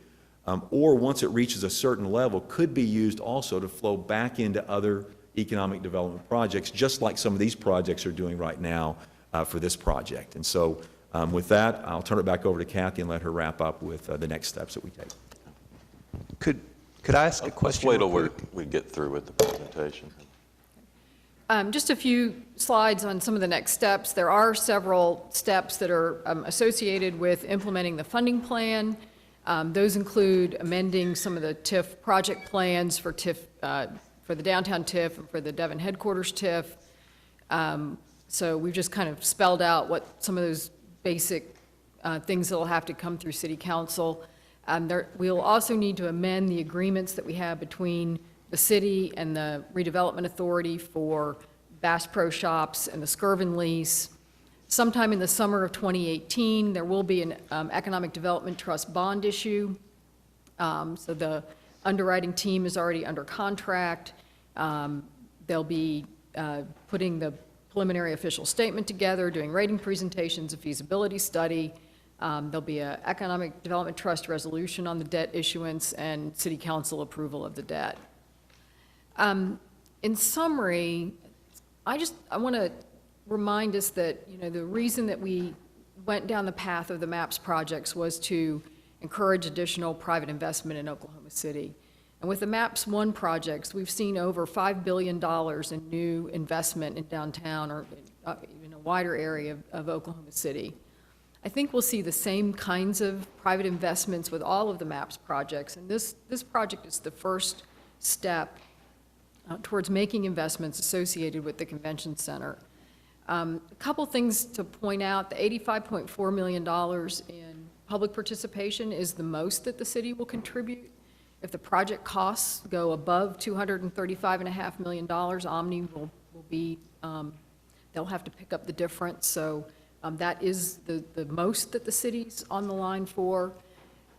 or once it reaches a certain level, could be used also to flow back into other economic development projects, just like some of these projects are doing right now for this project. And so with that, I'll turn it back over to Kathy and let her wrap up with the next steps that we take. Could I ask a question? Let's wait till we get through with the presentation. Just a few slides on some of the next steps. There are several steps that are associated with implementing the funding plan. Those include amending some of the TIF project plans for TIF, for the downtown TIF and for the Devon headquarters TIF. So we've just kind of spelled out what some of those basic things that will have to come through City Council. We'll also need to amend the agreements that we have between the city and the redevelopment authority for Bass Pro Shops and the Skirvin lease. Sometime in the summer of 2018, there will be an Economic Development Trust bond issue. So the underwriting team is already under contract. They'll be putting the preliminary official statement together, doing rating presentations, a feasibility study. There'll be an Economic Development Trust resolution on the debt issuance and City Council approval of the debt. In summary, I want to remind us that, the reason that we went down the path of the MAPS projects was to encourage additional private investment in Oklahoma City. And with the MAPS 1 projects, we've seen over $5 billion in new investment in downtown or in a wider area of Oklahoma City. I think we'll see the same kinds of private investments with all of the MAPS projects, and this project is the first step towards making investments associated with the convention center. A couple things to point out: the $85.4 million in public participation is the most that the city will contribute. If the project costs go above $235.5 million, Omni will be, they'll have to pick up the difference. So that is the most that the city's on the line for.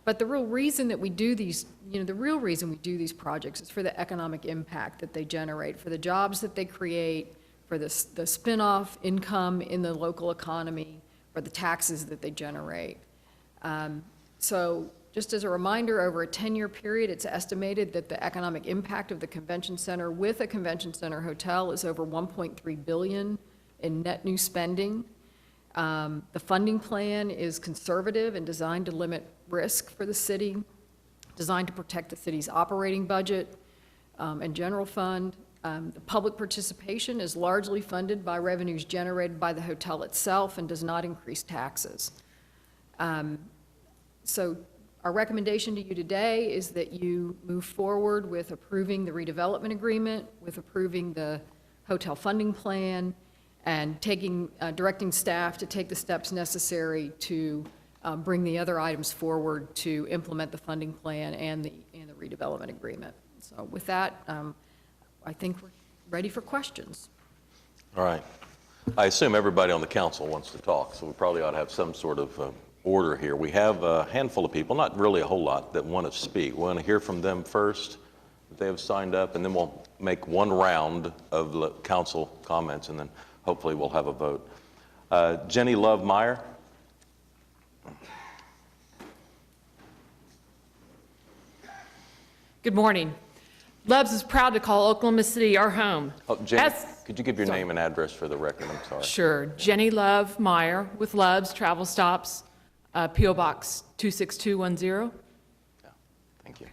But the real reason that we do these, the real reason we do these projects is for the economic impact that they generate, for the jobs that they create, for the spin-off income in the local economy, for the taxes that they generate. So just as a reminder, over a 10-year period, it's estimated that the economic impact of the convention center with a convention center hotel is over $1.3 billion in net new spending. The funding plan is conservative and designed to limit risk for the city, designed to protect the city's operating budget and general fund. The public participation is largely funded by revenues generated by the hotel itself and does not increase taxes. So our recommendation to you today is that you move forward with approving the redevelopment agreement, with approving the hotel funding plan, and directing staff to take the steps necessary to bring the other items forward to implement the funding plan and the redevelopment agreement. So with that, I think we're ready for questions. All right. I assume everybody on the council wants to talk, so we probably ought to have some sort of order here. We have a handful of people, not really a whole lot, that want to speak. We want to hear from them first, if they have signed up, and then we'll make one round of council comments, and then hopefully we'll have a vote. Jenny Love Meyer. Good morning. Loves is proud to call Oklahoma City our home. Oh, Jenny, As- could you give your name and address for the record? I'm sorry. Sure. Jenny Love Meyer with Loves Travel Stops, P.O. Box 26210. Thank you.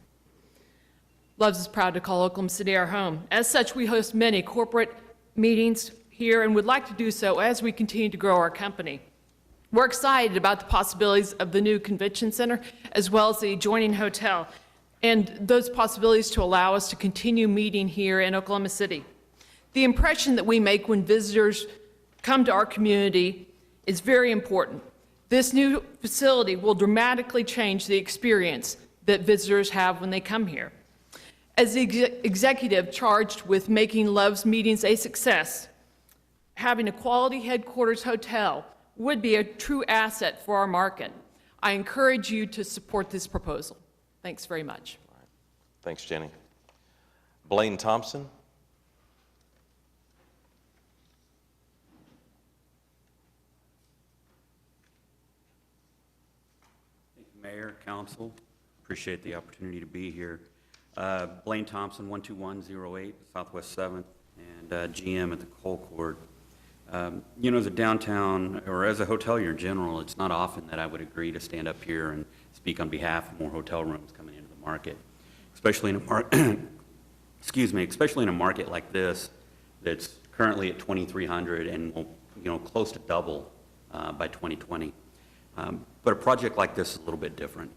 Loves is proud to call Oklahoma City our home. As such, we host many corporate meetings here and would like to do so as we continue to grow our company. We're excited about the possibilities of the new convention center as well as the adjoining hotel and those possibilities to allow us to continue meeting here in Oklahoma City. The impression that we make when visitors come to our community is very important. This new facility will dramatically change the experience that visitors have when they come here. As the executive charged with making Love's meetings a success, having a quality headquarters hotel would be a true asset for our market. I encourage you to support this proposal. Thanks very much. Thanks, Jenny. Blaine Thompson. Thank you, Mayor, Council. Appreciate the opportunity to be here. Blaine Thompson, 12108 Southwest 7th, and GM at the Colcord. You know, as a downtown, or as a hotelier in general, it's not often that I would agree to stand up here and speak on behalf of more hotel rooms coming into the market, especially in a market, especially in a market like this that's currently at 2,300 and will, you know, close to double by 2020. But a project like this is a little bit different.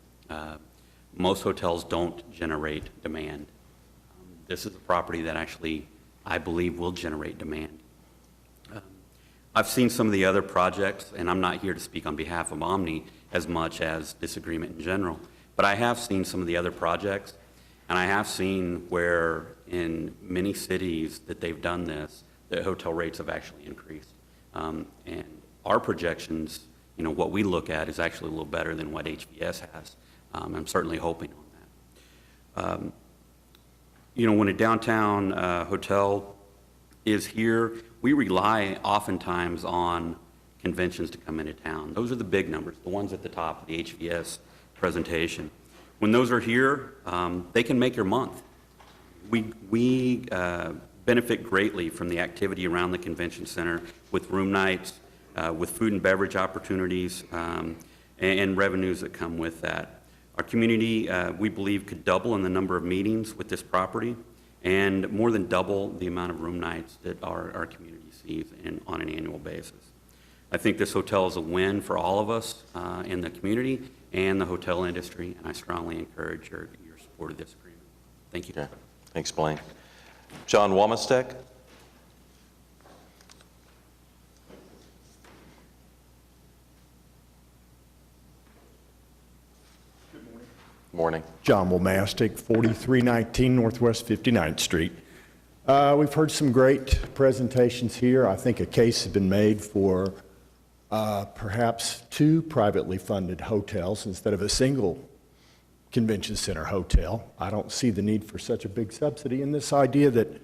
Most hotels don't generate demand. This is a property that actually, I believe, will generate demand. I've seen some of the other projects, and I'm not here to speak on behalf of Omni as much as disagreement in general, but I have seen some of the other projects, and I have seen where in many cities that they've done this, the hotel rates have actually increased. And our projections, you know, what we look at is actually a little better than what HVS has. I'm certainly hoping on that. You know, when a downtown hotel is here, we rely oftentimes on conventions to come into town. Those are the big numbers, the ones at the top of the HVS presentation. When those are here, they can make your month. We benefit greatly from the activity around the convention center with room nights, with food and beverage opportunities, and revenues that come with that. Our community, we believe, could double in the number of meetings with this property and more than double the amount of room nights that our community sees on an annual basis. I think this hotel is a win for all of us in the community and the hotel industry, and I strongly encourage your support of this agreement. Thank you. Okay. Thanks, Blaine. John Womastek. Morning. John Womastic, 4319 Northwest 59th Street. We've heard some great presentations here. I think a case has been made for perhaps 2 privately funded hotels instead of a single convention center hotel. I don't see the need for such a big subsidy, and this idea that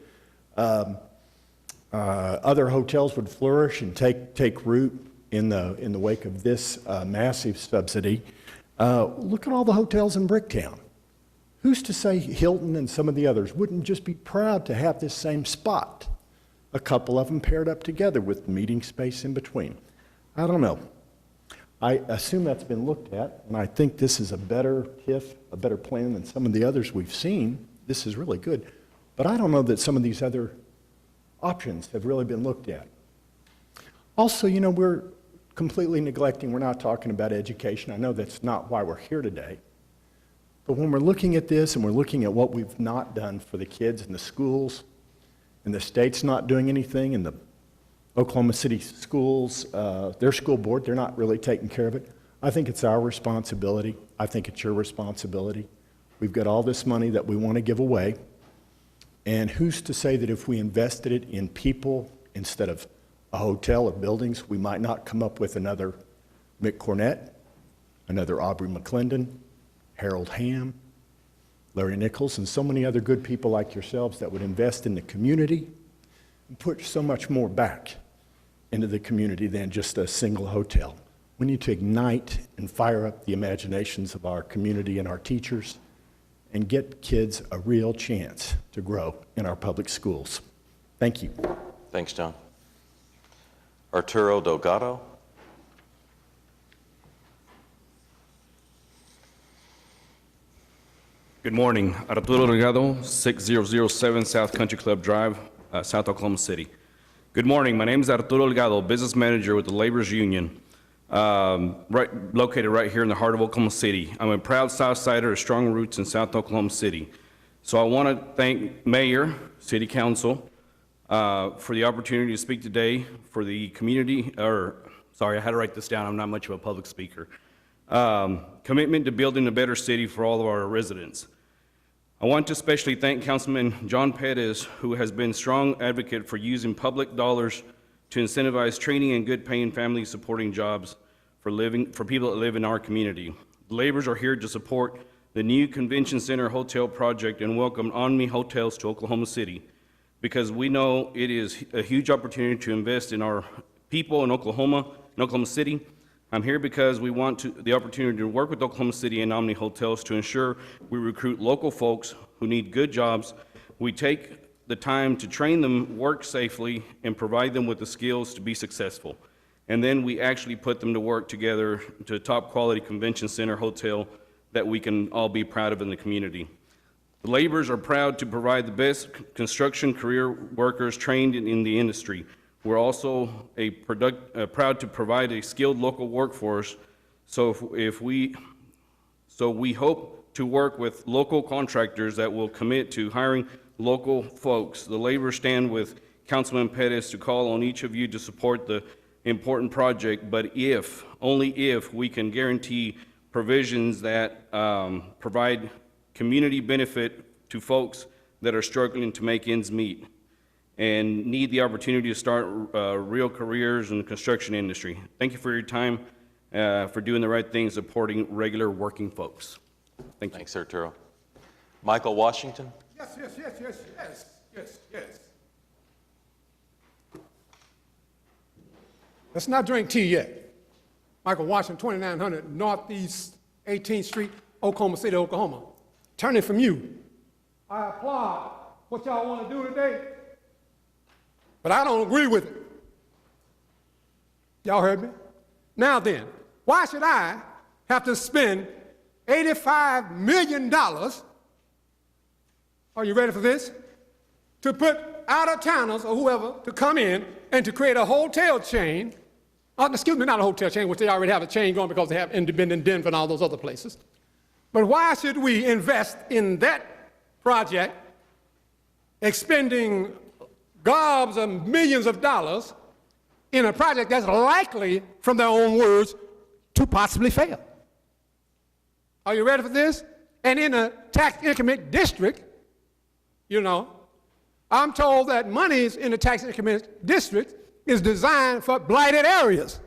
other hotels would flourish and take root in the wake of this massive subsidy. Look at all the hotels in Bricktown. Who's to say Hilton and some of the others wouldn't just be proud to have this same spot? A couple of them paired up together with meeting space in between. I don't know. I assume that's been looked at, and I think this is a better TIF, a better plan than some of the others we've seen. This is really good. But I don't know that some of these other options have really been looked at. Also, you know, we're completely neglecting, we're not talking about education. I know that's not why we're here today. But when we're looking at this and we're looking at what we've not done for the kids in the schools, and the state's not doing anything, and the Oklahoma City schools, their school board, they're not really taking care of it. I think it's our responsibility. I think it's your responsibility. We've got all this money that we want to give away. And who's to say that if we invested it in people instead of a hotel or buildings, we might not come up with another Mick Cornett, another Aubrey McClendon, Harold Hamm, Larry Nichols, and so many other good people like yourselves that would invest in the community and put so much more back into the community than just a single hotel. We need to ignite and fire up the imaginations of our community and our teachers and get kids a real chance to grow in our public schools. Thank you. Thanks, John. Arturo Delgado. Good morning. Arturo Delgado, 6007 South Country Club Drive, South Oklahoma City. Good morning. My name is Arturo Delgado, business manager with the Laborers Union, located right here in the heart of Oklahoma City. I'm a proud Southsider with strong roots in South Oklahoma City. So I want to thank Mayor, City Council, for the opportunity to speak today for the community, sorry, I had to write this down. I'm not much of a public speaker. Commitment to building a better city for all of our residents. I want to especially thank Councilman John Pettis, who has been a strong advocate for using public dollars to incentivize training and good paying family supporting jobs for people that live in our community. The Laborers are here to support the new Convention Center Hotel project and welcome Omni Hotels to Oklahoma City, because we know it is a huge opportunity to invest in our people in Oklahoma City. I'm here because we want the opportunity to work with Oklahoma City and Omni Hotels to ensure we recruit local folks who need good jobs. We take the time to train them, work safely, and provide them with the skills to be successful. And then we actually put them to work together to a top quality convention center hotel that we can all be proud of in the community. The Laborers are proud to provide the best construction career workers trained in the industry. We're also proud to provide a skilled local workforce, so we hope to work with local contractors that will commit to hiring local folks. The Laborers stand with Councilman Pettis to call on each of you to support the important project, but only if we can guarantee provisions that provide community benefit to folks that are struggling to make ends meet and need the opportunity to start real careers in the construction industry. Thank you for your time, for doing the right thing, supporting regular working folks. Thank you. Thanks, Arturo. Michael Washington. Yes. Let's not drink tea yet. Michael Washington, 2900 Northeast 18th Street, Oklahoma City, Oklahoma. Turning from you. I applaud what y'all want to do today, but I don't agree with it. Y'all heard me? Now then, why should I have to spend $85 million, are you ready for this, to put out-of-towners or whoever to come in and to create a hotel chain, excuse me, not a hotel chain, which they already have a chain going because they have Independent Denver and all those other places. But why should we invest in that project, expending gobs of millions of dollars in a project that's likely, from their own words, to possibly fail? Are you ready for this? And in a tax increment district, you know, I'm told that monies in the tax increment district is designed for blighted areas.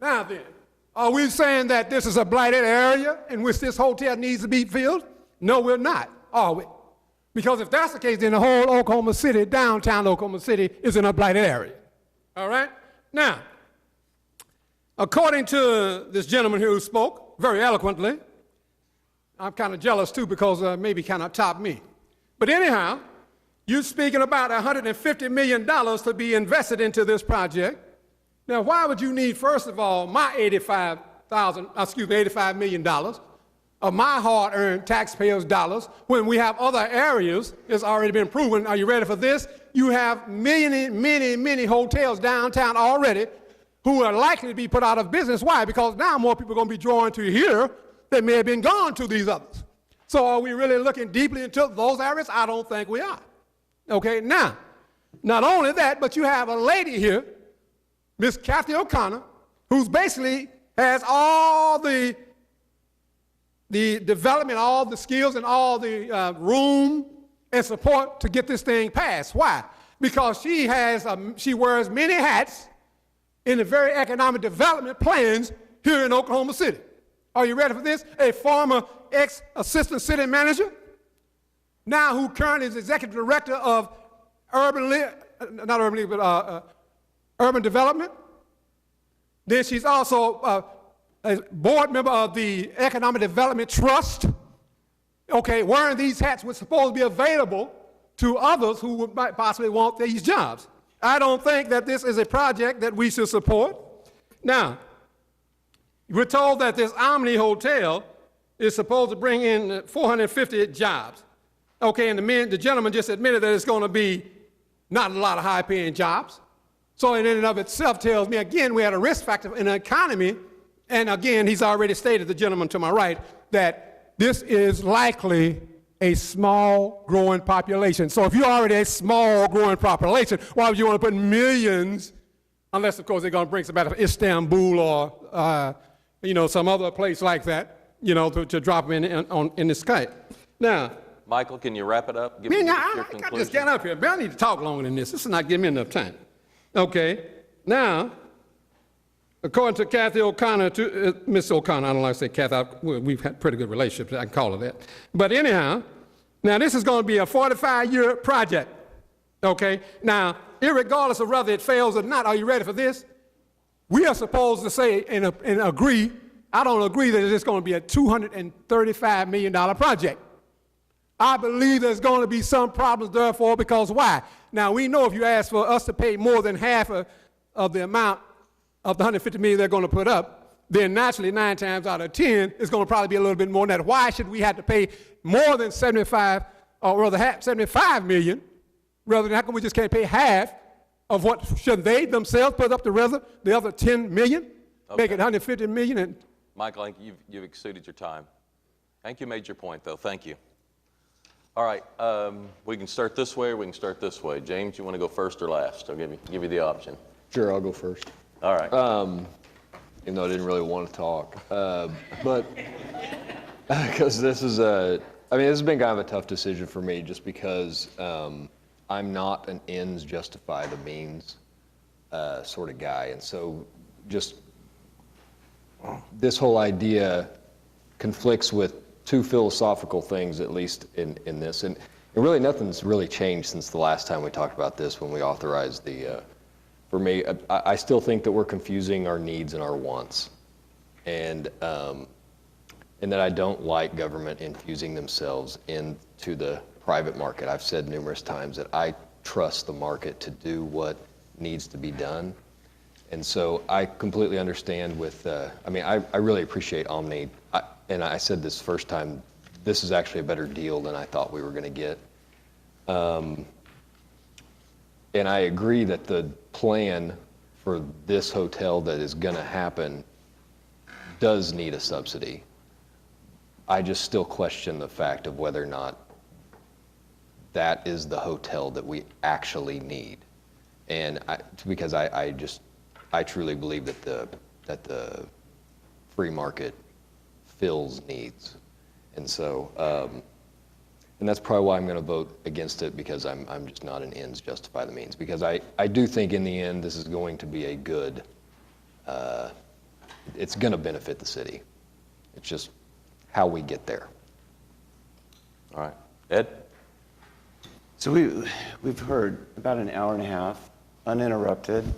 Now then, are we saying that this is a blighted area in which this hotel needs to be filled? No, we're not, are we? Because if that's the case, then the whole Oklahoma City, downtown Oklahoma City, is in a blighted area. All right? Now, according to this gentleman here who spoke very eloquently, I'm kind of jealous too because maybe kind of topped me. But anyhow, you're speaking about $150 million to be invested into this project. Now, why would you need, first of all, my $85 million of my hard-earned taxpayers' dollars when we have other areas, it's already been proven. Are you ready for this? You have many hotels downtown already who are likely to be put out of business. Why? Because now more people are going to be drawn to here that may have been gone to these others. So are we really looking deeply into those areas? I don't think we are. Okay, now, not only that, but you have a lady here, Miss Kathy O'Connor, who's basically has all the development, all the skills, and all the room and support to get this thing passed. Why? Because she wears many hats in the very economic development plans here in Oklahoma City. Are you ready for this? A former ex-assistant city manager, now who currently is executive director of urban development. Then she's also a board member of the Economic Development Trust. okay, wearing these hats was supposed to be available to others who might possibly want these jobs. I don't think that this is a project that we should support. Now, we're told that this Omni Hotel is supposed to bring in 450 jobs. Okay, and the gentleman just admitted that it's going to be not a lot of high-paying jobs. So in and of itself tells me, again, we had a risk factor in the economy, and again, he's already stated, the gentleman to my right, that this is likely a small growing population. So if you're already a small growing population, why would you want to put millions, unless, of course, they're going to bring somebody from Istanbul or, some other place like that, to drop them in the sky. Now, Michael, can you wrap it up? I just get up here. I need to talk longer than this. This is not giving me enough time. Okay. Now, according to Kathy O'Connor, Miss O'Connor, I don't like to say Kathy, we've had pretty good relationships, I can call her that. But anyhow, now this is going to be a 45-year project. Okay. Now, irregardless of whether it fails or not, are you ready for this? We are supposed to say and agree, I don't agree that it's going to be a $235 million project. I believe there's going to be some problems, therefore, because why? Now, we know if you ask for us to pay more than half of the amount of the $150 million they're going to put up, then naturally 9 times out of 10, it's going to probably be a little bit more than that. Why should we have to pay more than 75, or rather $75 million, rather than how come we just can't pay half of what should they themselves put up the other $10 million, make it $150 million? And Michael, I think you've exceeded your time. I think you made your point, though. Thank you. All right, we can start this way or we can start this way. James, you want to go first or last? I'll give you the option. Sure, I'll go first. All right. Even though I didn't really want to talk. But because this has been kind of a tough decision for me just because I'm not an ends justify the means sort of guy. And so just this whole idea conflicts with two philosophical things, at least in this. And really nothing's really changed since the last time we talked about this when we authorized the, for me, I still think that we're confusing our needs and our wants. And that I don't like government infusing themselves into the private market. I've said numerous times that I trust the market to do what needs to be done. And so I completely understand with, I really appreciate Omni. And I said this first time, this is actually a better deal than I thought we were going to get. And I agree that the plan for this hotel that is going to happen does need a subsidy. I just still question the fact of whether or not that is the hotel that we actually need. And because I truly believe that the free market fills needs. And so, and that's probably why I'm going to vote against it, because I'm just not an ends justify the means. Because I do think in the end this is going to be a good, it's going to benefit the city. It's just how we get there. All right. Ed? So we've heard about an hour and a half, uninterrupted,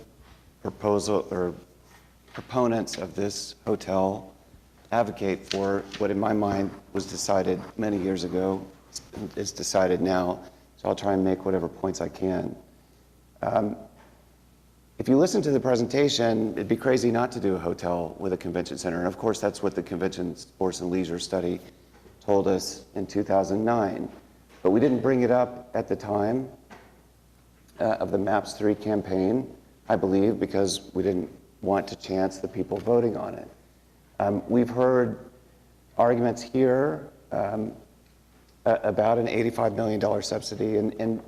proponents of this hotel advocate for what in my mind was decided many years ago. It's decided now, so I'll try and make whatever points I can. If you listen to the presentation, it'd be crazy not to do a hotel with a convention center. And of course, that's what the Convention Sports and Leisure Study told us in 2009. But we didn't bring it up at the time of the MAPS 3 campaign, I believe, because we didn't want to chance the people voting on it. We've heard arguments here about an $85 million subsidy, and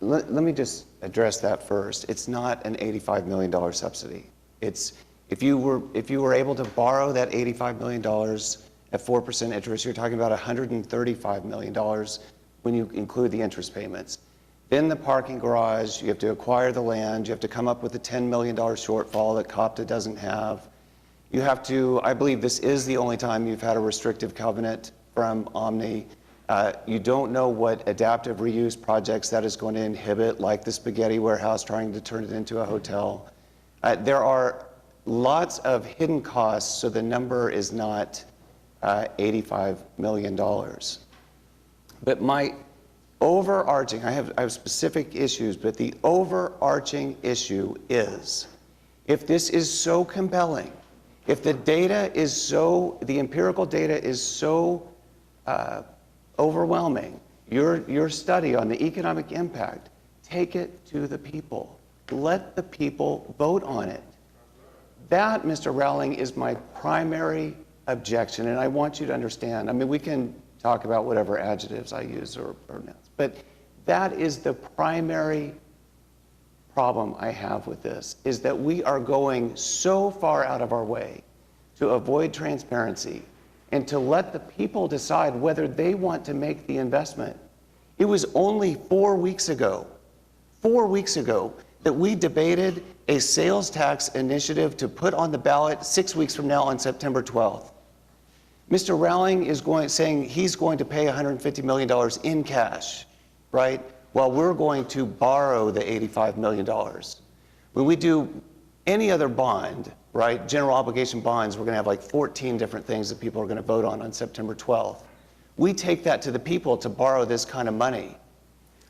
let me just address that first. It's not an $85 million subsidy. It's if you were able to borrow that $85 million at 4% interest, you're talking about $135 million when you include the interest payments. Then the parking garage, you have to acquire the land, you have to come up with a $10 million shortfall that COPTA doesn't have. You have to, I believe this is the only time you've had a restrictive covenant from Omni. You don't know what adaptive reuse projects that is going to inhibit, like the spaghetti warehouse trying to turn it into a hotel. There are lots of hidden costs, so the number is not $85 million. But my overarching, I have specific issues, but the overarching issue is, if this is so compelling, if the data is so, the empirical data is so overwhelming, your study on the economic impact, take it to the people. Let the people vote on it. That, Mr. Rowling, is my primary objection, and I want you to understand. I mean, we can talk about whatever adjectives I use or nouns, but that is the primary problem I have with this, is that we are going so far out of our way to avoid transparency and to let the people decide whether they want to make the investment. It was only 4 weeks ago, that we debated a sales tax initiative to put on the ballot 6 weeks from now on September 12th. Mr. Rowling is saying he's going to pay $150 million in cash, right? While we're going to borrow the $85 million. When we do any other bond, right, general obligation bonds, we're going to have like 14 different things that people are going to vote on September 12th. We take that to the people to borrow this kind of money.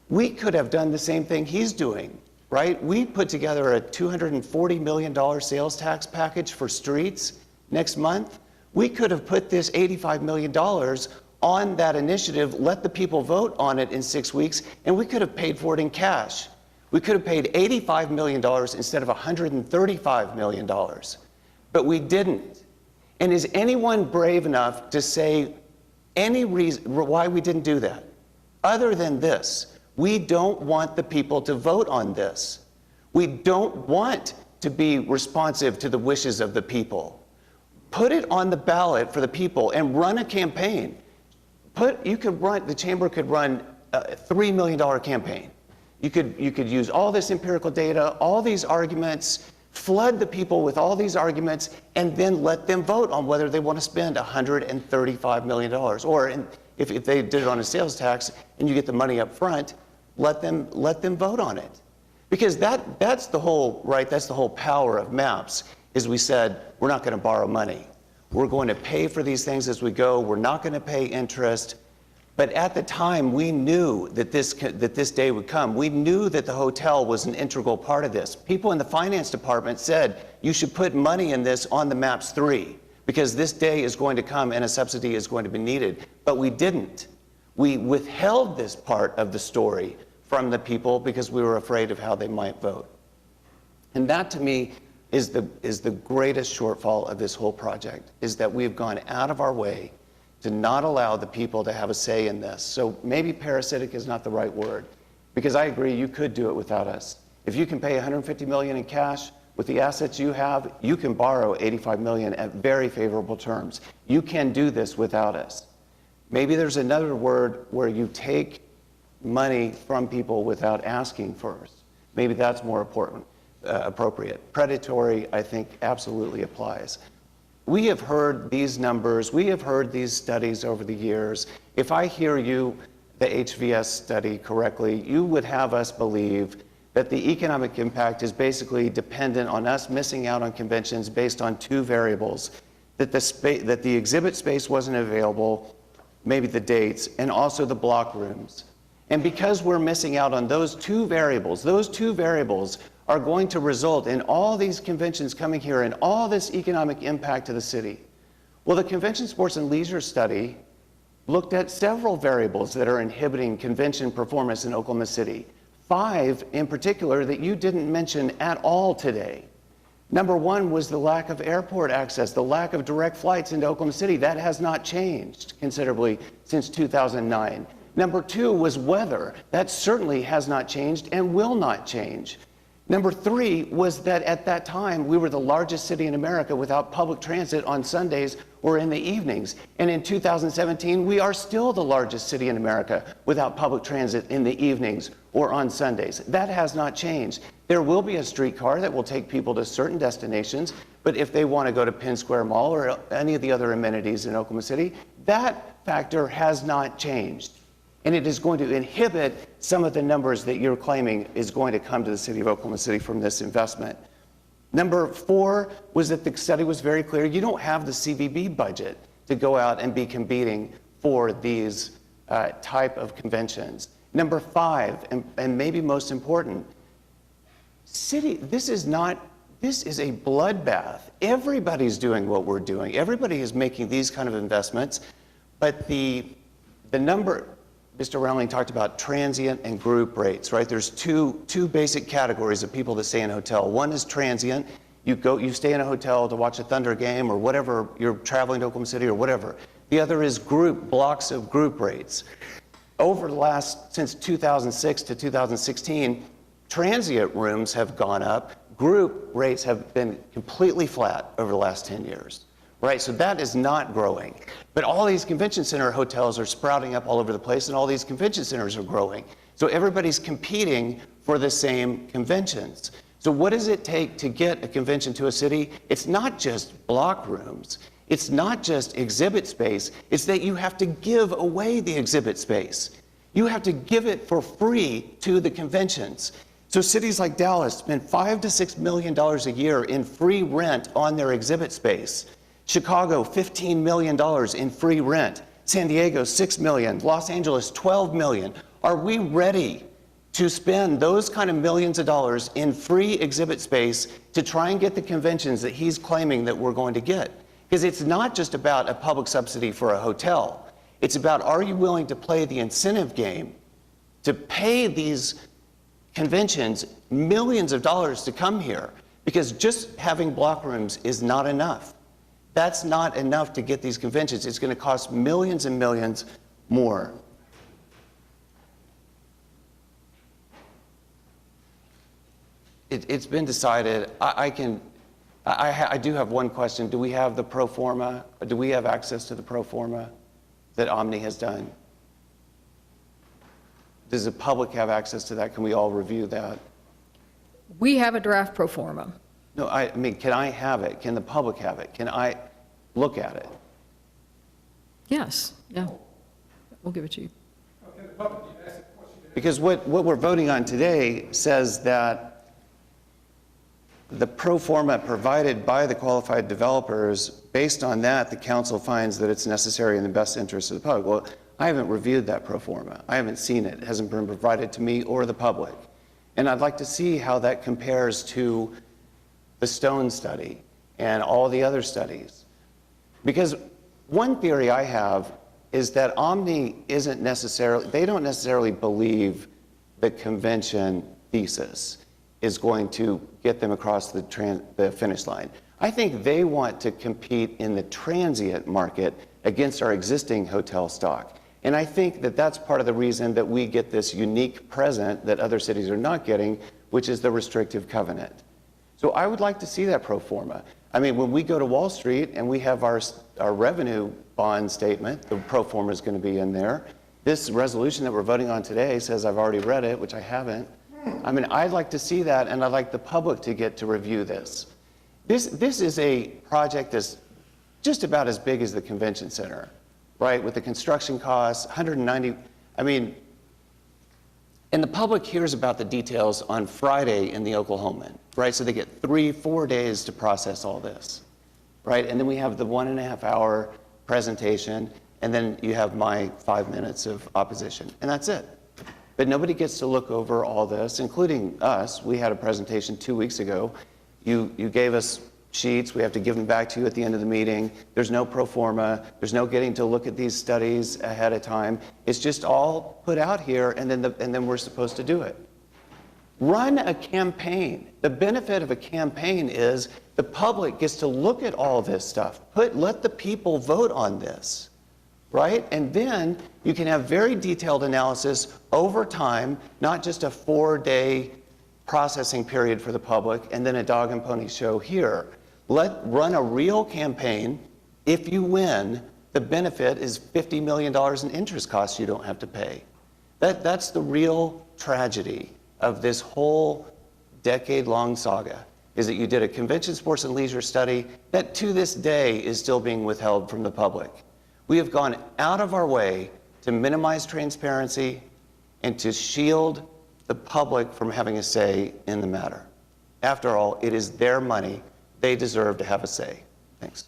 We could have done the same thing he's doing, right? We put together a $240 million sales tax package for streets next month. We could have put this $85 million on that initiative, let the people vote on it in 6 weeks, and we could have paid for it in cash. We could have paid $85 million instead of $135 million, but we didn't. And is anyone brave enough to say any reason why we didn't do that? Other than this, we don't want the people to vote on this. We don't want to be responsive to the wishes of the people. Put it on the ballot for the people and run a campaign. The chamber could run a $3 million campaign. You could use all this empirical data, all these arguments, flood the people with all these arguments, and then let them vote on whether they want to spend $135 million. Or if they did it on a sales tax and you get the money up front, let them vote on it. Because that's the whole, right, that's the whole power of MAPS, is we said, we're not going to borrow money. We're going to pay for these things as we go. We're not going to pay interest. But at the time, we knew that this day would come. We knew that the hotel was an integral part of this. People in the finance department said, you should put money in this on the MAPS 3, because this day is going to come and a subsidy is going to be needed. But we didn't. We withheld this part of the story from the people because we were afraid of how they might vote. And that, to me, is the greatest shortfall of this whole project, is that we've gone out of our way to not allow the people to have a say in this. So maybe parasitic is not the right word, because I agree you could do it without us. If you can pay $150 million in cash with the assets you have, you can borrow $85 million at very favorable terms. You can do this without us. Maybe there's another word where you take money from people without asking first. Maybe that's more appropriate. Predatory, I think, absolutely applies. We have heard these numbers, we have heard these studies over the years. If I hear you, the HVS study, correctly, you would have us believe that the economic impact is basically dependent on us missing out on conventions based on two variables, that the exhibit space wasn't available, maybe the dates, and also the block rooms. And because we're missing out on those two variables are going to result in all these conventions coming here and all this economic impact to the city. Well, the Convention Sports and Leisure study looked at several variables that are inhibiting convention performance in Oklahoma City. 5 in particular that you didn't mention at all today. Number 1 was the lack of airport access, the lack of direct flights into Oklahoma City. That has not changed considerably since 2009. Number 2 was weather. That certainly has not changed and will not change. Number 3 was that at that time, we were the largest city in America without public transit on Sundays or in the evenings. And in 2017, we are still the largest city in America without public transit in the evenings or on Sundays. That has not changed. There will be a streetcar that will take people to certain destinations, but if they want to go to Penn Square Mall or any of the other amenities in Oklahoma City, that factor has not changed. And it is going to inhibit some of the numbers that you're claiming is going to come to the city of Oklahoma City from this investment. Number 4 was that the study was very clear. You don't have the CVB budget to go out and be competing for these type of conventions. Number 5, and maybe most important, this is a bloodbath. Everybody's doing what we're doing. Everybody is making these kind of investments, but the number, Mr. Rowling talked about transient and group rates, right? There's two basic categories of people that stay in a hotel. One is transient. You stay in a hotel to watch a Thunder game or whatever, you're traveling to Oklahoma City or whatever. The other is blocks of group rates. Since 2006 to 2016, transient rooms have gone up. Group rates have been completely flat over the last 10 years, right? So that is not growing. But all these convention center hotels are sprouting up all over the place, and all these convention centers are growing. So everybody's competing for the same conventions. So what does it take to get a convention to a city? It's not just block rooms. It's not just exhibit space. It's that you have to give away the exhibit space. You have to give it for free to the conventions. So cities like Dallas spend $5 to $6 million a year in free rent on their exhibit space. Chicago, $15 million in free rent. San Diego, $6 million. Los Angeles, $12 million. Are we ready to spend those kind of millions of dollars in free exhibit space to try and get the conventions that he's claiming that we're going to get? Because it's not just about a public subsidy for a hotel. It's about, are you willing to play the incentive game to pay these conventions millions of dollars to come here? Because just having block rooms is not enough. That's not enough to get these conventions. It's going to cost millions and millions more. It's been decided. I do have one question. Do we have the pro forma? Do we have access to the pro forma that Omni has done? Does the public have access to that? Can we all review that? We have a draft pro forma. No, I mean, can I have it? Can the public have it? Can I look at it? Yes, yeah. We'll give it to you. Because what we're voting on today says that the pro forma provided by the qualified developers, based on that, the council finds that it's necessary in the best interest of the public. Well, I haven't reviewed that pro forma. I haven't seen it. It hasn't been provided to me or the public. And I'd like to see how that compares to the Stone study and all the other studies. Because one theory I have is that Omni they don't necessarily believe the convention thesis is going to get them across the finish line. I think they want to compete in the transient market against our existing hotel stock. And I think that that's part of the reason that we get this unique present that other cities are not getting, which is the restrictive covenant. So I would like to see that pro forma. I mean, when we go to Wall Street and we have our revenue bond statement, the pro forma is going to be in there. This resolution that we're voting on today says I've already read it, which I haven't. I mean, I'd like to see that, and I'd like the public to get to review this. This is a project that's just about as big as the convention center, right? With the construction costs, 190, I mean, and the public hears about the details on Friday in the Oklahoman, right? So they get 3-4 days to process all this, right? And then we have the 1.5 hour presentation, and then you have my 5 minutes of opposition, and that's it. But nobody gets to look over all this, including us. We had a presentation 2 weeks ago. You gave us sheets. We have to give them back to you at the end of the meeting. There's no pro forma. There's no getting to look at these studies ahead of time. It's just all put out here, and then we're supposed to do it. Run a campaign. The benefit of a campaign is the public gets to look at all this stuff. Let the people vote on this. Right? And then you can have very detailed analysis over time, not just a 4-day processing period for the public and then a dog and pony show here. Run a real campaign. If you win, the benefit is $50 million in interest costs you don't have to pay. That's the real tragedy of this whole decade-long saga, is that you did a convention, sports, and leisure study that to this day is still being withheld from the public. We have gone out of our way to minimize transparency and to shield the public from having a say in the matter. After all, it is their money. They deserve to have a say. Thanks.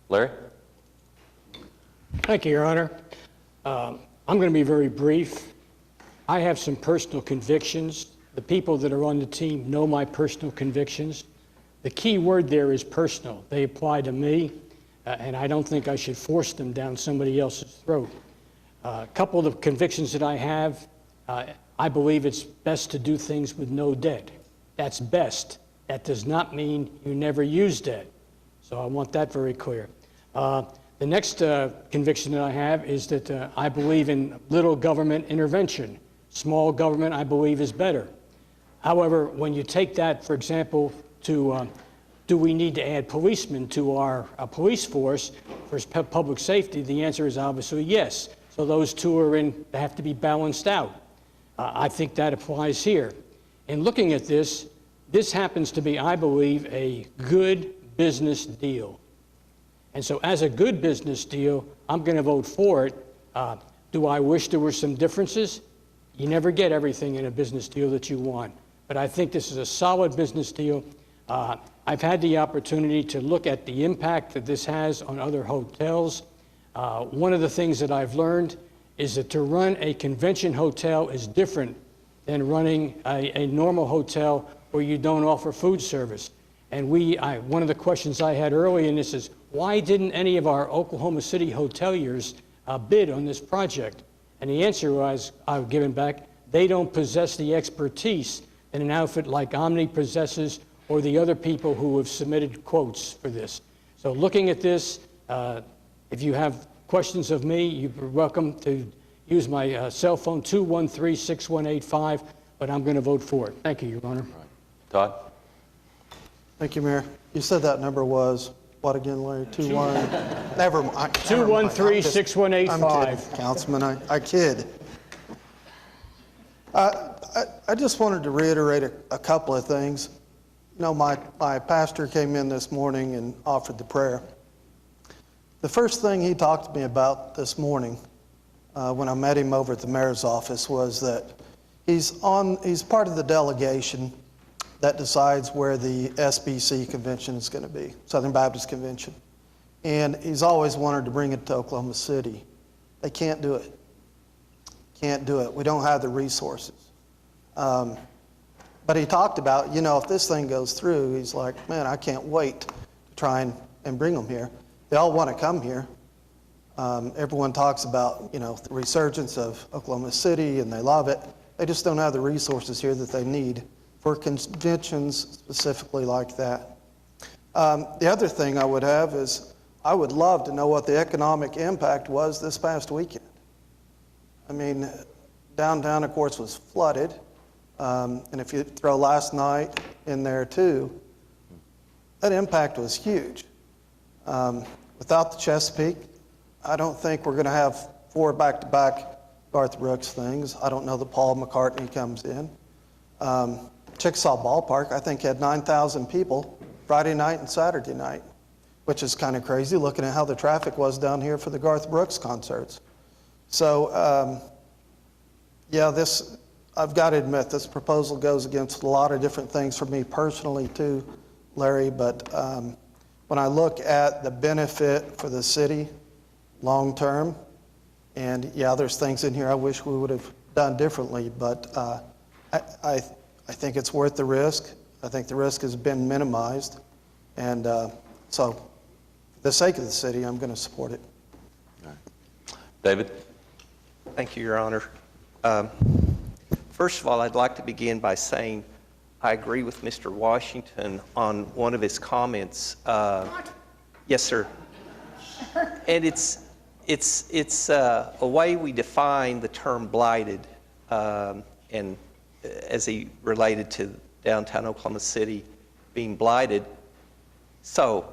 Larry? Thank you, Your Honor. I'm going to be very brief. I have some personal convictions. The people that are on the team know my personal convictions. The key word there is personal. They apply to me, and I don't think I should force them down somebody else's throat. A couple of the convictions that I have, I believe it's best to do things with no debt. That's best. That does not mean you never use debt. So I want that very clear. The next conviction that I have is that I believe in little government intervention. Small government, I believe, is better. However, when you take that, for example, to do we need to add policemen to our police force for public safety, the answer is obviously yes. So those two they have to be balanced out. I think that applies here. In looking at this, this happens to be, I believe, a good business deal. And so as a good business deal, I'm going to vote for it. Do I wish there were some differences? You never get everything in a business deal that you want. But I think this is a solid business deal. I've had the opportunity to look at the impact that this has on other hotels. One of the things that I've learned is that to run a convention hotel is different than running a normal hotel where you don't offer food service. And one of the questions I had early in this is, why didn't any of our Oklahoma City hoteliers bid on this project? And the answer was, I've given back, they don't possess the expertise that an outfit like Omni possesses, or the other people who have submitted quotes for this. So looking at this, if you have questions of me, you're welcome to use my cell phone, 213-6185, but I'm going to vote for it. Thank you, Your Honor. Todd? Thank you, Mayor. You said that number was, what again, Larry? 21? Never mind. 213-6185. I'm kidding, Councilman. I kid. I just wanted to reiterate a couple of things. You know, my pastor came in this morning and offered the prayer. The first thing he talked to me about this morning when I met him over at the mayor's office was that he's part of the delegation that decides where the SBC convention is going to be, Southern Baptist Convention. And he's always wanted to bring it to Oklahoma City. They can't do it. Can't do it. We don't have the resources. But he talked about, you know, if this thing goes through, he's like, man, I can't wait to try and bring them here. They all want to come here. Everyone talks about, you know, the resurgence of Oklahoma City, and they love it. They just don't have the resources here that they need for conventions specifically like that. The other thing I would have is I would love to know what the economic impact was this past weekend. I mean, downtown, of course, was flooded. And if you throw last night in there too, that impact was huge. Without the Chesapeake, I don't think we're going to have 4 back-to-back Garth Brooks things. I don't know that Paul McCartney comes in. Chickasaw Ballpark, I think, had 9,000 people Friday night and Saturday night, which is kind of crazy looking at how the traffic was down here for the Garth Brooks concerts. So, yeah, I've got to admit, this proposal goes against a lot of different things for me personally too, Larry, but when I look at the benefit for the city long-term, and yeah, there's things in here I wish we would have done differently, but I think it's worth the risk. I think the risk has been minimized. And so, for the sake of the city, I'm going to support it. David? Thank you, Your Honor. First of all, I'd like to begin by saying I agree with Mr. Washington on one of his comments. Yes, sir. And it's a way we define the term blighted, and as he related to downtown Oklahoma City being blighted. So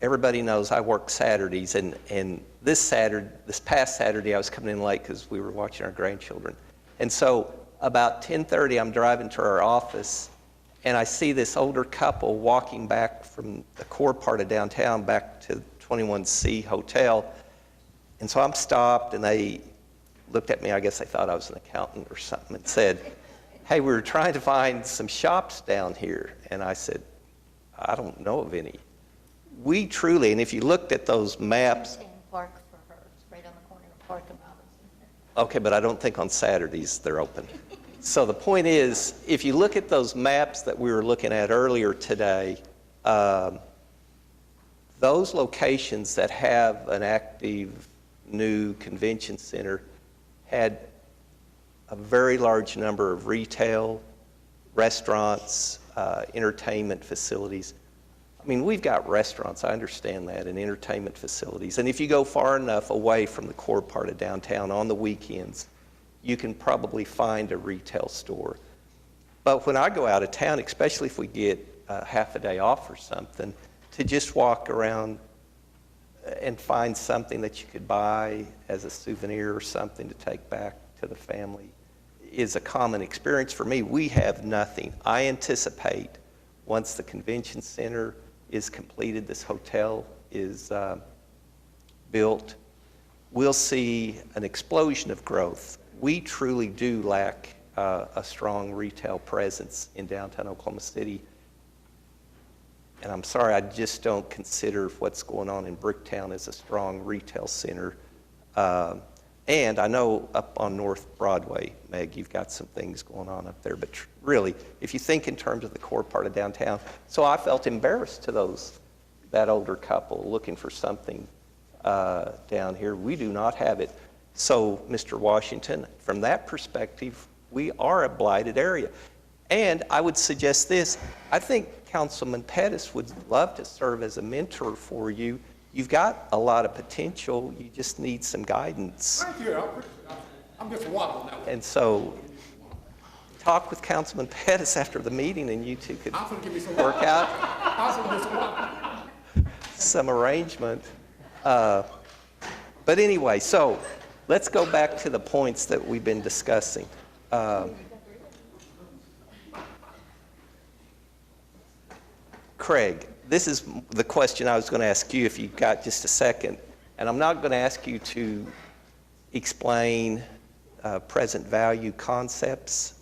everybody knows I work Saturdays, and this past Saturday I was coming in late because we were watching our grandchildren. And so about 10:30 I'm driving to our office, and I see this older couple walking back from the core part of downtown back to 21C Hotel. And so I'm stopped, and they looked at me. I guess they thought I was an accountant or something, and said, hey, we were trying to find some shops down here. And I said, I don't know of any. We truly, and if you looked at those maps, Park for her, straight Okay, but I don't think on Saturdays they're open. So the point is, if you look at those maps that we were looking at earlier today, those locations that have an active new convention center had a very large number of retail, restaurants, entertainment facilities. I mean, we've got restaurants, I understand that, and entertainment facilities. And if you go far enough away from the core part of downtown on the weekends, you can probably find a retail store. But when I go out of town, especially if we get half a day off or something, to just walk around and find something that you could buy as a souvenir or something to take back to the family is a common experience for me. We have nothing. I anticipate once the convention center is completed, this hotel is built, we'll see an explosion of growth. We truly do lack a strong retail presence in downtown Oklahoma City. And I'm sorry, I just don't consider what's going on in Bricktown as a strong retail center. And I know up on North Broadway, Meg, you've got some things going on up there. But really, if you think in terms of the core part of downtown, so I felt embarrassed to that older couple looking for something down here. We do not have it. So, Mr. Washington, from that perspective, we are a blighted area. And I would suggest this. I think Councilman Pettis would love to serve as a mentor for you. You've got a lot of potential. You just need some guidance. Thank you. I'm just waddling now. And so talk with Councilman Pettis after the meeting, and you two could work out some arrangement. But anyway, so let's go back to the points that we've been discussing. Craig, this is the question I was going to ask you if you've got just a second. And I'm not going to ask you to explain present value concepts,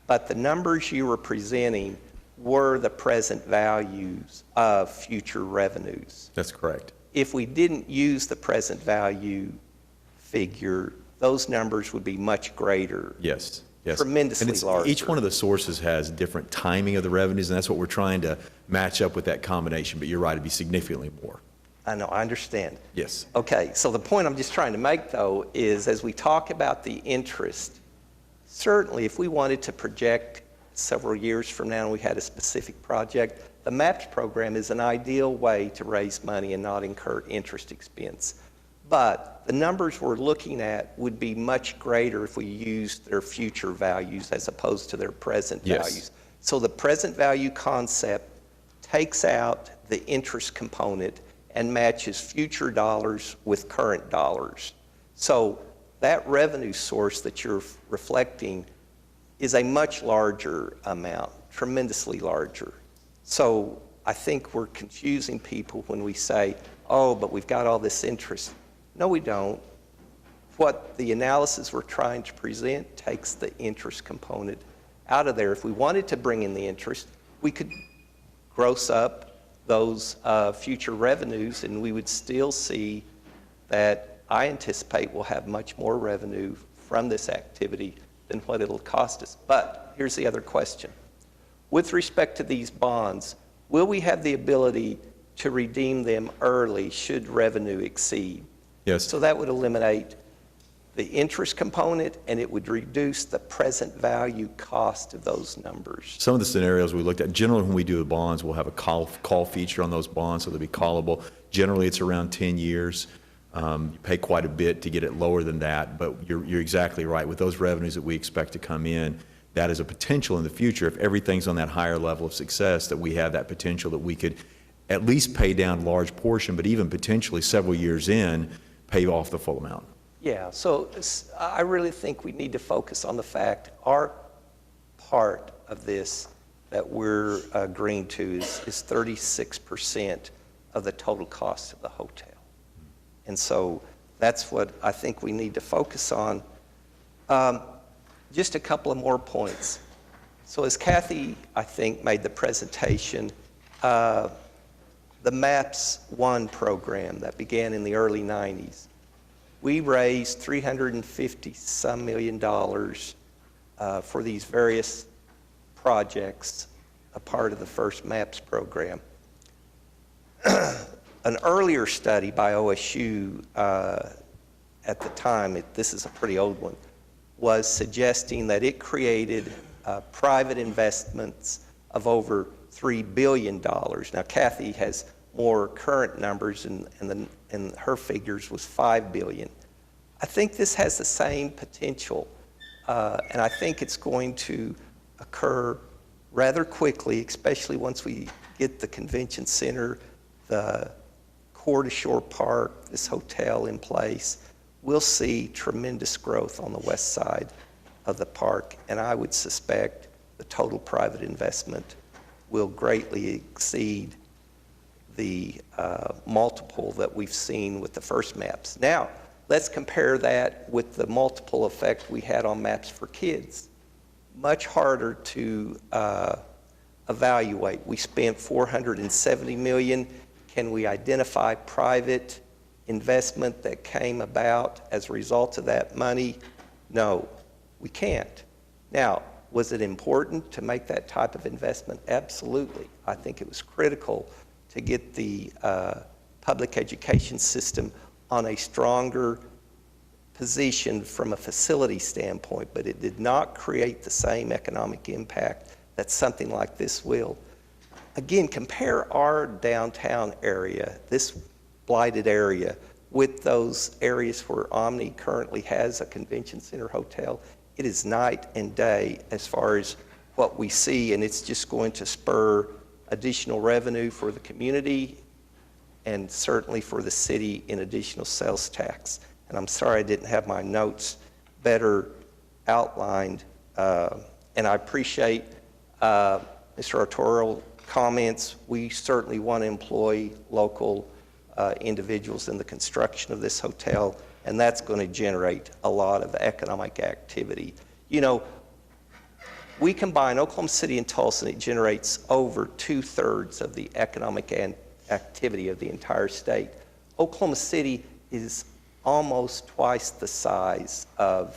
but the numbers you were presenting were the present values of future revenues. That's correct. If we didn't use the present value figure, those numbers would be much greater. Yes. Yes. Tremendously larger. Each one of the sources has different timing of the revenues, and that's what we're trying to match up with that combination. But you're right, it'd be significantly more. I know, I understand. Yes. Okay, so the point I'm just trying to make, though, is as we talk about the interest, certainly if we wanted to project several years from now and we had a specific project, the MAPS program is an ideal way to raise money and not incur interest expense. But the numbers we're looking at would be much greater if we used their future values as opposed to their present values. So the present value concept takes out the interest component and matches future dollars with current dollars. So that revenue source that you're reflecting is a much larger amount, tremendously larger. So I think we're confusing people when we say, oh, but we've got all this interest. No, we don't. What the analysis we're trying to present takes the interest component out of there. If we wanted to bring in the interest, we could gross up those future revenues, and we would still see that I anticipate we'll have much more revenue from this activity than what it'll cost us. But here's the other question. With respect to these bonds, will we have the ability to redeem them early should revenue exceed? Yes. So that would eliminate the interest component, and it would reduce the present value cost of those numbers. Some of the scenarios we looked at, generally when we do the bonds, we'll have a call feature on those bonds, so they'll be callable. Generally, it's around 10 years. You pay quite a bit to get it lower than that, but you're exactly right. With those revenues that we expect to come in, that is a potential in the future. If everything's on that higher level of success, that we have that potential that we could at least pay down a large portion, but even potentially several years in, pay off the full amount. Yeah, so I really think we need to focus on the fact our part of this that we're agreeing to is 36% of the total cost of the hotel. And so that's what I think we need to focus on. Just a couple of more points. So as Kathy, I think, made the presentation, the MAPS 1 program that began in the early 90s, we raised $350-some million for these various projects, a part of the first MAPS program. An earlier study by OSU at the time, this is a pretty old one, was suggesting that it created private investments of over $3 billion. Now, Kathy has more current numbers, and her figures was $5 billion. I think this has the same potential, and I think it's going to occur rather quickly, especially once we get the convention center, the Core-to-Shore Park, this hotel in place. We'll see tremendous growth on the west side of the park, and I would suspect the total private investment will greatly exceed the multiple that we've seen with the first MAPS. Now, let's compare that with the multiple effect we had on MAPS for Kids. Much harder to evaluate. We spent $470 million. Can we identify private investment that came about as a result of that money? No, we can't. Now, was it important to make that type of investment? Absolutely. I think it was critical to get the public education system on a stronger position from a facility standpoint, but it did not create the same economic impact that something like this will. Again, compare our downtown area, this blighted area, with those areas where Omni currently has a convention center hotel. It is night and day as far as what we see, and it's just going to spur additional revenue for the community and certainly for the city in additional sales tax. And I'm sorry I didn't have my notes better outlined, and I appreciate Mr. Artoro's comments. We certainly want to employ local individuals in the construction of this hotel, and that's going to generate a lot of economic activity. You know, we combine Oklahoma City and Tulsa, and it generates over 2/3 of the economic activity of the entire state. Oklahoma City is almost twice the size of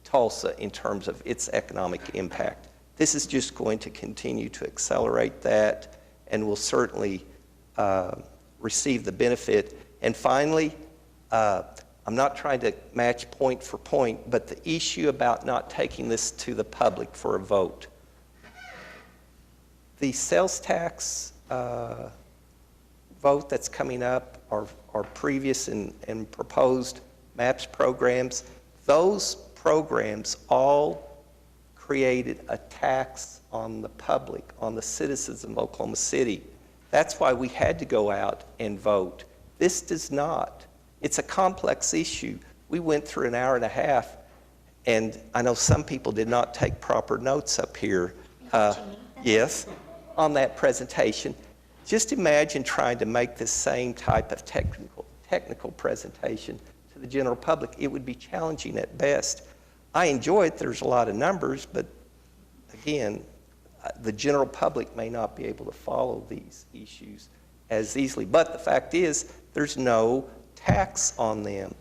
Tulsa in terms of its economic impact. This is just going to continue to accelerate that, and will certainly receive the benefit. And finally, I'm not trying to match point for point, but the issue about not taking this to the public for a vote. The sales tax vote that's coming up, our previous and proposed MAPS programs, those programs all created a tax on the public, on the citizens of Oklahoma City. That's why we had to go out and vote. This does not. It's a complex issue. We went through an hour and a half, and I know some people did not take proper notes up here. Yes, on that presentation. Just imagine trying to make the same type of technical presentation to the general public. It would be challenging at best. I enjoy it. There's a lot of numbers, but again, the general public may not be able to follow these issues as easily. But the fact is, there's no tax on them.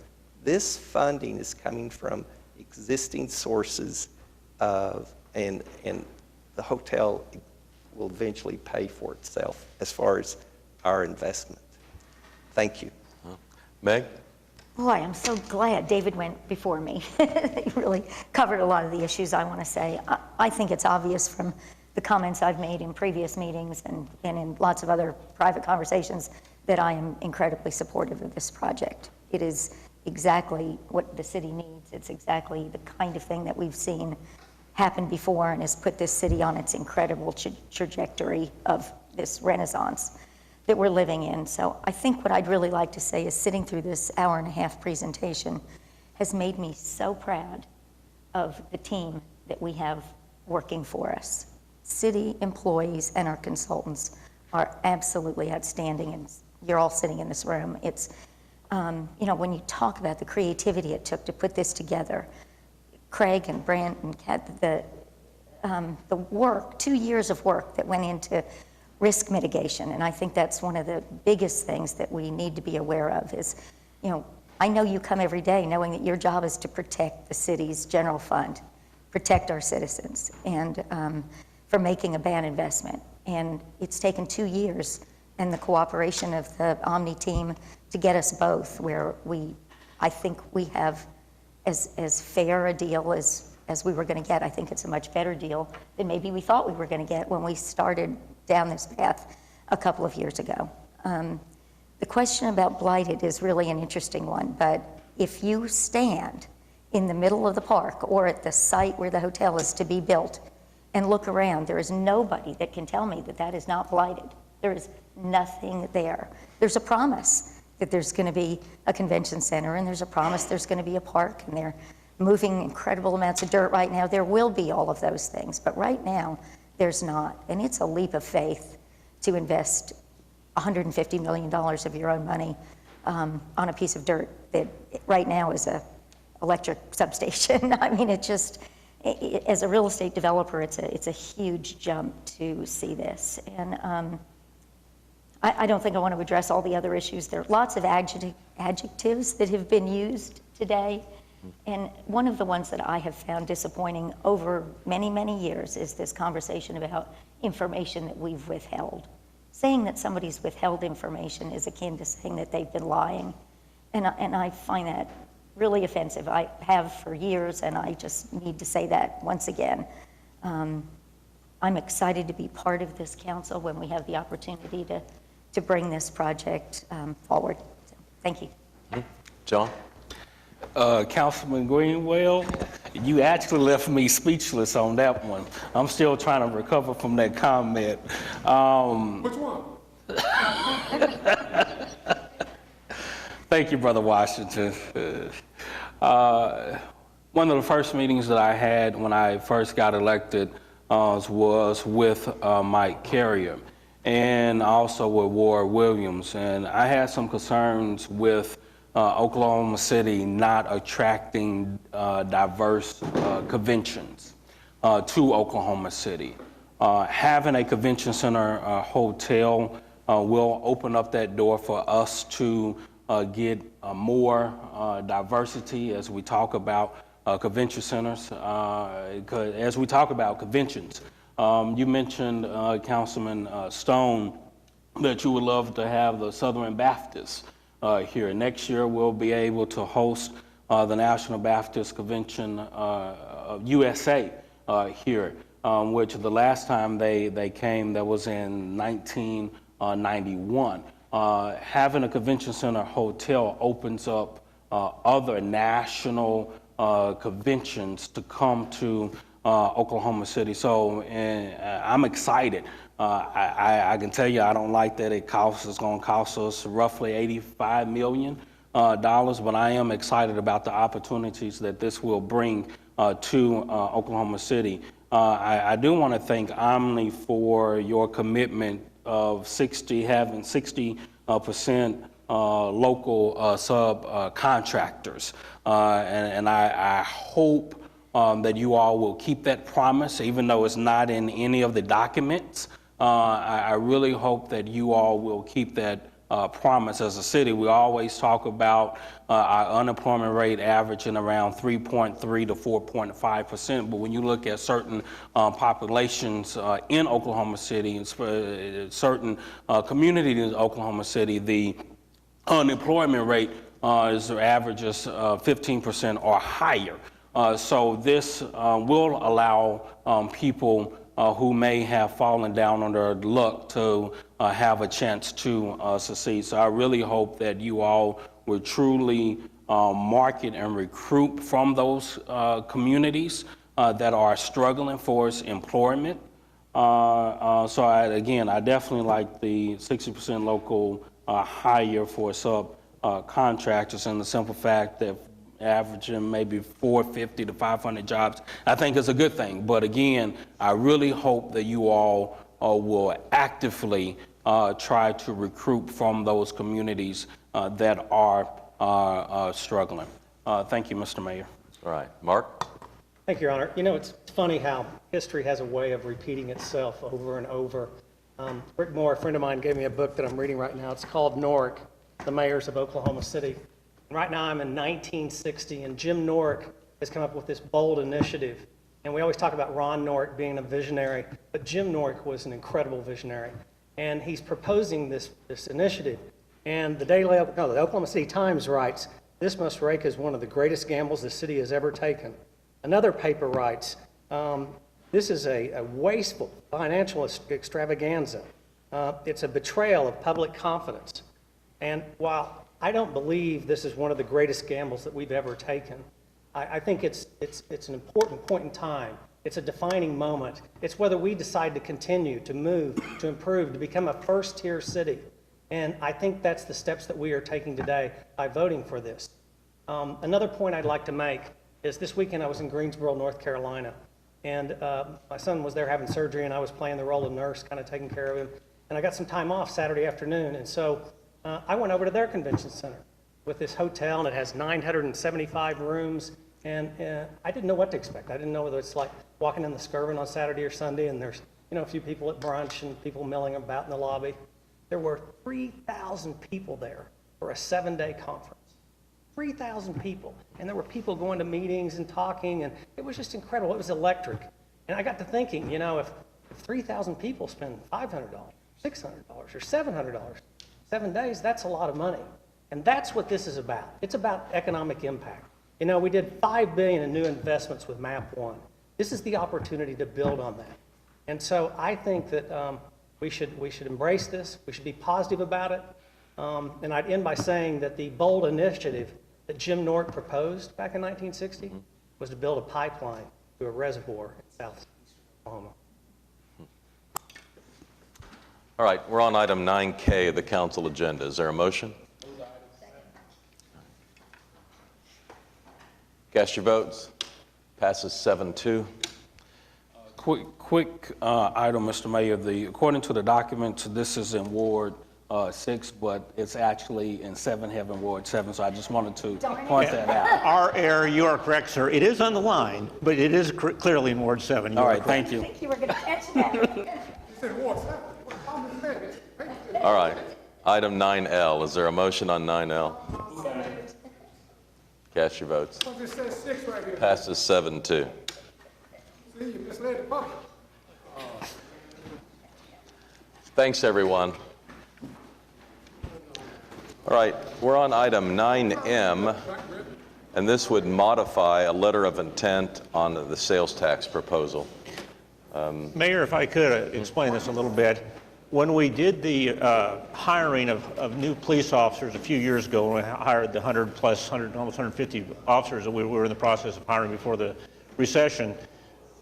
This funding is coming from existing sources, and the hotel will eventually pay for itself as far as our investment. Thank you. Meg? Boy, I'm so glad David went before me. He really covered a lot of the issues I want to say. I think it's obvious from the comments I've made in previous meetings and in lots of other private conversations that I am incredibly supportive of this project. It is exactly what the city needs. It's exactly the kind of thing that we've seen happen before and has put this city on its incredible trajectory of this renaissance that we're living in. So I think what I'd really like to say is sitting through this hour-and-a-half presentation has made me so proud of the team that we have working for us. City employees and our consultants are absolutely outstanding, and you're all sitting in this room. It's, you know, when you talk about the creativity it took to put this together, Craig and Brent and Kat, the work, 2 years of work that went into risk mitigation, and I think that's one of the biggest things that we need to be aware of is, you know, I know you come every day knowing that your job is to protect the city's general fund, protect our citizens, and for making a bad investment. And it's taken 2 years and the cooperation of the Omni team to get us both where I think we have as fair a deal as we were going to get. I think it's a much better deal than maybe we thought we were going to get when we started down this path a couple of years ago. The question about blighted is really an interesting one, but if you stand in the middle of the park or at the site where the hotel is to be built and look around, there is nobody that can tell me that that is not blighted. There is nothing there. There's a promise that there's going to be a convention center, and there's a promise there's going to be a park, and they're moving incredible amounts of dirt right now. There will be all of those things, but right now there's not. And it's a leap of faith to invest $150 million of your own money on a piece of dirt that right now is a electric substation. I mean, it just, as a real estate developer, it's a huge jump to see this. And I don't think I want to address all the other issues. There are lots of adjectives that have been used today. And one of the ones that I have found disappointing over many, many years is this conversation about information that we've withheld. Saying that somebody's withheld information is akin to saying that they've been lying. And I find that really offensive. I have for years, and I just need to say that once again. I'm excited to be part of this council when we have the opportunity to bring this project forward. So, thank you. John? Councilman Greenwell, you actually left me speechless on that one. I'm still trying to recover from that comment. Which one? Thank you, Brother Washington. One of the first meetings that I had when I first got elected was with Mike Carrier and also with Ward Williams. And I had some concerns with Oklahoma City not attracting diverse conventions to Oklahoma City. Having a convention center hotel will open up that door for us to get more diversity as we talk about convention centers, as we talk about conventions. You mentioned, Councilman Stone, that you would love to have the Southern Baptists here. Next year, we'll be able to host the National Baptist Convention of USA here, which the last time they came, that was in 1991. Having a convention center hotel opens up other national conventions to come to Oklahoma City. So I'm excited. I can tell you I don't like that it's going to cost us roughly $85 million, but I am excited about the opportunities that this will bring to Oklahoma City. I do want to thank Omni for your commitment of having 60% local subcontractors. And I hope that you all will keep that promise, even though it's not in any of the documents. I really hope that you all will keep that promise. As a city, we always talk about our unemployment rate averaging around 3.3 to 4.5%. But when you look at certain populations in Oklahoma City, and certain communities in Oklahoma City, the unemployment rate averages 15% or higher. So this will allow people who may have fallen down on their luck to have a chance to succeed. So I really hope that you all will truly market and recruit from those communities that are struggling for employment. So I definitely like the 60% local hire for subcontractors, and the simple fact that averaging maybe 450 to 500 jobs, I think is a good thing. But again, I really hope that you all will actively try to recruit from those communities that are struggling. Thank you, Mr. Mayor. All right. Mark? Thank you, Your Honor. You know, it's funny how history has a way of repeating itself over and over. Rick Moore, a friend of mine, gave me a book that I'm reading right now. It's called Norick, The Mayors of Oklahoma City. And right now I'm in 1960, and Jim Norick has come up with this bold initiative. And we always talk about Ron Norick being a visionary, but Jim Norick was an incredible visionary. And he's proposing this initiative. And the Oklahoma City Times writes, "This must rank as one of the greatest gambles the city has ever taken." Another paper writes, "This is a wasteful financial extravaganza. It's a betrayal of public confidence." And while I don't believe this is one of the greatest gambles that we've ever taken, I think it's an important point in time. It's a defining moment. It's whether we decide to continue, to move, to improve, to become a first-tier city. And I think that's the steps that we are taking today by voting for this. Another point I'd like to make is this weekend I was in Greensboro, North Carolina, and my son was there having surgery, and I was playing the role of nurse, kind of taking care of him. And I got some time off Saturday afternoon, and so I went over to their convention center with this hotel, and it has 975 rooms, and I didn't know what to expect. I didn't know whether it's like walking in the Skirvin on Saturday or Sunday, and there's a few people at brunch and people milling about in the lobby. There were 3,000 people there for a 7-day conference. 3,000 people, and there were people going to meetings and talking, and it was just incredible. It was electric. And I got to thinking, if 3,000 people spend $500, $600, or $700, 7 days, that's a lot of money. And that's what this is about. It's about economic impact. We did $5 billion in new investments with MAP 1. This is the opportunity to build on that. And so I think that we should embrace this. We should be positive about it. And I'd end by saying that the bold initiative that Jim Norick proposed back in 1960 was to build a pipeline to a reservoir in southeast Oklahoma. All right, we're on item 9K of the council agenda. Is there a motion? Cast your votes. Passes 7-2. Quick item, Mr. Mayor. According to the documents, this is in Ward 6, but it's actually in 7, having Ward 7, so I just wanted to point that out. Our error, you are correct, sir. It is on the line, but it is clearly in Ward 7. All right, thank you. I think you were going to catch that. All right, item 9L. Is there a motion on 9L? Cast your votes. Well, this says 6 right here. Passes 7-2. See, you misled the public. Thanks, everyone. All right, we're on item 9M, and this would modify a letter of intent on the sales tax proposal. Mayor, if I could explain this a little bit. When we did the hiring of new police officers a few years ago, when we hired the 100+, almost 150 officers that we were in the process of hiring before the recession,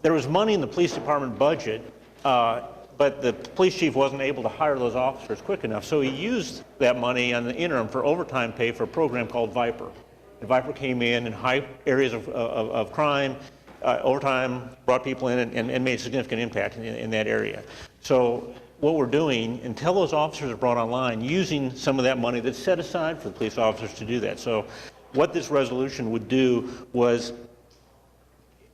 there was money in the police department budget, but the police chief wasn't able to hire those officers quick enough, so he used that money on the interim for overtime pay for a program called Viper. And Viper came in high areas of crime, overtime, brought people in and made a significant impact in that area. So what we're doing, until those officers are brought online, using some of that money that's set aside for the police officers to do that. So what this resolution would do was,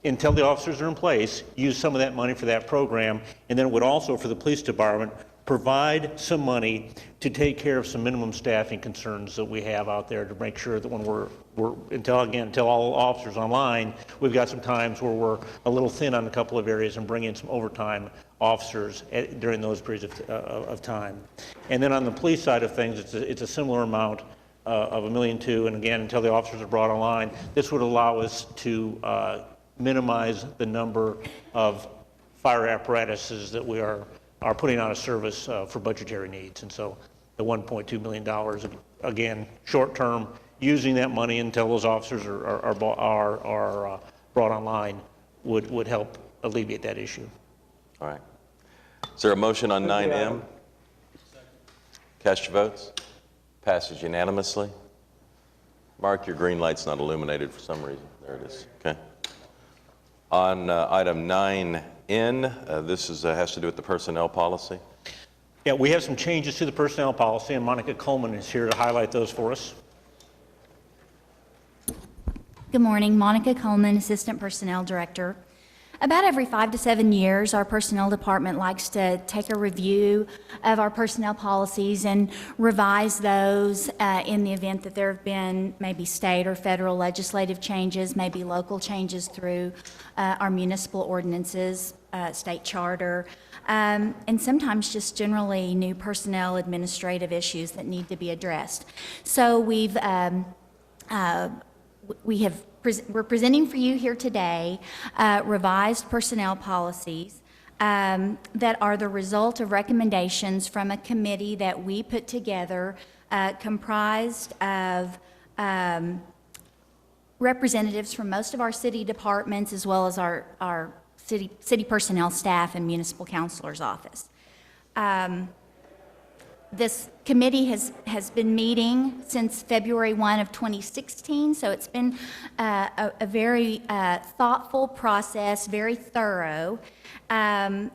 until the officers are in place, use some of that money for that program, and then it would also, for the police department, provide some money to take care of some minimum staffing concerns that we have out there, to make sure that when until all officers online, we've got some times where we're a little thin on a couple of areas and bring in some overtime officers during those periods of time. And then on the police side of things, it's a similar amount of $1.2 million, and again, until the officers are brought online, this would allow us to minimize the number of fire apparatuses that we are putting out of service for budgetary needs. And so the $1.2 million, again, short term, using that money until those officers are brought online would help alleviate that issue. All right. Is there a motion on 9M? Cast your votes. Passes unanimously. Mark, your green light's not illuminated for some reason. There it is. Okay. On item 9N, this has to do with the personnel policy. Yeah, we have some changes to the personnel policy, and Monica Coleman is here to highlight those for us. Good morning, Monica Coleman, Assistant Personnel Director. About every 5 to 7 years, our personnel department likes to take a review of our personnel policies and revise those in the event that there have been maybe state or federal legislative changes, maybe local changes through our municipal ordinances, state charter, and sometimes just generally new personnel administrative issues that need to be addressed. So we're presenting for you here today revised personnel policies that are the result of recommendations from a committee that we put together comprised of representatives from most of our city departments as well as our city personnel staff and municipal counselor's office. This committee has been meeting since February 1 of 2016, so it's been a very thoughtful process, very thorough, the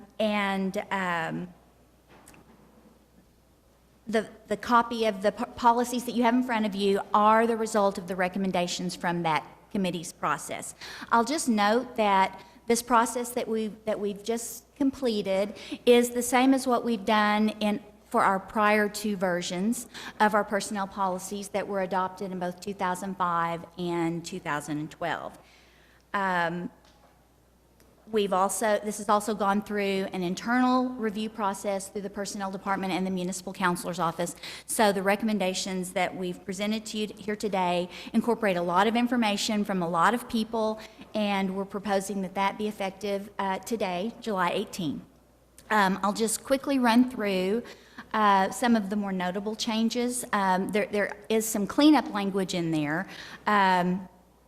copy of the policies that you have in front of you are the result of the recommendations from that committee's process. I'll just note that this process that we've just completed is the same as what we've done for our prior two versions of our personnel policies that were adopted in both 2005 and 2012. This has also gone through an internal review process through the personnel department and the municipal counselor's office. So the recommendations that we've presented to you here today incorporate a lot of information from a lot of people, and we're proposing that be effective today, July 18. I'll just quickly run through some of the more notable changes. There is some cleanup language in there.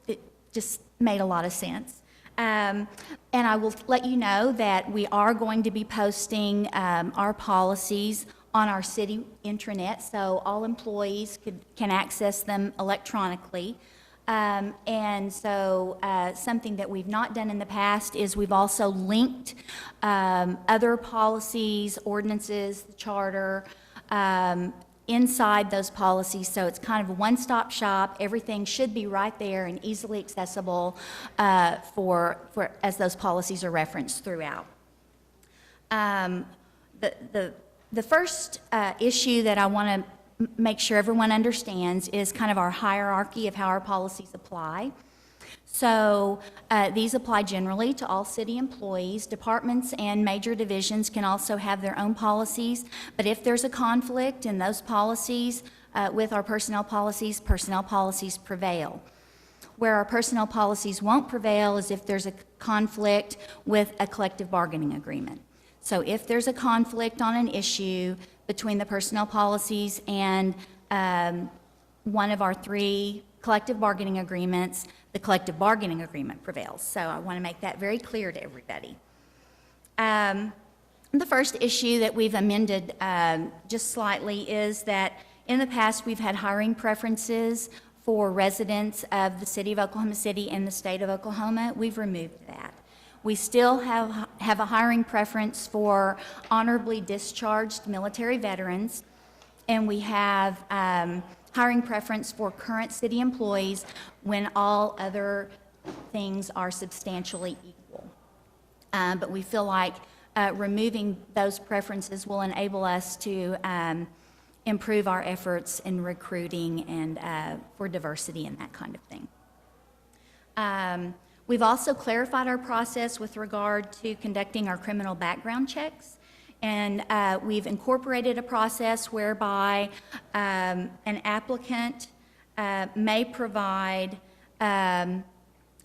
It just made a lot of sense. And I will let you know that we are going to be posting our policies on our city intranet, so all employees can access them electronically. And so something that we've not done in the past is we've also linked other policies, ordinances, the charter, inside those policies, so it's kind of a one-stop shop. Everything should be right there and easily accessible as those policies are referenced throughout. The first issue that I want to make sure everyone understands is kind of our hierarchy of how our policies apply. So these apply generally to all city employees. Departments and major divisions can also have their own policies, but if there's a conflict in those policies with our personnel policies prevail. Where our personnel policies won't prevail is if there's a conflict with a collective bargaining agreement. So if there's a conflict on an issue between the personnel policies and one of our three collective bargaining agreements, the collective bargaining agreement prevails. So I want to make that very clear to everybody. The first issue that we've amended just slightly is that in the past we've had hiring preferences for residents of the city of Oklahoma City and the state of Oklahoma. We've removed that. We still have a hiring preference for honorably discharged military veterans, and we have hiring preference for current city employees when all other things are substantially equal. But we feel like removing those preferences will enable us to improve our efforts in recruiting and for diversity and that kind of thing. We've also clarified our process with regard to conducting our criminal background checks, and we've incorporated a process whereby an applicant may provide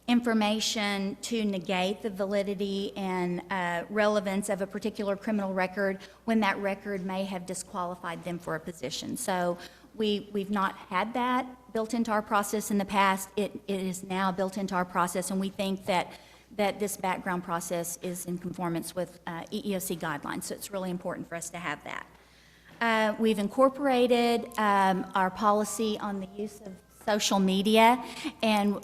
information to negate the validity and relevance of a particular criminal record when that record may have disqualified them for a position. So we've not had that built into our process in the past. It is now built into our process, and we think that this background process is in conformance with EEOC guidelines, so it's really important for us to have that. We've incorporated our policy on the use of social media and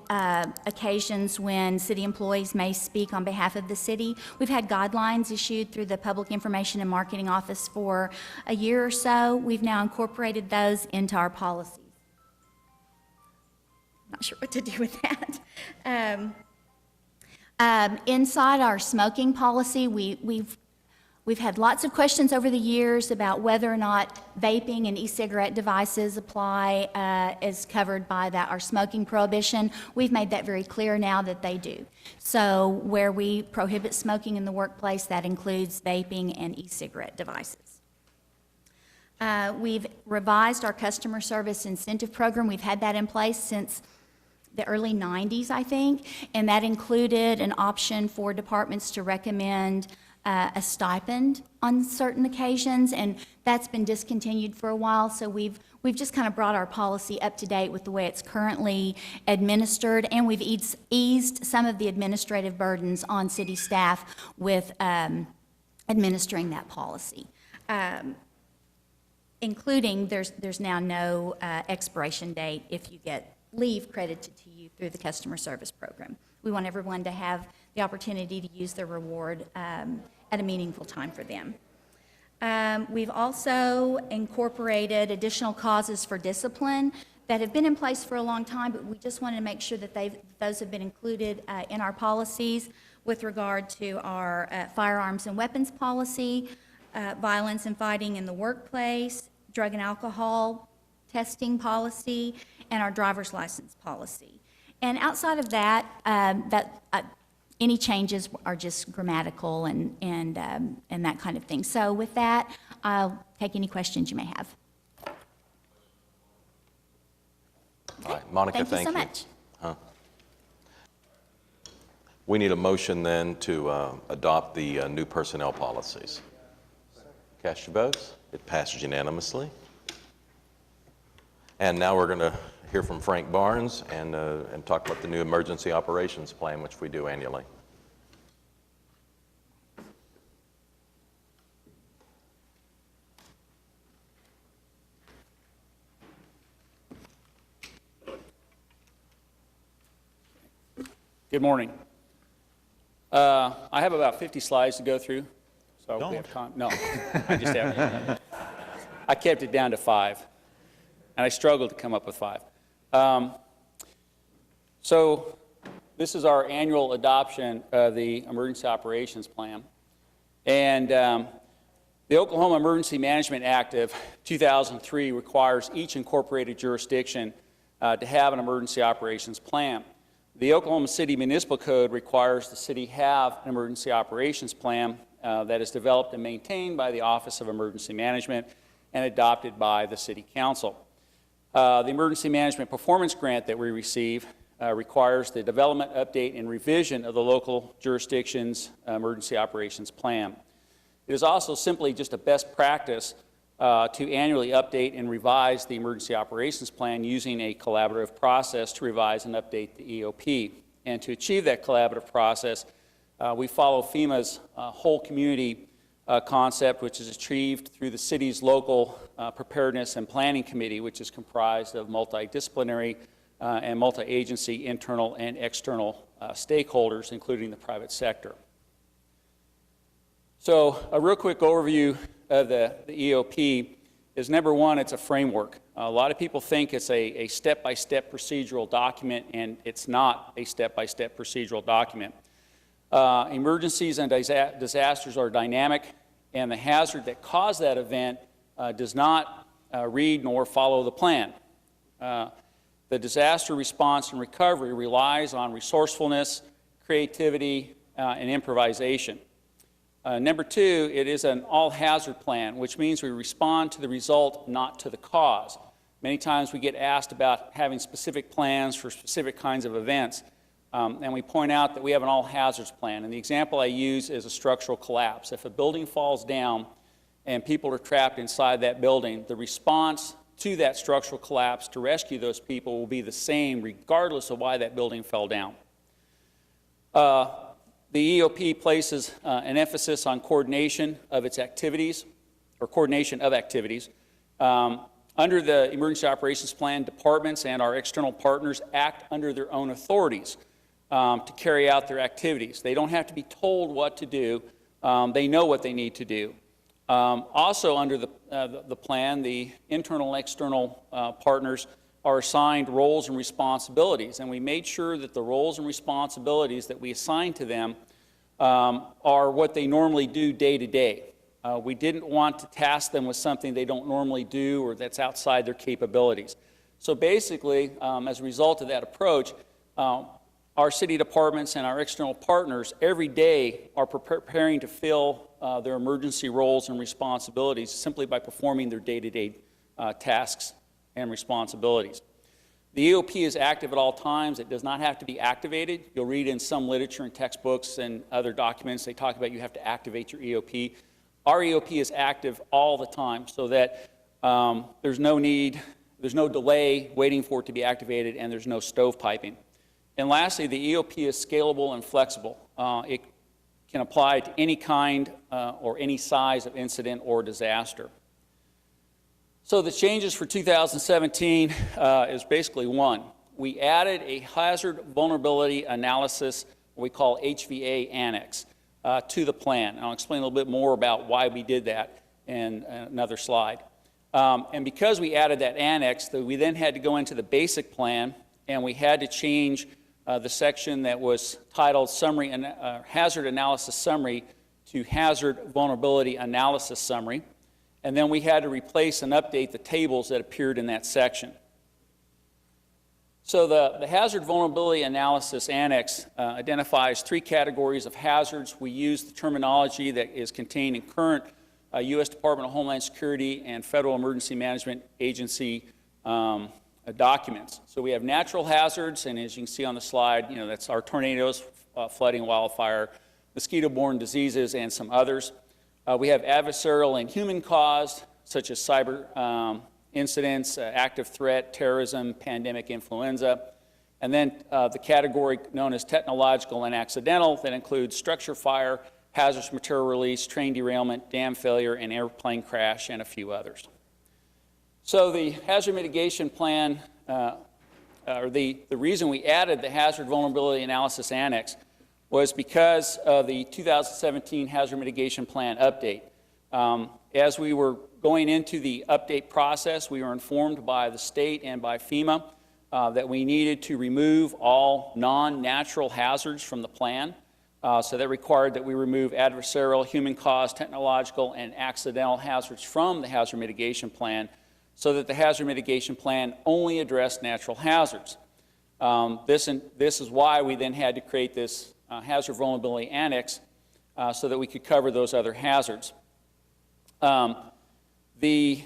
occasions when city employees may speak on behalf of the city. We've had guidelines issued through the Public Information and Marketing Office for a year or so. We've now incorporated those into our policies. Not sure what to do with that. Inside our smoking policy, we've had lots of questions over the years about whether or not vaping and e-cigarette devices apply as covered by our smoking prohibition. We've made that very clear now that they do. So where we prohibit smoking in the workplace, that includes vaping and e-cigarette devices. We've revised our customer service incentive program. We've had that in place since the early 90s, I think, and that included an option for departments to recommend a stipend on certain occasions, and that's been discontinued for a while, so we've just kind of brought our policy up to date with the way it's currently administered, and we've eased some of the administrative burdens on city staff with administering that policy. Including there's now no expiration date if you get leave credited to you through the customer service program. We want everyone to have the opportunity to use their reward at a meaningful time for them. We've also incorporated additional causes for discipline that have been in place for a long time, but we just wanted to make sure that those have been included in our policies with regard to our firearms and weapons policy, violence and fighting in the workplace, drug and alcohol testing policy, and our driver's license policy. And outside of that, any changes are just grammatical and that kind of thing. So with that, I'll take any questions you may have. All right, Monica, Thank you so much. We need a motion then to adopt the new personnel policies. Cast your votes. It passes unanimously. And now we're going to hear from Frank Barnes and talk about the new emergency operations plan, which we do annually. Good morning. I have about 50 slides to go through, so we have time. No, I just have. I kept it down to 5, and I struggled to come up with 5. So this is our annual adoption of the Emergency Operations Plan, and the Oklahoma Emergency Management Act of 2003 requires each incorporated jurisdiction to have an emergency operations plan. The Oklahoma City Municipal Code requires the city have an emergency operations plan that is developed and maintained by the Office of Emergency Management and adopted by the City Council. The Emergency Management Performance Grant that we receive requires the development, update, and revision of the local jurisdiction's emergency operations plan. It is also simply just a best practice to annually update and revise the emergency operations plan using a collaborative process to revise and update the EOP. And to achieve that collaborative process, we follow FEMA's whole community concept, which is achieved through the city's local preparedness and planning committee, which is comprised of multidisciplinary and multi-agency internal and external stakeholders, including the private sector. So a real quick overview of the EOP is, number one, it's a framework. A lot of people think it's a step-by-step procedural document, and it's not a step-by-step procedural document. Emergencies and disasters are dynamic, and the hazard that caused that event does not read nor follow the plan. The disaster response and recovery relies on resourcefulness, creativity, and improvisation. Number two, it is an all-hazard plan, which means we respond to the result, not to the cause. Many times we get asked about having specific plans for specific kinds of events, and we point out that we have an all-hazards plan. And the example I use is a structural collapse. If a building falls down and people are trapped inside that building, the response to that structural collapse to rescue those people will be the same regardless of why that building fell down. The EOP places an emphasis on coordination of its activities, or coordination of activities. Under the Emergency Operations Plan, departments and our external partners act under their own authorities to carry out their activities. They don't have to be told what to do. They know what they need to do. Also under the plan, the internal and external partners are assigned roles and responsibilities, and we made sure that the roles and responsibilities that we assigned to them are what they normally do day to day. We didn't want to task them with something they don't normally do or that's outside their capabilities. So basically, as a result of that approach, our city departments and our external partners every day are preparing to fill their emergency roles and responsibilities simply by performing their day-to-day tasks and responsibilities. The EOP is active at all times. It does not have to be activated. You'll read in some literature and textbooks and other documents, they talk about you have to activate your EOP. Our EOP is active all the time so that there's no delay waiting for it to be activated, and there's no stovepiping. And lastly, the EOP is scalable and flexible. It can apply to any kind or any size of incident or disaster. So the changes for 2017 is basically one. We added a hazard vulnerability analysis, what we call HVA annex, to the plan. And I'll explain a little bit more about why we did that in another slide. And because we added that annex, we then had to go into the basic plan, and we had to change the section that was titled Hazard Analysis Summary to Hazard Vulnerability Analysis Summary. And then we had to replace and update the tables that appeared in that section. So the Hazard Vulnerability Analysis Annex identifies 3 categories of hazards. We use the terminology that is contained in current U.S. Department of Homeland Security and Federal Emergency Management Agency documents. So we have natural hazards, and as you can see on the slide, that's our tornadoes, flooding, wildfire, mosquito-borne diseases, and some others. We have adversarial and human-caused, such as cyber incidents, active threat, terrorism, pandemic influenza. And then the category known as technological and accidental that includes structure fire, hazardous material release, train derailment, dam failure, and airplane crash, and a few others. So the hazard mitigation plan, or the reason we added the Hazard Vulnerability Analysis Annex was because of the 2017 Hazard Mitigation Plan update. As we were going into the update process, we were informed by the state and by FEMA that we needed to remove all non-natural hazards from the plan. So that required that we remove adversarial, human-caused, technological, and accidental hazards from the Hazard Mitigation Plan so that the Hazard Mitigation Plan only addressed natural hazards. This is why we then had to create this Hazard Vulnerability Annex so that we could cover those other hazards. The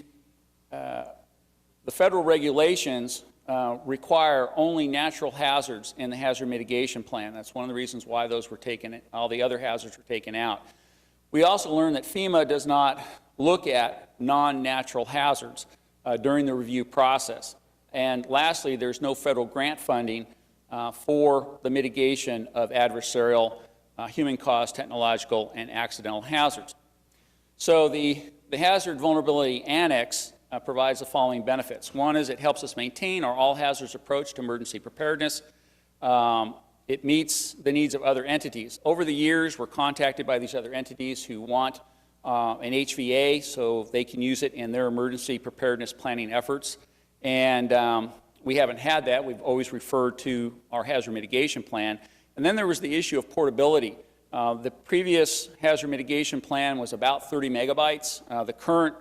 federal regulations require only natural hazards in the Hazard Mitigation Plan. That's one of the reasons why those were taken, all the other hazards were taken out. We also learned that FEMA does not look at non-natural hazards during the review process. And lastly, there's no federal grant funding for the mitigation of adversarial, human-caused, technological, and accidental hazards. So the Hazard Vulnerability Annex provides the following benefits. One is it helps us maintain our all-hazards approach to emergency preparedness. It meets the needs of other entities. Over the years, we're contacted by these other entities who want an HVA so they can use it in their emergency preparedness planning efforts. And we haven't had that. We've always referred to our hazard mitigation plan. And then there was the issue of portability. The previous hazard mitigation plan was about 30 megabytes. The current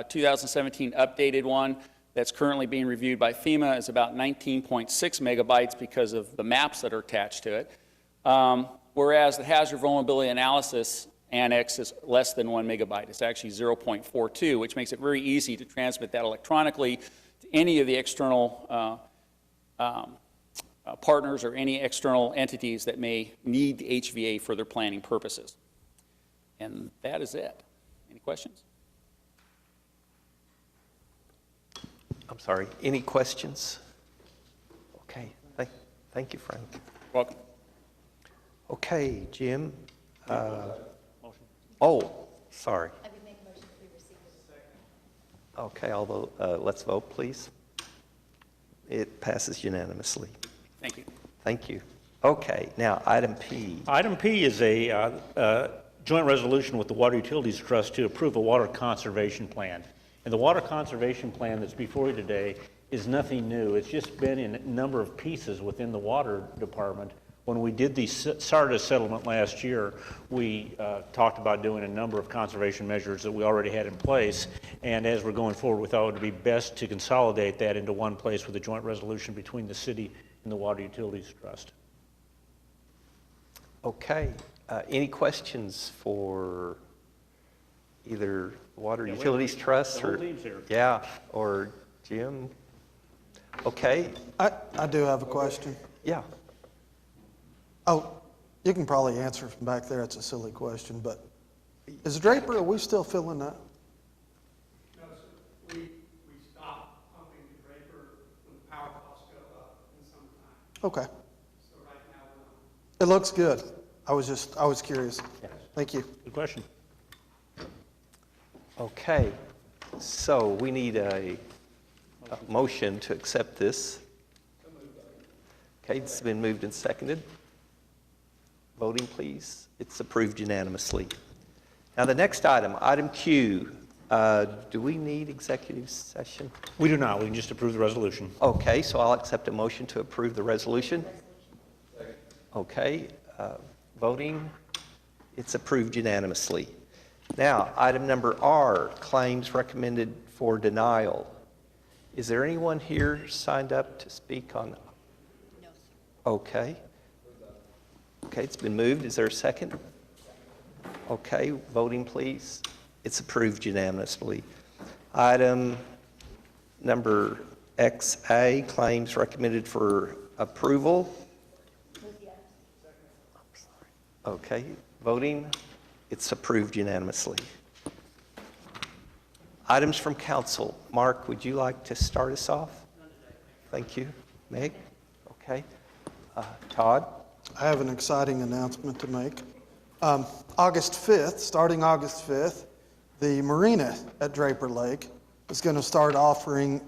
2017 updated one that's currently being reviewed by FEMA is about 19.6 megabytes because of the maps that are attached to it. Whereas the Hazard Vulnerability Analysis Annex is less than 1 megabyte. It's actually 0.42, which makes it very easy to transmit that electronically to any of the external partners or any external entities that may need the HVA for their planning purposes. And that is it. Any questions? I'm sorry, any questions? Okay, thank you, Frank. Welcome. Okay, Jim. Oh, sorry. Okay, although, let's vote, please. It passes unanimously. Thank you. Thank you. Okay, now item P. Item P is a joint resolution with the Water Utilities Trust to approve a water conservation plan. And the water conservation plan that's before you today is nothing new. It's just been in a number of pieces within the water department. When we did the SARDA settlement last year, we talked about doing a number of conservation measures that we already had in place. And as we're going forward, we thought it would be best to consolidate that into one place with a joint resolution between the city and the Water Utilities Trust. Okay. Any questions for either Water Utilities Trust or, yeah, or Jim? Okay. I do have a question. Yeah. Oh, you can probably answer from back there. It's a silly question, but is Draper, are we still filling that? No, sir. We stopped pumping the Draper when the power costs go up in summertime. Okay. So right now we're on. It looks good. I was curious. Yes. Thank you. Good question. Okay. So we need a motion to accept this. Okay, it's been moved and seconded. Voting, please. It's approved unanimously. Now, the next item, item Q, do we need executive session? We do not. We can just approve the resolution. Okay, so I'll accept a motion to approve the resolution. Okay, voting, it's approved unanimously. Now, item number R, claims recommended for denial. Is there anyone here signed up to speak on? No, sir. Okay. Okay, it's been moved. Is there a second? Okay, voting please. It's approved unanimously. Item number XA, claims recommended for approval. Okay, voting. It's approved unanimously. Items from council. Mark, would you like to start us off? Thank you. Meg? Okay. Todd? I have an exciting announcement to make. August 5th, starting August 5th, the marina at Draper Lake is going to start offering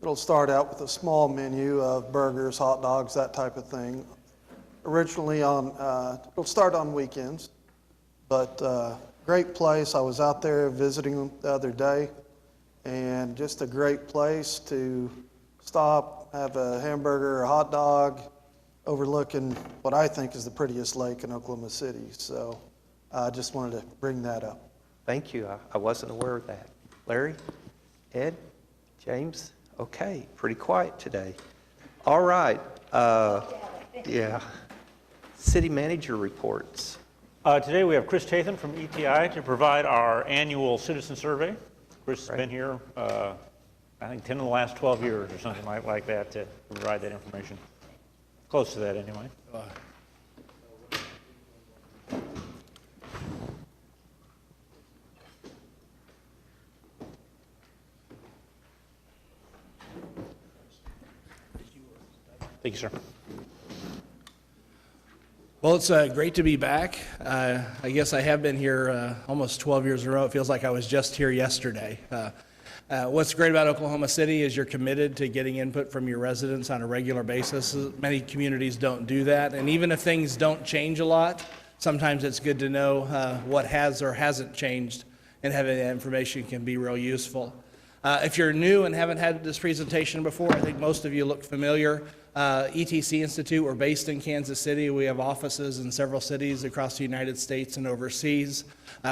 it'll start out with a small menu of burgers, hot dogs, that type of thing. Originally it'll start on weekends, but great place. I was out there visiting them the other day, and just a great place to stop, have a hamburger, a hot dog, overlooking what I think is the prettiest lake in Oklahoma City. So I just wanted to bring that up. Thank you. I wasn't aware of that. Larry? Ed? James? Okay, pretty quiet today. All right. Yeah. City manager reports. Today we have Chris Tathan from ETI to provide our annual citizen survey. Chris has been here, I think 10 of the last 12 years or something like that to provide that information. Close to that anyway. Thank you, sir. Well, it's great to be back. I guess I have been here almost 12 years in a row. It feels like I was just here yesterday. What's great about Oklahoma City is you're committed to getting input from your residents on a regular basis. Many communities don't do that. And even if things don't change a lot, sometimes it's good to know what has or hasn't changed, and having that information can be real useful. If you're new and haven't had this presentation before, I think most of you look familiar. ETC Institute, we're based in Kansas City. We have offices in several cities across the United States and overseas.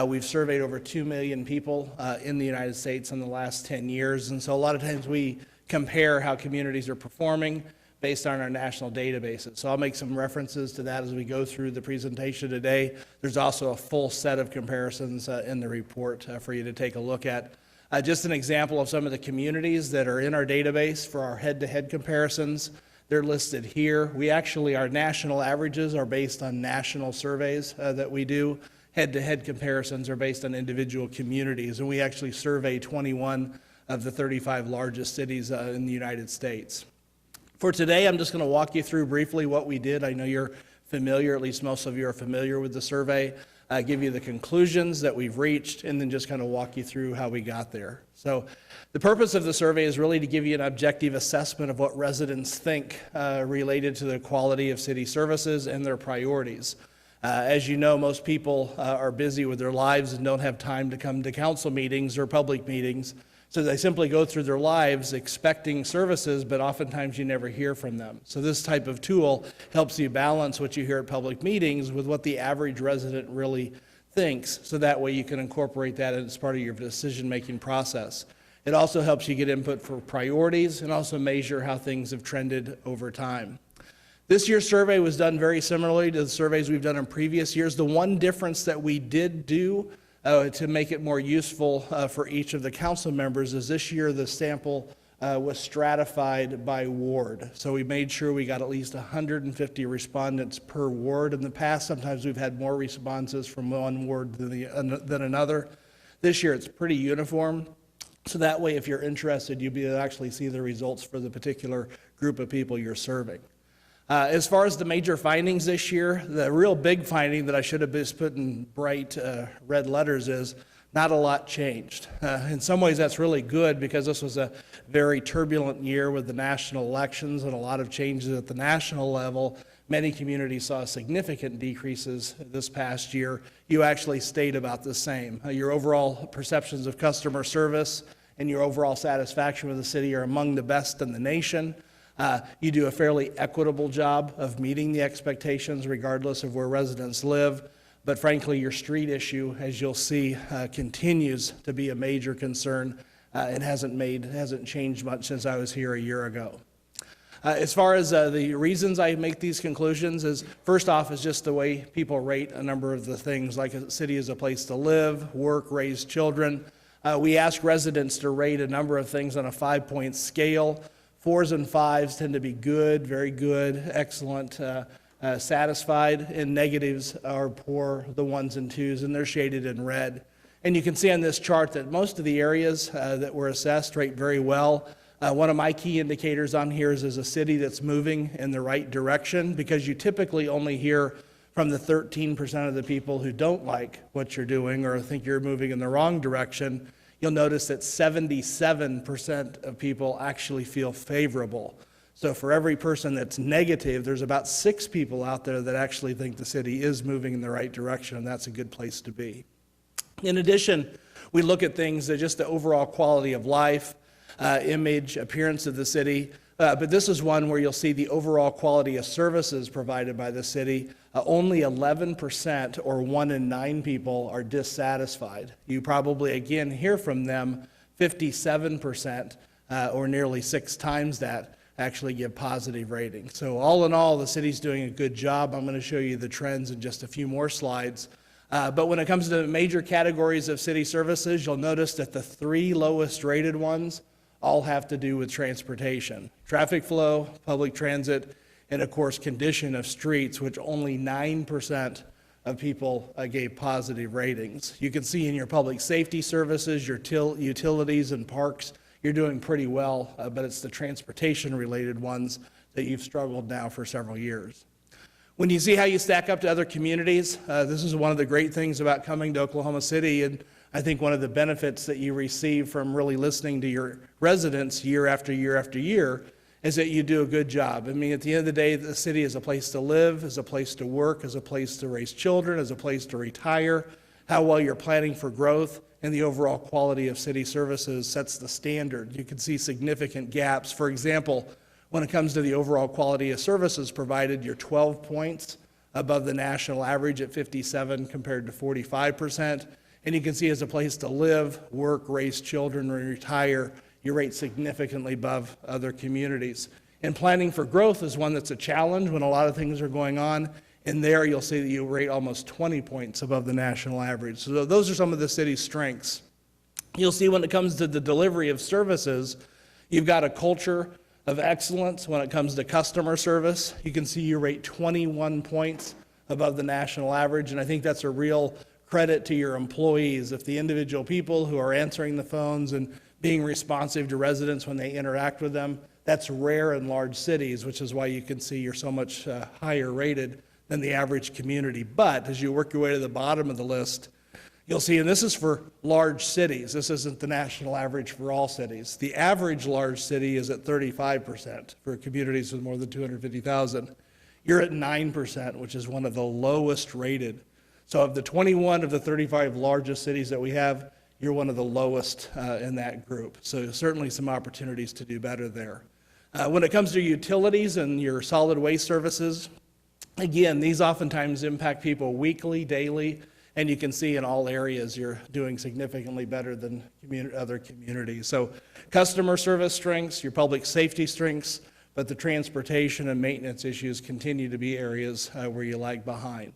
We've surveyed over 2 million people in the United States in the last 10 years. And so a lot of times we compare how communities are performing based on our national databases. So I'll make some references to that as we go through the presentation today. There's also a full set of comparisons in the report for you to take a look at. Just an example of some of the communities that are in our database for our head-to-head comparisons. They're listed here. Our national averages are based on national surveys that we do. Head-to-head comparisons are based on individual communities, and we actually survey 21 of the 35 largest cities in the United States. For today, I'm just going to walk you through briefly what we did. I know you're familiar, at least most of you are familiar with the survey. Give you the conclusions that we've reached, and then just kind of walk you through how we got there. So the purpose of the survey is really to give you an objective assessment of what residents think related to the quality of city services and their priorities. As you know, most people are busy with their lives and don't have time to come to council meetings or public meetings. So they simply go through their lives expecting services, but oftentimes you never hear from them. So this type of tool helps you balance what you hear at public meetings with what the average resident really thinks. So that way you can incorporate that as part of your decision-making process. It also helps you get input for priorities and also measure how things have trended over time. This year's survey was done very similarly to the surveys we've done in previous years. The one difference that we did do to make it more useful for each of the council members is this year the sample was stratified by ward. So we made sure we got at least 150 respondents per ward. In the past, sometimes we've had more responses from one ward than another. This year it's pretty uniform. So that way, if you're interested, you'll be able to actually see the results for the particular group of people you're serving. As far as the major findings this year, the real big finding that I should have just put in bright red letters is not a lot changed. In some ways, that's really good because this was a very turbulent year with the national elections and a lot of changes at the national level. Many communities saw significant decreases this past year. You actually stayed about the same. Your overall perceptions of customer service and your overall satisfaction with the city are among the best in the nation. You do a fairly equitable job of meeting the expectations regardless of where residents live. But frankly, your street issue, as you'll see, continues to be a major concern. It hasn't changed much since I was here a year ago. As far as the reasons I make these conclusions is, first off, is just the way people rate a number of the things, like a city is a place to live, work, raise children. We ask residents to rate a number of things on a 5-point scale. 4s and 5s tend to be good, very good, excellent, satisfied, and negatives are poor, the 1s and 2s, and they're shaded in red. And you can see on this chart that most of the areas that were assessed rate very well. One of my key indicators on here is a city that's moving in the right direction, because you typically only hear from the 13% of the people who don't like what you're doing or think you're moving in the wrong direction. You'll notice that 77% of people actually feel favorable. So for every person that's negative, there's about 6 people out there that actually think the city is moving in the right direction, and that's a good place to be. In addition, we look at things that just the overall quality of life, image, appearance of the city, but this is one where you'll see the overall quality of services provided by the city. Only 11%, or 1 in 9 people, are dissatisfied. You probably, again, hear from them. 57%, or nearly 6 times that, actually give positive ratings. So all in all, the city's doing a good job. I'm going to show you the trends in just a few more slides. But when it comes to major categories of city services, you'll notice that the 3 lowest rated ones all have to do with transportation. Traffic flow, public transit, and of course condition of streets, which only 9% of people gave positive ratings. You can see in your public safety services, your utilities and parks, you're doing pretty well, but it's the transportation related ones that you've struggled now for several years. When you see how you stack up to other communities, this is one of the great things about coming to Oklahoma City, and I think one of the benefits that you receive from really listening to your residents year after year after year is that you do a good job. I mean, at the end of the day, the city is a place to live, is a place to work, is a place to raise children, is a place to retire. How well you're planning for growth and the overall quality of city services sets the standard. You can see significant gaps. For example, when it comes to the overall quality of services provided, you're 12 points above the national average at 57 compared to 45%. And you can see as a place to live, work, raise children, and retire, you rate significantly above other communities. And planning for growth is one that's a challenge when a lot of things are going on. And there you'll see that you rate almost 20 points above the national average. So those are some of the city's strengths. You'll see when it comes to the delivery of services, you've got a culture of excellence when it comes to customer service. You can see you rate 21 points above the national average, and I think that's a real credit to your employees. If the individual people who are answering the phones and being responsive to residents when they interact with them, that's rare in large cities, which is why you can see you're so much higher rated than the average community. But as you work your way to the bottom of the list, you'll see, and this is for large cities, this isn't the national average for all cities. The average large city is at 35% for communities with more than 250,000. You're at 9%, which is one of the lowest rated. So of the 21 of the 35 largest cities that we have, you're one of the lowest in that group. So certainly some opportunities to do better there. When it comes to utilities and your solid waste services, again, these oftentimes impact people weekly, daily, and you can see in all areas you're doing significantly better than other communities. So customer service strengths, your public safety strengths, but the transportation and maintenance issues continue to be areas where you lag behind.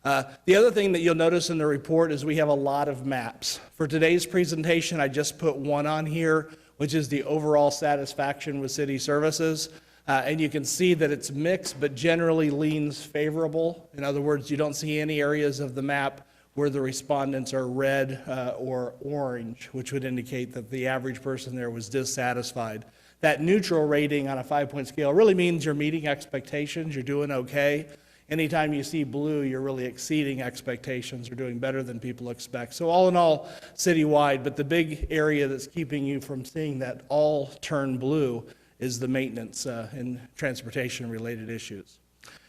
The other thing that you'll notice in the report is we have a lot of maps. For today's presentation, I just put one on here, which is the overall satisfaction with city services. And you can see that it's mixed, but generally leans favorable. In other words, you don't see any areas of the map where the respondents are red or orange, which would indicate that the average person there was dissatisfied. That neutral rating on a 5-point scale really means you're meeting expectations, you're doing okay. Anytime you see blue, you're really exceeding expectations or doing better than people expect. So all in all, citywide, but the big area that's keeping you from seeing that all turn blue is the maintenance and transportation-related issues.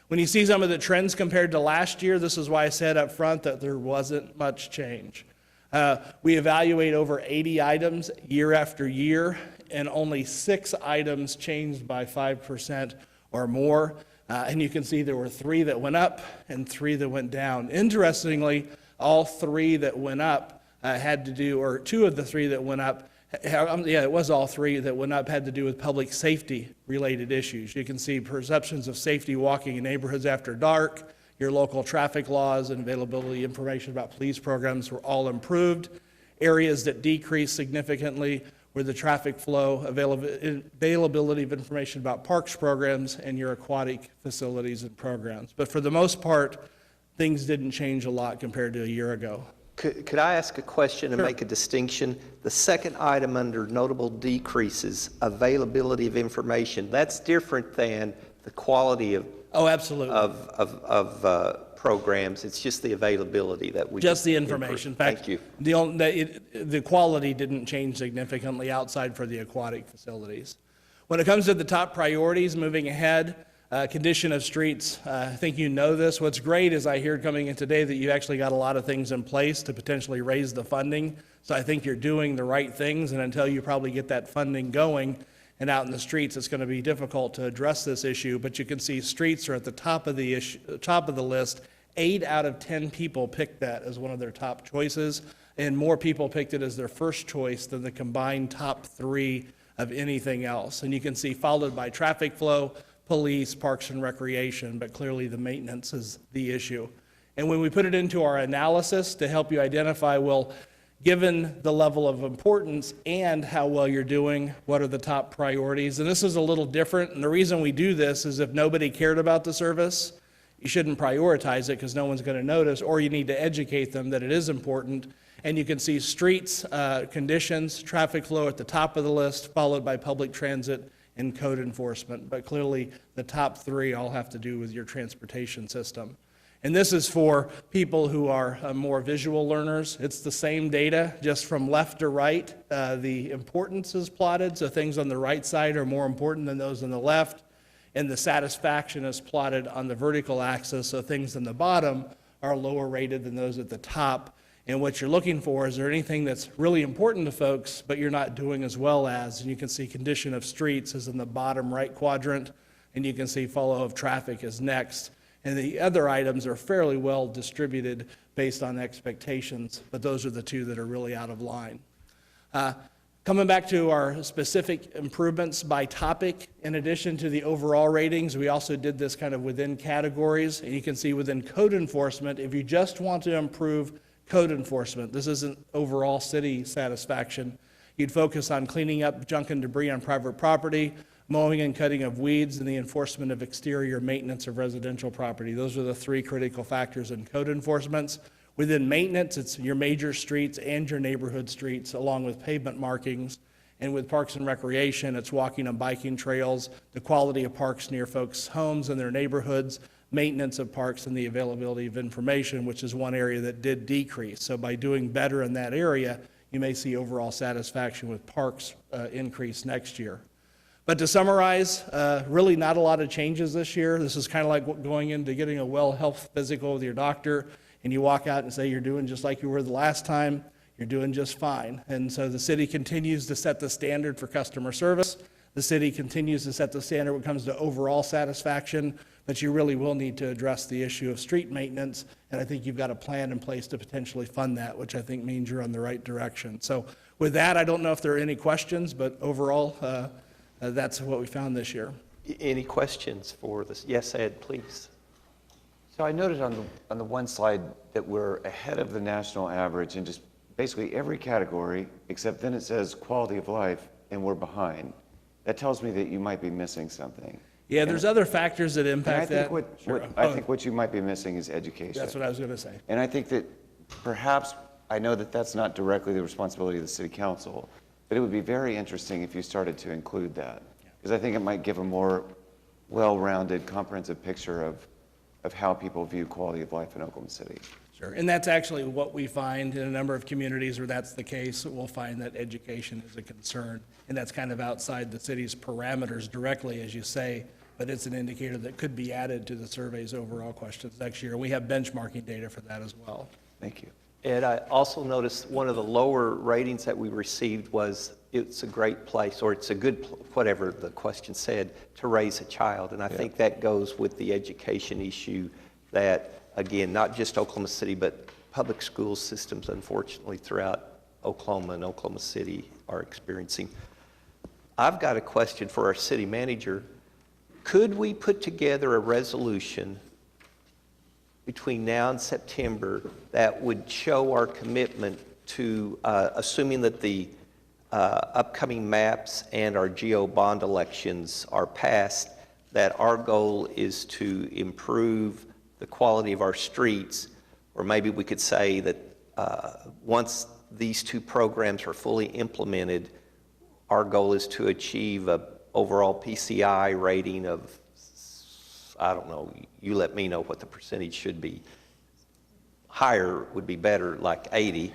When you see some of the trends compared to last year, this is why I said up front that there wasn't much change. We evaluate over 80 items year after year, and only 6 items changed by 5% or more. And you can see there were 3 that went up and 3 that went down. Interestingly, all 3 that went up had to do, or 2 of the 3 that went up, it was all 3 that went up had to do with public safety related issues. You can see perceptions of safety walking in neighborhoods after dark, your local traffic laws and availability information about police programs were all improved. Areas that decreased significantly were the traffic flow, availability of information about parks programs, and your aquatic facilities and programs. But for the most part, things didn't change a lot compared to a year ago. Could I ask a question and make a distinction? The second item under notable decreases, availability of information, that's different than the quality of absolutely of programs. It's just the availability that we just the information. In fact, thank you. The quality didn't change significantly outside for the aquatic facilities. When it comes to the top priorities moving ahead, condition of streets, I think you know this. What's great is I hear coming in today that you actually got a lot of things in place to potentially raise the funding. So I think you're doing the right things, and until you probably get that funding going and out in the streets, it's going to be difficult to address this issue. But you can see streets are at the top of the list. 8 out of 10 people picked that as one of their top choices, and more people picked it as their first choice than the combined top 3 of anything else. And you can see followed by traffic flow, police, parks and recreation, but clearly the maintenance is the issue. And when we put it into our analysis to help you identify, well, given the level of importance and how well you're doing, what are the top priorities? And this is a little different, and the reason we do this is if nobody cared about the service, you shouldn't prioritize it because no one's going to notice, or you need to educate them that it is important. And you can see streets, conditions, traffic flow at the top of the list, followed by public transit and code enforcement. But clearly, the top 3 all have to do with your transportation system. And this is for people who are more visual learners. It's the same data, just from left to right. The importance is plotted, so things on the right side are more important than those on the left. And the satisfaction is plotted on the vertical axis, so things on the bottom are lower rated than those at the top. And what you're looking for is there anything that's really important to folks, but you're not doing as well as. And you can see condition of streets is in the bottom right quadrant, and you can see flow of traffic is next. And the other items are fairly well distributed based on expectations, but those are the 2 that are really out of line. Coming back to our specific improvements by topic, in addition to the overall ratings, we also did this kind of within categories. And you can see within code enforcement, if you just want to improve code enforcement, this isn't overall city satisfaction, you'd focus on cleaning up junk and debris on private property, mowing and cutting of weeds, and the enforcement of exterior maintenance of residential property. Those are the 3 critical factors in code enforcements. Within maintenance, it's your major streets and your neighborhood streets, along with pavement markings. And with parks and recreation, it's walking and biking trails, the quality of parks near folks' homes and their neighborhoods, maintenance of parks, and the availability of information, which is one area that did decrease. So by doing better in that area, you may see overall satisfaction with parks increase next year. But to summarize, really not a lot of changes this year. This is kind of like going into getting a well health physical with your doctor, and you walk out and say you're doing just like you were the last time, you're doing just fine. And so the city continues to set the standard for customer service. The city continues to set the standard when it comes to overall satisfaction, but you really will need to address the issue of street maintenance, and I think you've got a plan in place to potentially fund that, which I think means you're on the right direction. So with that, I don't know if there are any questions, but overall, that's what we found this year. Any questions for this? Yes, Ed, please. So I noted on the one slide that we're ahead of the national average in just basically every category, except then it says quality of life, and we're behind. That tells me that you might be missing something. Yeah, there's other factors that impact that. I think what you might be missing is education. That's what I was going to say. And I think that perhaps, I know that that's not directly the responsibility of the city council, but it would be very interesting if you started to include that. Because I think it might give a more well-rounded, comprehensive picture of how people view quality of life in Oklahoma City. Sure, and that's actually what we find in a number of communities where that's the case. We'll find that education is a concern, and that's kind of outside the city's parameters directly, as you say, but it's an indicator that could be added to the survey's overall questions next year. We have benchmarking data for that as well. Thank you. Ed, I also noticed one of the lower ratings that we received was it's a great place, or it's a good, whatever the question said, to raise a child. And I think that goes with the education issue that, again, not just Oklahoma City, but public school systems, unfortunately, throughout Oklahoma and Oklahoma City are experiencing. I've got a question for our city manager. Could we put together a resolution between now and September that would show our commitment to, assuming that the upcoming maps and our GO bond elections are passed, that our goal is to improve the quality of our streets, or maybe we could say that once these two programs are fully implemented, our goal is to achieve an overall PCI rating of, I don't know, you let me know what the percentage should be. Higher would be better, like 80.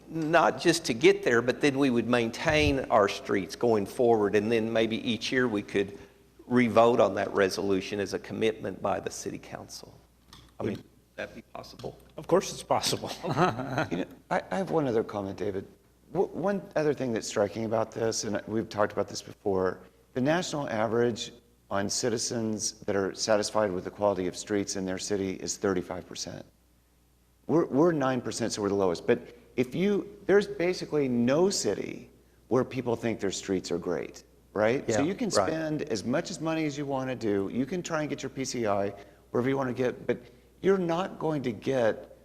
Not just to get there, but then we would maintain our streets going forward, and then maybe each year we could revote on that resolution as a commitment by the city council. I mean, that'd be possible. Of course it's possible. I have one other comment, David. One other thing that's striking about this, and we've talked about this before, the national average on citizens that are satisfied with the quality of streets in their city is 35%. We're 9%, so we're the lowest. But there's basically no city where people think their streets are great, right? Yeah, so you can spend as much money as you want to do. You can try and get your PCI wherever you want to get, but you're not going to get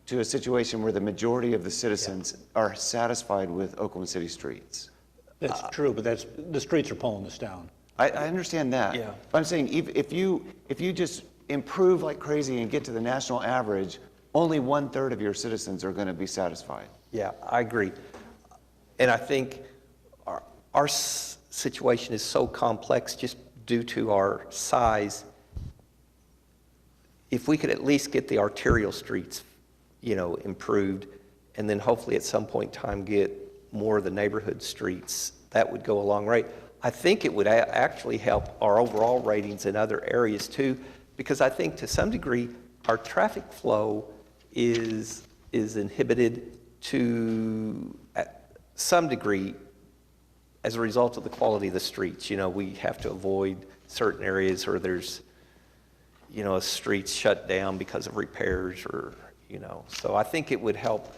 to a situation where the majority of the citizens are satisfied with Oklahoma City streets. That's true, but the streets are pulling us down. I understand that. Yeah. But I'm saying if you just improve like crazy and get to the national average, only 1/3 of your citizens are going to be satisfied. Yeah, I agree. And I think our situation is so complex just due to our size. If we could at least get the arterial streets, improved, and then hopefully at some point in time get more of the neighborhood streets, that would go a long way. I think it would actually help our overall ratings in other areas too, because I think to some degree our traffic flow is inhibited to some degree as a result of the quality of the streets. We have to avoid certain areas, or there's a street's shut down because of repairs, or so I think it would help.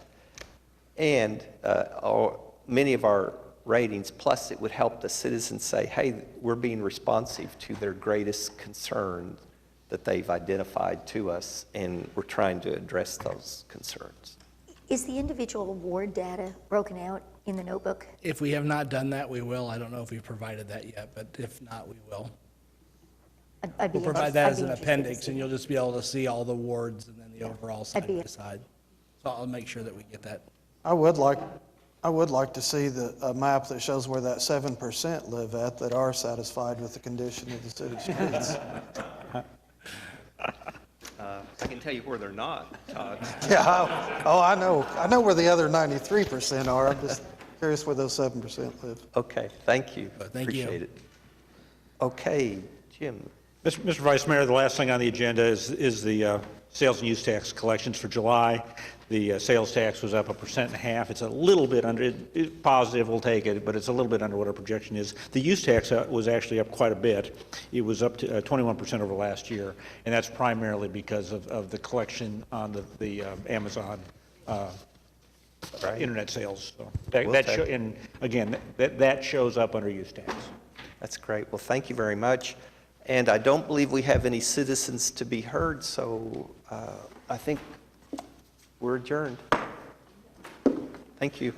And many of our ratings, plus it would help the citizens say, hey, we're being responsive to their greatest concerns that they've identified to us, and we're trying to address those concerns. Is the individual award data broken out in the notebook? If we have not done that, we will. I don't know if we've provided that yet, but if not, we will. We'll provide that as an appendix, and you'll just be able to see all the awards and then the overall side by side. So I'll make sure that we get that. I would like to see a map that shows where that 7% live at that are satisfied with the condition of the city streets. I can tell you where they're not, Todd. Yeah, I know where the other 93% are. I'm just Curious where those 7% live. Okay, thank you. Thank you. Appreciate it. Okay, Jim. Mr. Vice Mayor, the last thing on the agenda is the sales and use tax collections for July. The sales tax was up 1.5%. It's a little bit under, it's positive, we'll take it, but it's a little bit under what our projection is. The use tax was actually up quite a bit. It was up to 21% over last year, and that's primarily because of the collection on the Amazon internet sales. So and again, that shows up under use tax. That's great. Well, thank you very much. And I don't believe we have any citizens to be heard, so I think we're adjourned. Thank you.